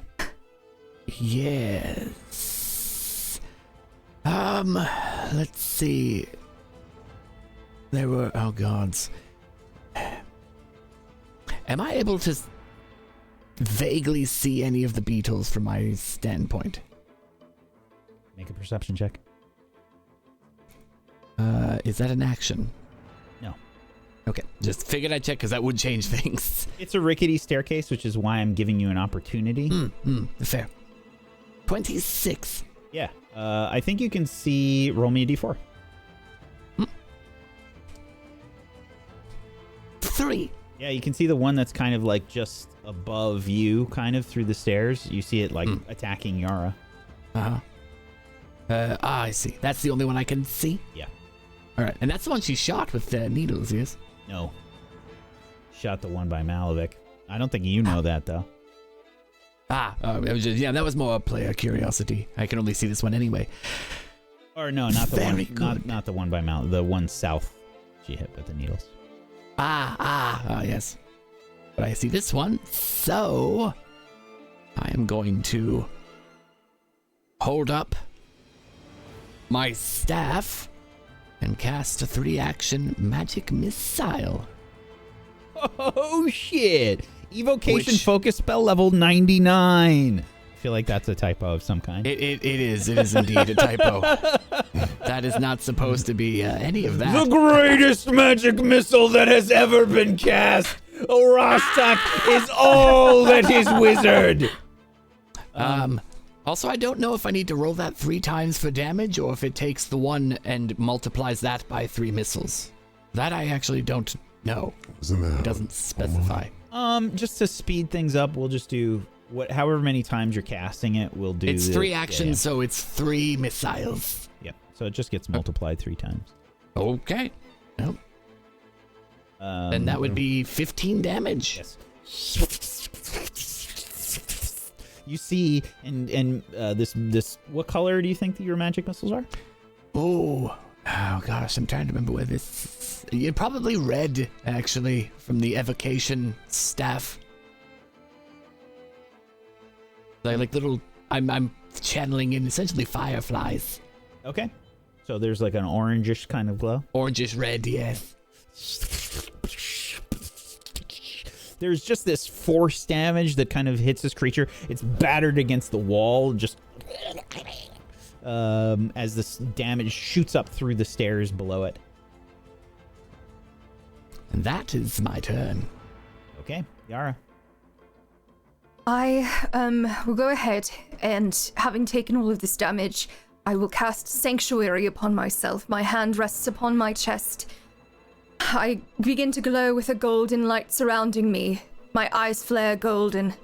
Yes. Let's see. There were, oh gods. Am I able to vaguely see any of the beetles from my standpoint? Make a perception check. Is that an action? No. Okay, just figured I'd check because that would change things. It's a rickety staircase, which is why I'm giving you an opportunity. Fair. 26. Yeah. I think you can see. Roll me a d4. 3. Yeah, you can see the one that's kind of like just above you, kind of through the stairs. You see it like attacking Yara. I see. That's the only one I can see? Yeah. All right, and that's the one she shot with needles, yes? No. Shot the one by Malevich. I don't think you know that, though. It was just, that was more a player curiosity. I can only see this one anyway. Or no, not the Very one. good. Not the one by Malevich. The one south. She hit with the needles. Yes. But I see this one, so I am going to hold up my staff and cast a 3-action magic missile. Oh, shit. Evocation focus spell level 99. I feel like that's a typo of some kind. It is indeed a typo. That is not supposed to be any of that. The greatest magic missile that has ever been cast. Rostok is all that is wizard. Also, I don't know if I need to roll that 3 times for damage or if it takes the 1 and multiplies that by 3 missiles. That I actually don't know. It doesn't specify. Just to speed things up, we'll just do however many times you're casting it, we'll do. It's 3 actions, so it's 3 missiles. Yep. So it just gets multiplied 3 times. Okay. Nope. And that would be 15 damage. Yes. You see, and this. What color do you think that your magic missiles are? Oh gosh, I'm trying to remember where this. Probably red, actually, from the evocation staff. Like little. I'm channeling in essentially fireflies. Okay. So there's like an orangish kind of glow. Orangish red, yes. There's just this force damage that kind of hits this creature. It's battered against the wall, just as this damage shoots up through the stairs below it. And that is my turn. Okay, Yara. I will go ahead and, having taken all of this damage, I will cast Sanctuary upon myself. My hand rests upon my chest. I begin to glow with a golden light surrounding me. My eyes flare golden.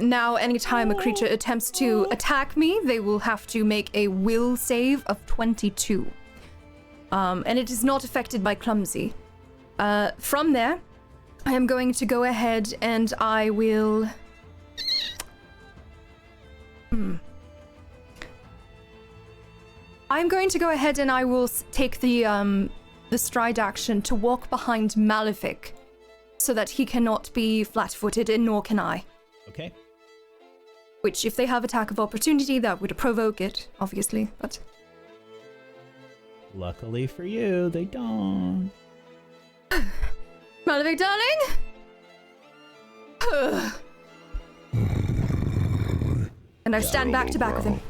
Now, anytime a creature attempts to attack me, they will have to make a will save of 22. And it is not affected by clumsy. From there, I am going to go ahead and I will... I'm going to go ahead and I will take the stride action to walk behind Malevich so that he cannot be flat-footed and nor can I. Okay. Which, if they have attack of opportunity, that would provoke it, obviously, but... Luckily for you, they don't. Malevich, darling? And I stand back to back with him.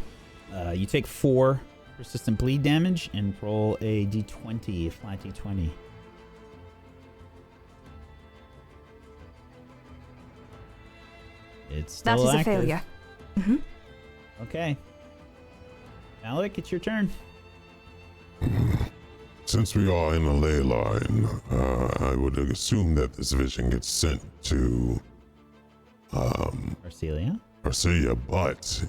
You take 4 persistent bleed damage and roll a d20, a flat d20. It's still That is active. a failure. Mm-hmm. Okay. Alec, it's your turn. Since we are in a ley line, I would assume that this vision gets sent to Arcelia? Arcelia, but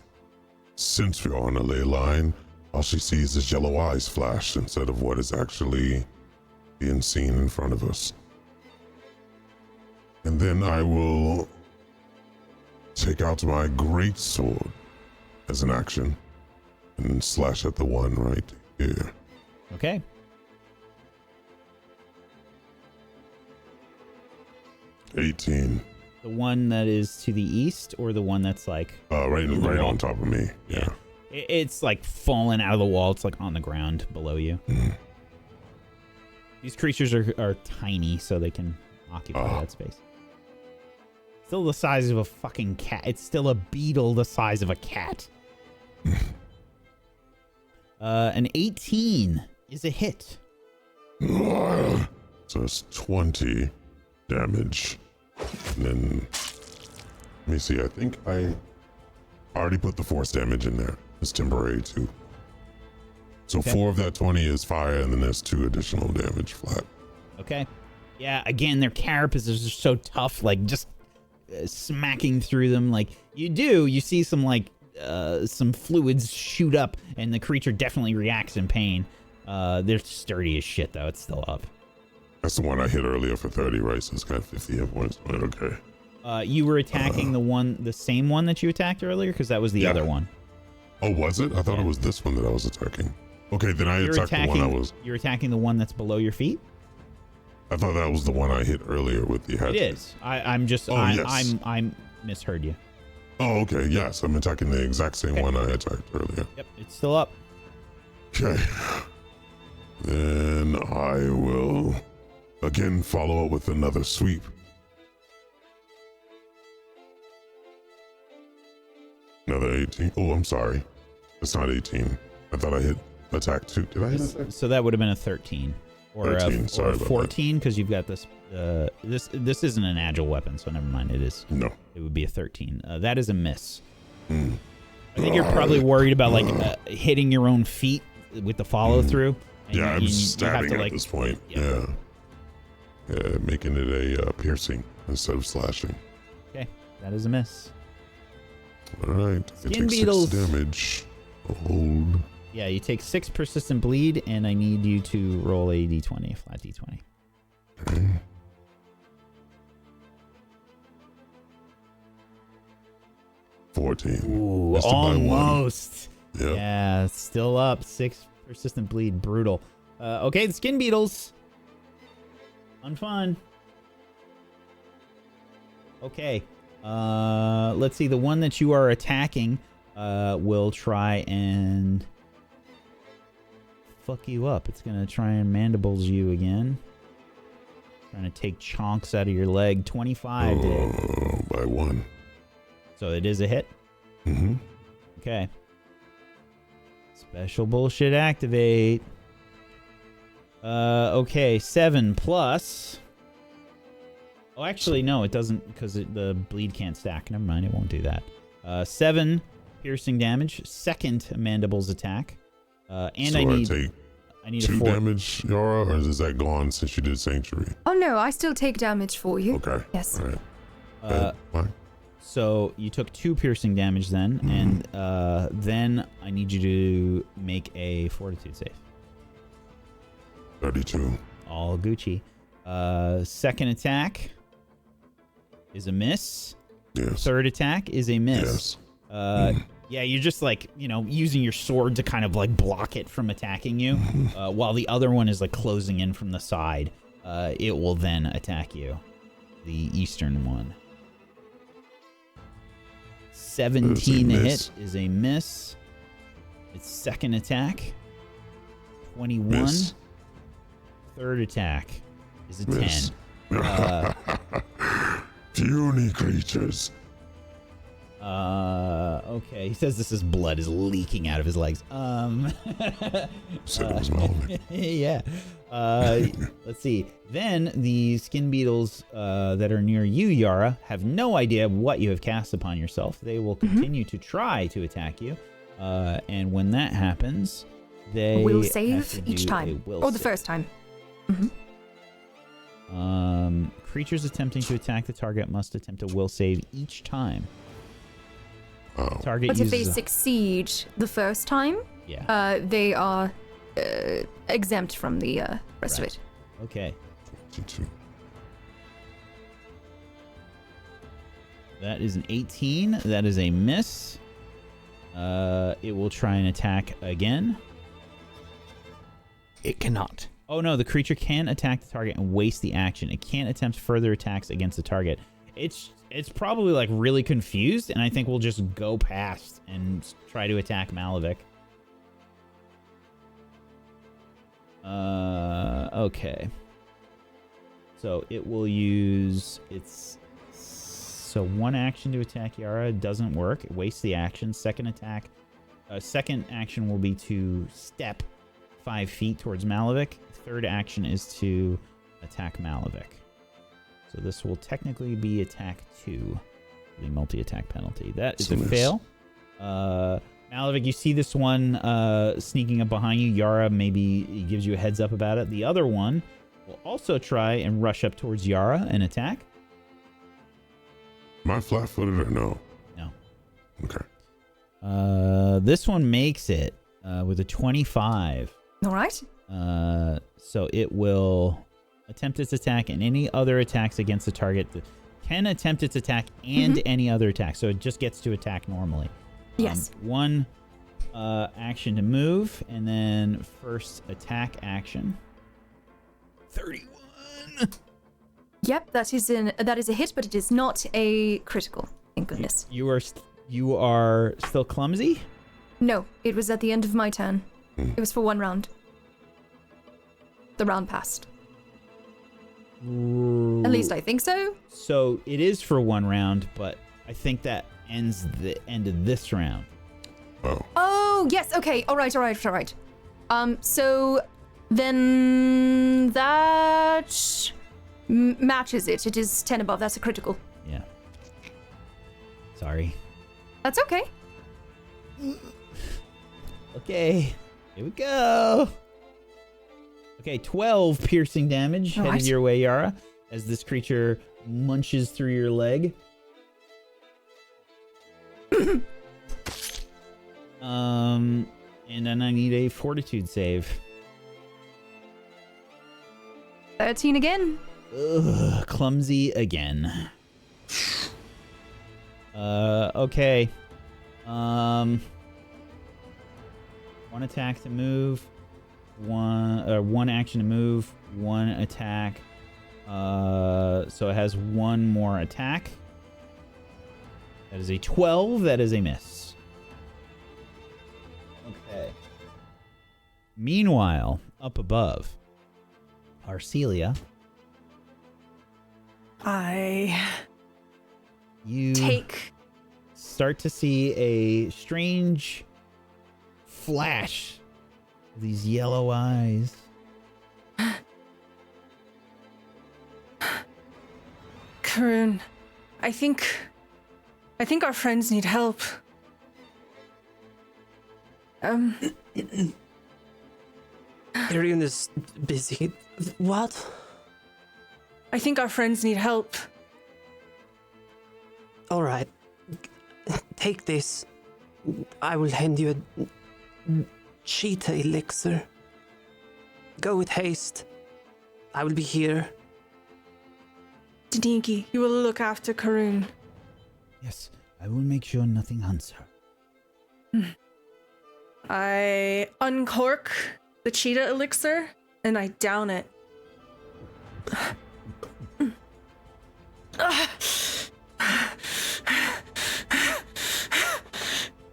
since we are on a ley line, all she sees is yellow eyes flash instead of what is actually being seen in front of us. And then I will take out my great sword as an action and slash at the one right here. Okay. $18. The one that is to the east or the one that's like... Right on top of me. Yeah. It's like fallen out of the wall. It's like on the ground below you. These creatures are tiny, so they can occupy that space. Still the size of a fucking cat. It's still a beetle the size of a cat. An 18 is a hit. So it's 20 damage. And then, let me see, I think I already put the force damage in there. It's temporary too. So Okay. 4 of that 20 is fire, and then there's 2 additional damage flat. Okay. Yeah, again, their carapaces are so tough, like just smacking through them. Like you see some like some fluids shoot up, and the creature definitely reacts in pain. They're sturdy as shit, though. It's still up. That's the one I hit earlier for 30, right? So it's got 50 hit points. Right, okay. You were attacking the same one that you attacked earlier, because that was the other one. Oh, was it? I thought it was this one that I was attacking. Okay, then I attacked the one I was... You're attacking the one that's below your feet? I thought that was the one I hit earlier with the hatchet. It is. I misheard you. Oh, okay. Yes, I'm attacking the exact same one I attacked earlier. Yep, it's still up. Okay. Then I will again follow up with another sweep. Another 18. Oh, I'm sorry. It's not 18. I thought I hit attack 2. Did I hit attack? So that would have been a 13. Or 13, a sorry about 14, because you've got this. This isn't an agile weapon, so never mind. It is. No. It would be a 13. That is a miss. I think you're probably worried about like hitting your own feet with the follow through. Yeah, I'm stabbing to, at this point. Yeah. Making it a piercing instead of slashing. Okay, that is a miss. All right. I Skin take beetles. 6 damage. Hold. Yeah, you take 6 persistent bleed, and I need you to roll a d20, a flat d20. Okay. Ooh, Missed it by 1. almost. Yep. Yeah, it's still up. 6 persistent bleed. Brutal. Okay, the skin beetles. Unfun. Okay. Let's see. The one that you are attacking will try and fuck you up. It's going to try and mandibles you again. Trying to take chunks out of your leg. 25 to hit. By 1. So it is a hit? Mm-hmm. Okay. Special bullshit activate. Okay, 7 plus. Oh, actually, no, it doesn't, because the bleed can't stack. Never mind, it won't do that. 7 piercing damage. Second mandibles attack. And So I need take a 2 4. damage, Yara, or is that gone since you did Sanctuary? Oh no, I still take damage for you. Okay. Yes. All right. Fine. So you took 2 piercing damage then, and then I need you to make a fortitude save. 32. All Gucci. Second attack is a miss. Yes. Third attack is a miss. Yes. Yeah, you're just like, using your sword to kind of like block it from attacking you, while the other one is like closing in from the side. It will then attack you. The eastern one. 17 to hit miss. is a miss. Its second attack, 21. Miss. Third attack is a Miss. 10. Puny creatures. Okay. He says this is blood is leaking out of his legs. Said it was Malevich. Yeah. Let's see. Then the skin beetles that are near you, Yara, have no idea what you have cast upon yourself. They will continue to try to attack you. And when that happens, they Will have save to each do time. a will Or the save. first time. Creatures attempting to attack the target must attempt a will save each time. Wow. Target But if they uses succeed the first time, they are exempt from the rest of Right. it. Okay. 22. That is an 18. That is a miss. It will try and attack again. It cannot. Oh no, the creature can attack the target and waste the action. It can't attempt further attacks against the target. It's probably like really confused, and I think we'll just go past and try to attack Malevich. Okay. So it will use its one action to attack Yara. Doesn't work. It wastes the action. Second action will be to step 5 feet towards Malevich. Third action is to attack Malevich. So this will technically be attack 2, the multi-attack penalty. That is a miss. fail. Malevich, you see this one sneaking up behind you. Yara maybe gives you a heads up about it. The other one will also try and rush up towards Yara and attack. Am I flat-footed or no? No. Okay. This one makes it with a 25. All right. So it will attempt its attack and any other attacks against the target. Can attempt its attack and any other attack. So it just gets to attack normally. Yes. One action to move, and then first attack action. 31. Yep, that is a hit, but it is not a critical. Thank goodness. You are still clumsy? No, it was at the end of my turn. It was for 1 round. The round passed. At least I think so. So it is for 1 round, but I think that ends the end of this round. Oh. Oh, yes. Okay. All right. So then that matches it. It is 10 above. That's a critical. Yeah. Sorry. That's okay. Okay. Here we go. Okay, 12 piercing damage All headed right. your way, Yara, as this creature munches through your leg. And then I need a fortitude save. 13 again. Ugh, clumsy again. Okay. One attack to move. One action to move. One attack. So it has one more attack. That is a 12. That is a miss. Okay. Meanwhile, up above, Arcelia, you start to see a strange flash of these yellow eyes. Karun, I think our friends need help. Tyrion is busy. What? I think our friends need help. All right. Take this. I will hand you a cheetah elixir. Go with haste. I will be here. Diniki, you will look after Karun. Yes, I will make sure nothing hunts her. I uncork the cheetah elixir and I down it.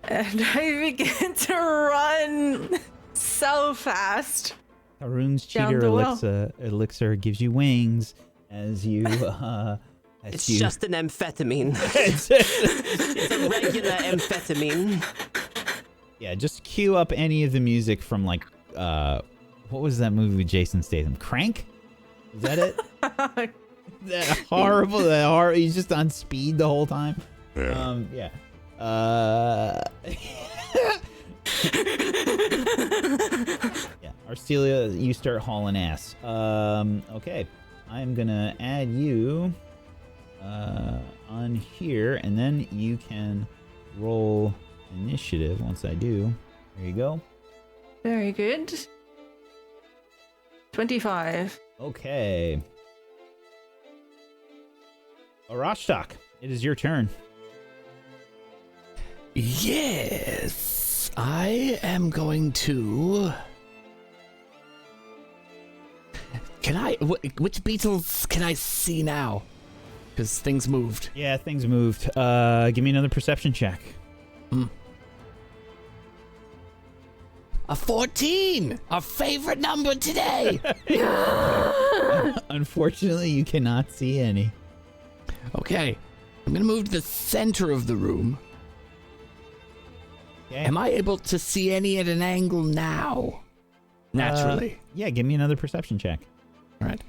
And I begin to run so fast. Haroon's Down cheater the well. elixir gives you wings as you. It's just an amphetamine. It's It's a regular amphetamine. Yeah, just cue up any of the music from like, what was that movie with Jason Statham? Crank? Is that it? That horrible. He's just on speed the whole time. Yeah. Yeah. Yeah, Arcelia, you start hauling ass. Okay, I'm gonna add you on here, and then you can roll initiative once I do. There you go. Very good. 25. Okay. Arashtak, it is your turn. Yes, I am going to. Can I? Which beetles can I see now? Because things moved. Yeah, things moved. Give me another perception check. A 14, our favorite number today. Unfortunately, you cannot see any. Okay, I'm gonna move to the center of the room. Okay. Am I able to see any at an angle now? Naturally. Yeah, give me another perception check. All right.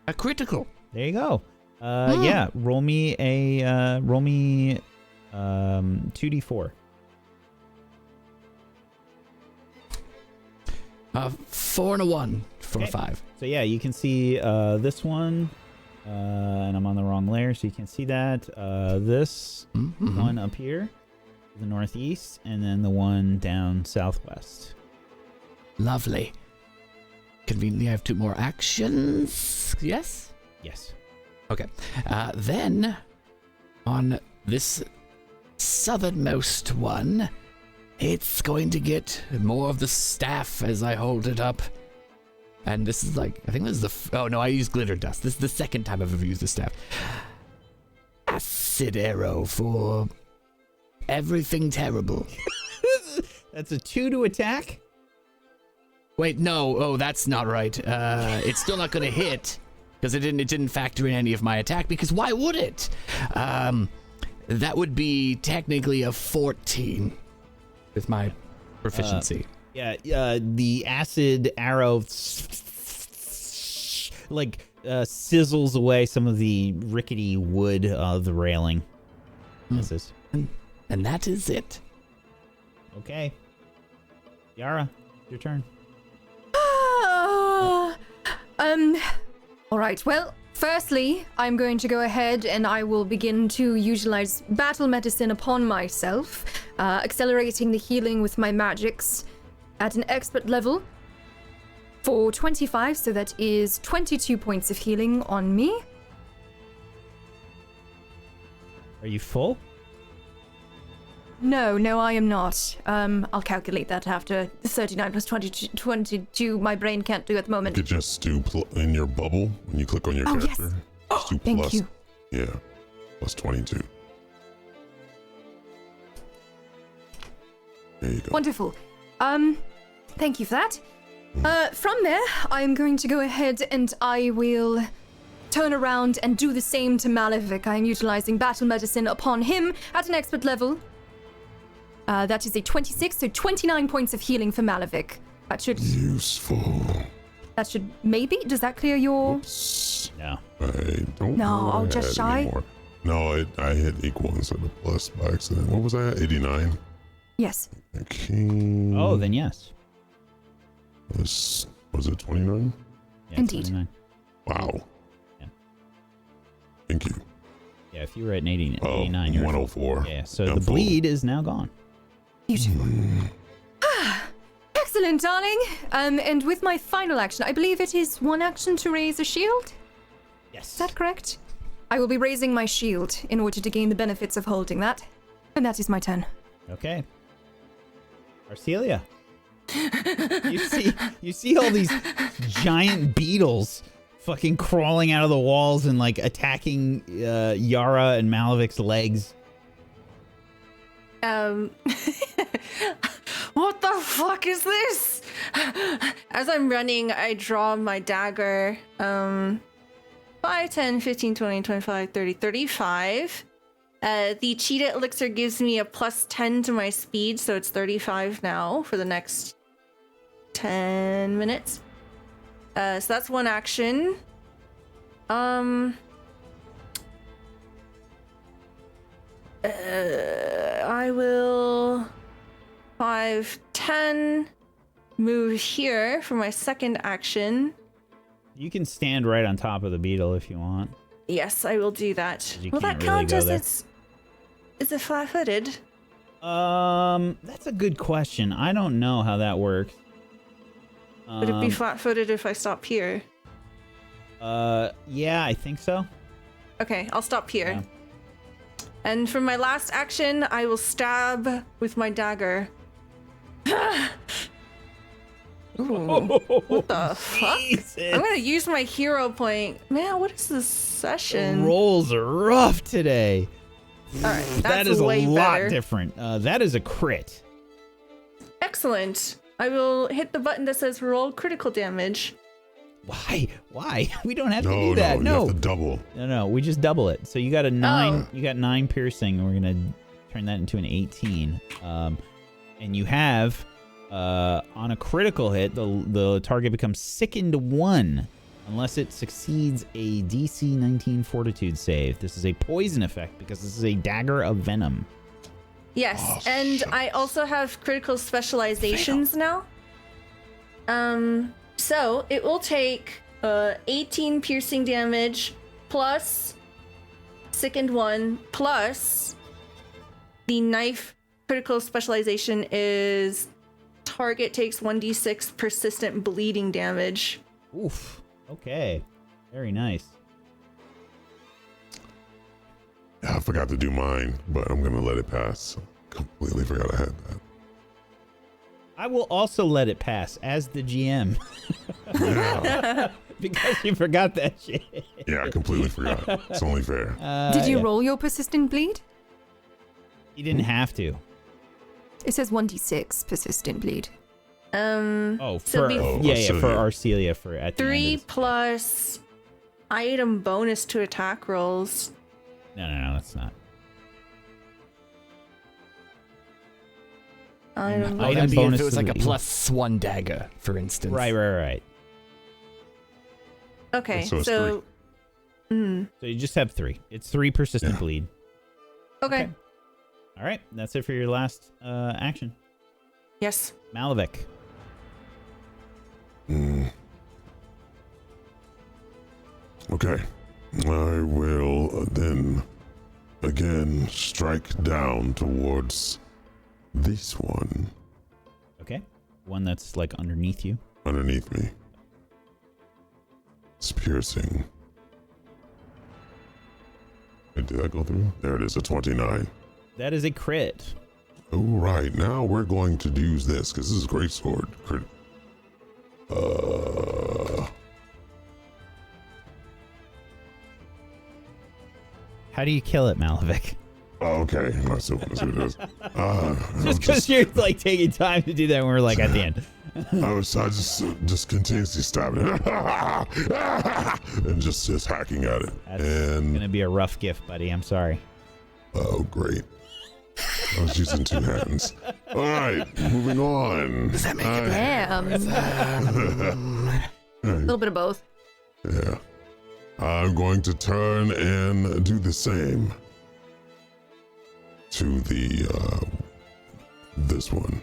A critical. There you go. Yeah, roll me 2d4. 4 and a 1 for Okay. a 5. So yeah, you can see this one, and I'm on the wrong layer, so you can see that. This one up here, to the northeast, and then the one down southwest. Lovely. Conveniently, I have 2 more actions. Yes? Yes. Okay. Then, on this southernmost one, it's going to get more of the staff as I hold it up. And this is like, I think this is oh no, I used glitter dust. This is the second time I've ever used the staff. Acid arrow for everything terrible. That's a 2 to attack? Wait, no. Oh, that's not right. It's still not going to hit because it didn't factor in any of my attack. Because why would it? That would be technically a 14 with my proficiency. Yeah, the acid arrow sizzles away some of the rickety wood of the railing. Misses. And that is it. Okay. Yara, your turn. All right. Well, firstly, I'm going to go ahead and I will begin to utilize battle medicine upon myself, accelerating the healing with my magics at an expert level for 25, so that is 22 points of healing on me. Are you full? No, I am not. I'll calculate that after 39 plus 22. My brain can't do at the You moment. could just do in your bubble when you click on your Oh, character. yes. Just do Thank plus, you. Yeah, plus 22. There you go. Wonderful. Thank you for that. From there, I'm going to go ahead and I will turn around and do the same to Malevich. I am utilizing battle medicine upon him at an expert level. That is a 26, so 29 points of healing for Malevich. That should maybe, does that clear your... No. I don't No, know I'll what I just had shy. anymore. No, I hit equal instead of plus by accident. What was I at? 89? Yes. Okay. Oh, then yes. Was it 29? Yeah, Indeed. 29. Wow. Yeah. Thank you. Yeah, if you were at an 89, Oh, you're 104. Yeah, so I'm the full. bleed is now gone. Beautiful. Excellent, darling. And with my final action, I believe it is one action to raise a shield? Yes. Is that correct? I will be raising my shield in order to gain the benefits of holding that. And that is my turn. Okay. Arcelia. you see all these giant beetles fucking crawling out of the walls and like attacking Yara and Malevich's legs. What the fuck is this? As I'm running, I draw my dagger. 5, 10, 15, 20, 25, 30, 35. The cheetah elixir gives me a plus 10 to my speed, so it's 35 now for the next 10 minutes. So that's one action. I will 5, 10 move here for my second action. You can stand right on top of the beetle if you want. Yes, I will do that. You Will that can't really count go as there. is it flat-footed? That's a good question. I don't know how that works. Would it be flat-footed if I stop here? Yeah, I think so. Okay, I'll stop here. Yeah. And for my last action, I will stab with my dagger. Ooh, what the fuck? I'm gonna use my hero point. Man, what is this session? The rolls are rough today. Alright, that's That is way a lot better. different. That is a crit. Excellent. I will hit the button that says roll critical damage. Why? We don't have to No, do that. you have to double. No, we just double it. So you got a 9. You got 9 piercing, and we're gonna turn that into an 18. And you have on a critical hit, the target becomes sickened 1 unless it succeeds a DC 19 Fortitude save. This is a poison effect because this is a dagger of venom. Yes, and I also have critical specializations now. So it will take 18 piercing damage plus sickened 1 plus the knife critical specialization is target takes 1d6 persistent bleeding damage. Oof. Okay. Very nice. I forgot to do mine, but I'm gonna let it pass. Completely forgot I had that. I will also let it pass as the GM. Yeah, Because you forgot that shit. yeah, I completely forgot. It's only fair. Did you Yeah. roll your persistent bleed? You didn't have to. It says 1d6 persistent bleed. Oh, So for be- for Arcelia for at the 3 end of plus item bonus to attack rolls. No, that's not. Item Oh, Item that'd be bonus if it was to like a the- +1 dagger, for instance. Right. Okay, So it's so So you just have 3. It's 3 persistent Yeah. bleed. okay. All right, that's it for your last action. Yes. Malevich. Okay. I will then again strike down towards this one Okay. One that's like underneath you. underneath me. It's piercing. Did that go through? There it is, a 29. That is a crit. All right, now we're going to use this because this is a great sword. Crit. How do you kill it, Malevich? Okay, let's see what it is. Just because you're like taking time to do that, and we're like at the end. I just continuously stabbing it and just hacking at it. That's and gonna be a rough gift, buddy. I'm sorry. oh, great! I was using 2 hands. All right, moving on. Does that make it Damn. A little bit of both. Yeah, I'm going to turn and do the same to the this one.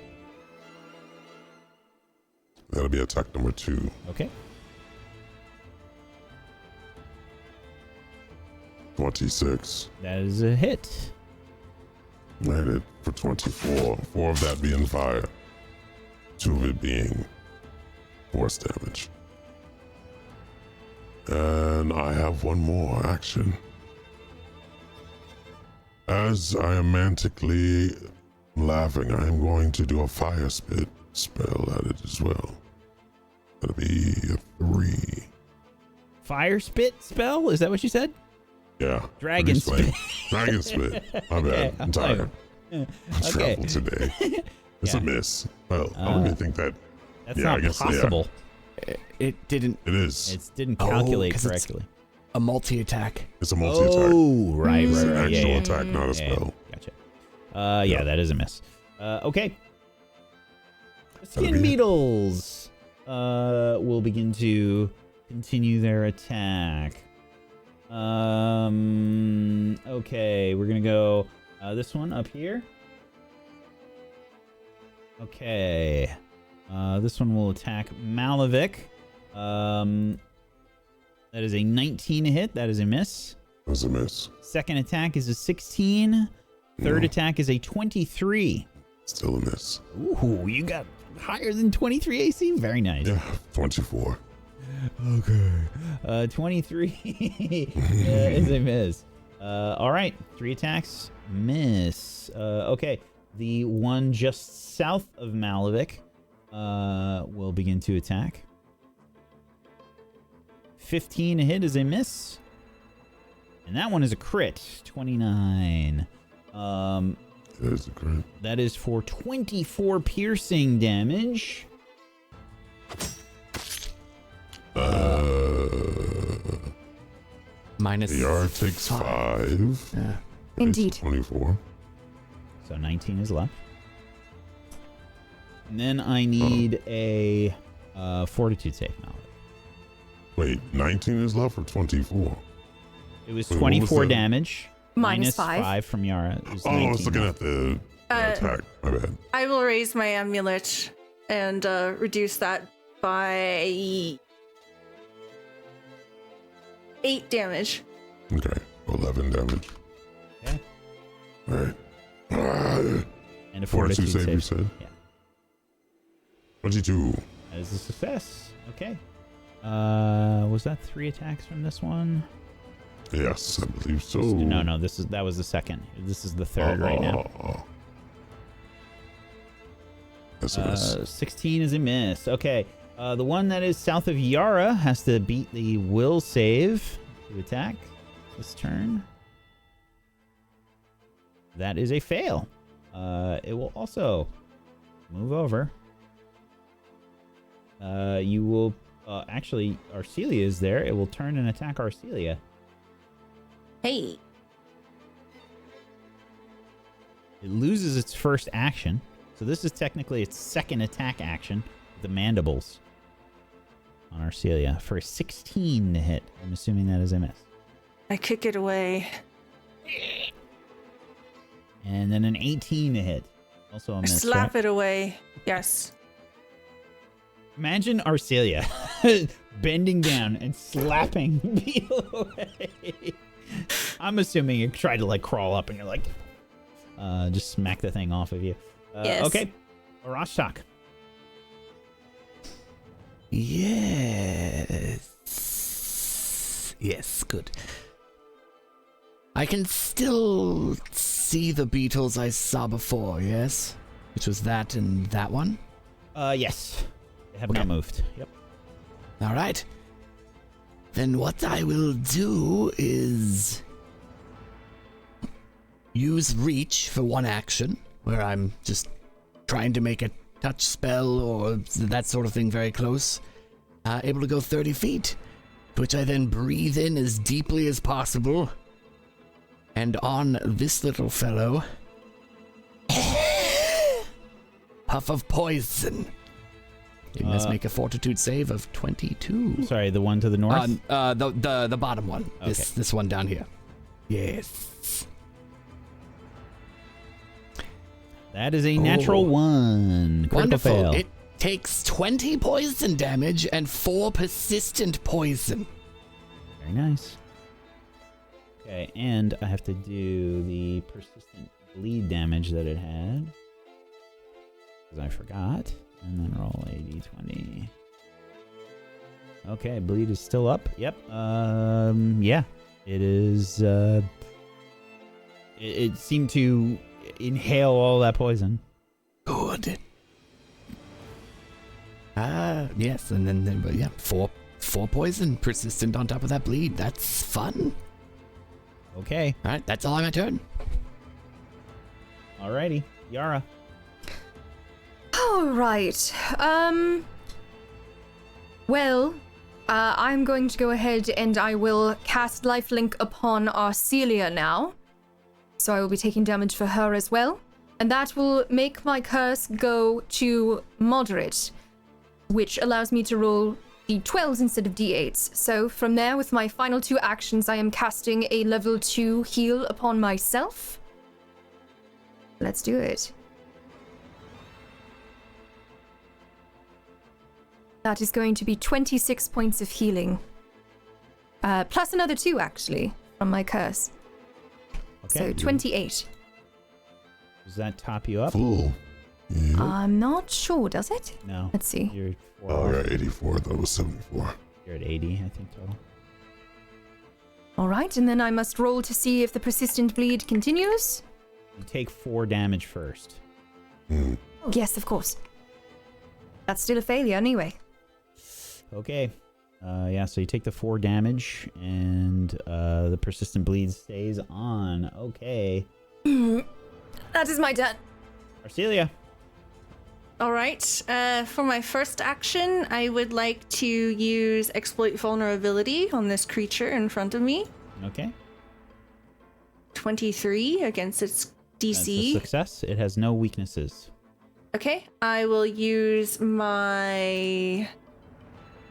That'll be attack number 2. Okay. 26. That is a hit. I hit it for 24. 4 of that being fire. 2 of it being force damage. And I have one more action. As I am mantically laughing, I am going to do a fire spit spell at it as well. That'll be a 3. Fire spit spell? Is that what you said? Yeah. Dragon pretty spit. slick. Dragon spit. My bad. Okay, I'm tired. Okay. Travel today. It's Yeah. a miss. Well, I don't even think that. That's Yeah, I not guess, yeah. possible. It didn't. It is. It didn't calculate 'cause it's- correctly. A multi-attack. It's a multi-attack. Oh, right, It's right, an right. actual Yeah, attack, not a yeah, spell. Gotcha. Yeah, Yeah. that is a miss. Okay. That'll Skin be it. beetles will begin to continue their attack. Okay, we're gonna go this one up here. Okay. This one will attack Malevich. That is a 19 hit. That is a miss. That's a miss. Second attack is a 16. Third No. attack is a 23. Still a miss. Ooh, you got higher than 23 AC. Very nice. Yeah, 24. Okay. 23 is a miss. All right. 3 attacks. Miss. Okay. The one just south of Malevich will begin to attack. 15 a hit is a miss. And that one is a crit. 29. That is a crit. That is for 24 piercing damage. Minus. Yara takes 5. Yeah. Indeed. 24. So 19 is left. And then I need a fortitude save now. Wait, 19 is left or 24? It was Wait, what 24 was the- damage. Minus 5 from Yara. It was Oh, I was 19 looking left. at the attack. My bad. I will raise my amulet and reduce that by 8 damage. Okay, 11 damage. Okay. All right. And a Fortitude save, you said? Yeah. 22. That is a success. Okay. Was that 3 attacks from this one? Yes, I believe so. No, that was the second. This is the third right now. That's a miss. 16 is a miss. Okay. The one that is south of Yara has to beat the will save to attack this turn. That is a fail. It will also move over. You will actually, Arcelia is there. It will turn and attack Arcelia. Hey. It loses its first action. So this is technically its second attack action with the mandibles on Arcelia for a 16 to hit. I'm assuming that is a miss. I kick it away. And then an 18 to hit. Also a I miss. slap right? it away. Yes. Imagine Arcelia bending down and slapping Beetle away. I'm assuming you tried to like crawl up and you're like, just smack the thing off of you. Yes. Okay. Arashtak. Yes. Yes, good. I can still see the beetles I saw before, yes? Which was that and that one? Yes. They have Okay. not moved. Yep. All right. Then what I will do is use reach for one action, where I'm just trying to make a touch spell or that sort of thing very close. Able to go 30 feet, which I then breathe in as deeply as possible. And on this little fellow, puff of poison. He must make a fortitude save of 22. Sorry, the one to the north? The bottom one. Okay. This one down here. Yes. That is a natural 1. Critical Wonderful. fail. It takes 20 poison damage and 4 persistent poison. Very nice. Okay, and I have to do the persistent bleed damage that it had. Because I forgot. And then roll a d20. Okay, bleed is still up. Yep. Yeah. It is, it seemed to inhale all that poison. Good. Yes, and then yeah, 4 poison persistent on top of that bleed. That's fun. Okay. All right, that's all on my turn. Alrighty, Yara. All right. Well, I'm going to go ahead and I will cast Lifelink upon Arcelia now. So I will be taking damage for her as well. And that will make my curse go to moderate, which allows me to roll d12s instead of d8s. So from there, with my final 2 actions, I am casting a level 2 heal upon myself. Let's do it. That is going to be 26 points of healing. Plus another 2, actually, from my curse. Okay. So 28. Does that top you up? Full. Yeah. I'm not sure, does it? No. Let's see. You're Oh, I got 84. That was 74. You're at 80, I think, total. All right, and then I must roll to see if the persistent bleed continues. You take 4 damage first. Mm. Oh, yes, of course. That's still a failure anyway. Okay. Yeah, so you take the 4 damage, and the persistent bleed stays on. Okay. That is my turn. Arcelia. All right. For my first action, I would like to use exploit vulnerability on this creature in front of me. Okay. 23 against its DC. That's a success. It has no weaknesses. Okay, I will use my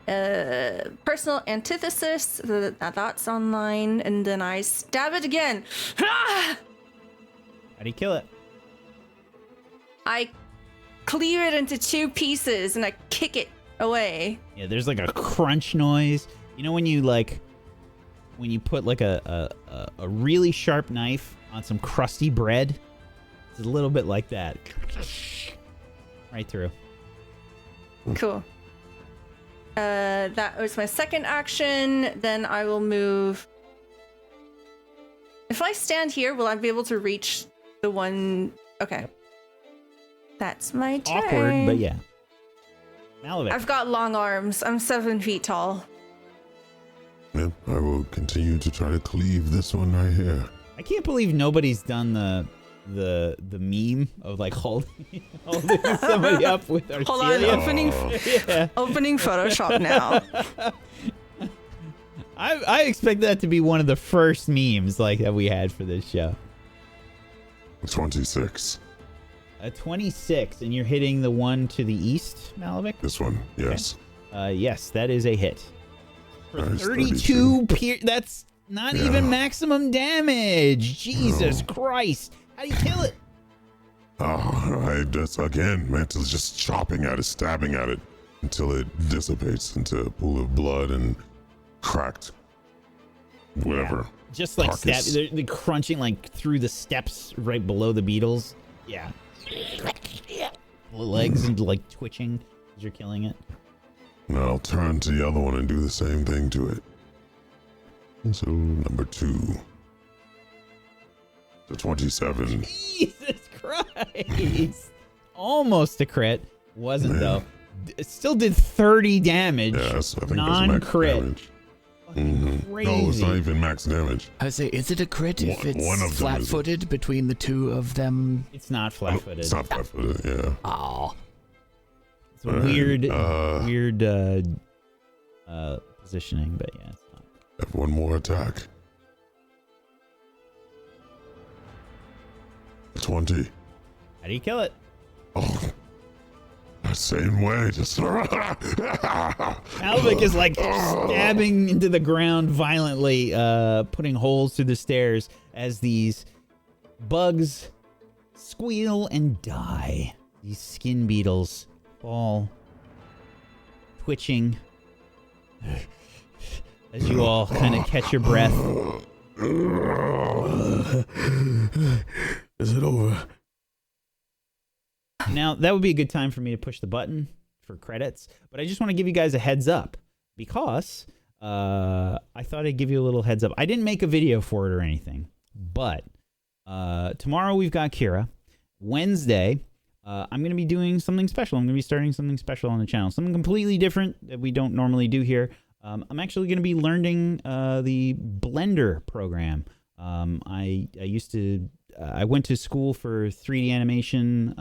personal antithesis. That's online, and then I stab it again. Ah! How do you kill it? I clear it into 2 pieces, and I kick it away. Yeah, there's like a crunch noise. You know when you put like a really sharp knife on some crusty bread? It's a little bit like that. Right through. Cool. That was my second action. Then I will move. If I stand here, will I be able to reach the one? Okay. That's my turn. Awkward, but yeah. Malevich. I've got long arms. I'm 7 feet tall. Yep, I will continue to try to cleave this one right here. I can't believe nobody's done the meme of like holding somebody up with Arcelia. Hold on, opening Photoshop now. I expect that to be one of the first memes like that we had for this show. 26. A 26, and you're hitting the one to the east, Malevich? This one, yes. Okay. Yes, that is a hit. For Nice, 32 that's not even maximum damage. Jesus Christ. How do you kill it? Oh, I just, again, meant to just chopping at it, stabbing at it, until it dissipates into a pool of blood and cracked whatever. Yeah. Just like carcass. they're crunching like through the steps right below the beetles. Yeah. The legs and like twitching as you're killing it. And I'll turn to the other one and do the same thing to it. And so, number 2. The 27. Jesus Christ. Almost a crit. Wasn't though. It still did 30 damage. Yes, I think non-crit. that's max damage. Crazy. No, it's not even max damage. I say, is it a crit if One of them it's is- flat-footed between the 2 of them? It's not flat-footed. It's not flat-footed, yeah. Oh, It's a weird positioning, but yeah, it's not. Have one more attack. 20. How do you kill it? Oh, that same way. Just Malevich is like stabbing into the ground violently, putting holes through the stairs as these bugs squeal and die. These skin beetles fall, twitching, as you all kind of catch your breath. Is it over? Now, that would be a good time for me to push the button for credits, but I just want to give you guys a heads up because I thought I'd give you a little heads up. I didn't make a video for it or anything, but tomorrow we've got Kira. Wednesday, I'm going to be doing something special. I'm going to be starting something special on the channel, something completely different that we don't normally do here. I'm actually going to be learning the Blender program. I used to I went to school for 3D animation,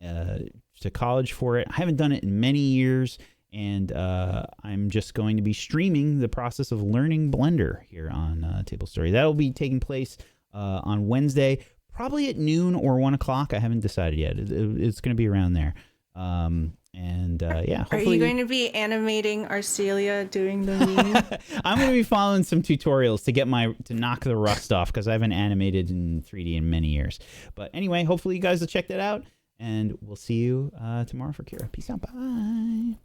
to college for it. I haven't done it in many years, and I'm just going to be streaming the process of learning Blender here on Tablestory. That'll be taking place on Wednesday, probably at noon or 1 o'clock. I haven't decided yet. It's going to be around there. Yeah. Are you going to be animating Arcelia doing the meme? I'm going to be following some tutorials to knock the rust off, because I haven't animated in 3D in many years. But anyway, hopefully you guys will check that out, and we'll see you tomorrow for Kira. Peace out. Bye.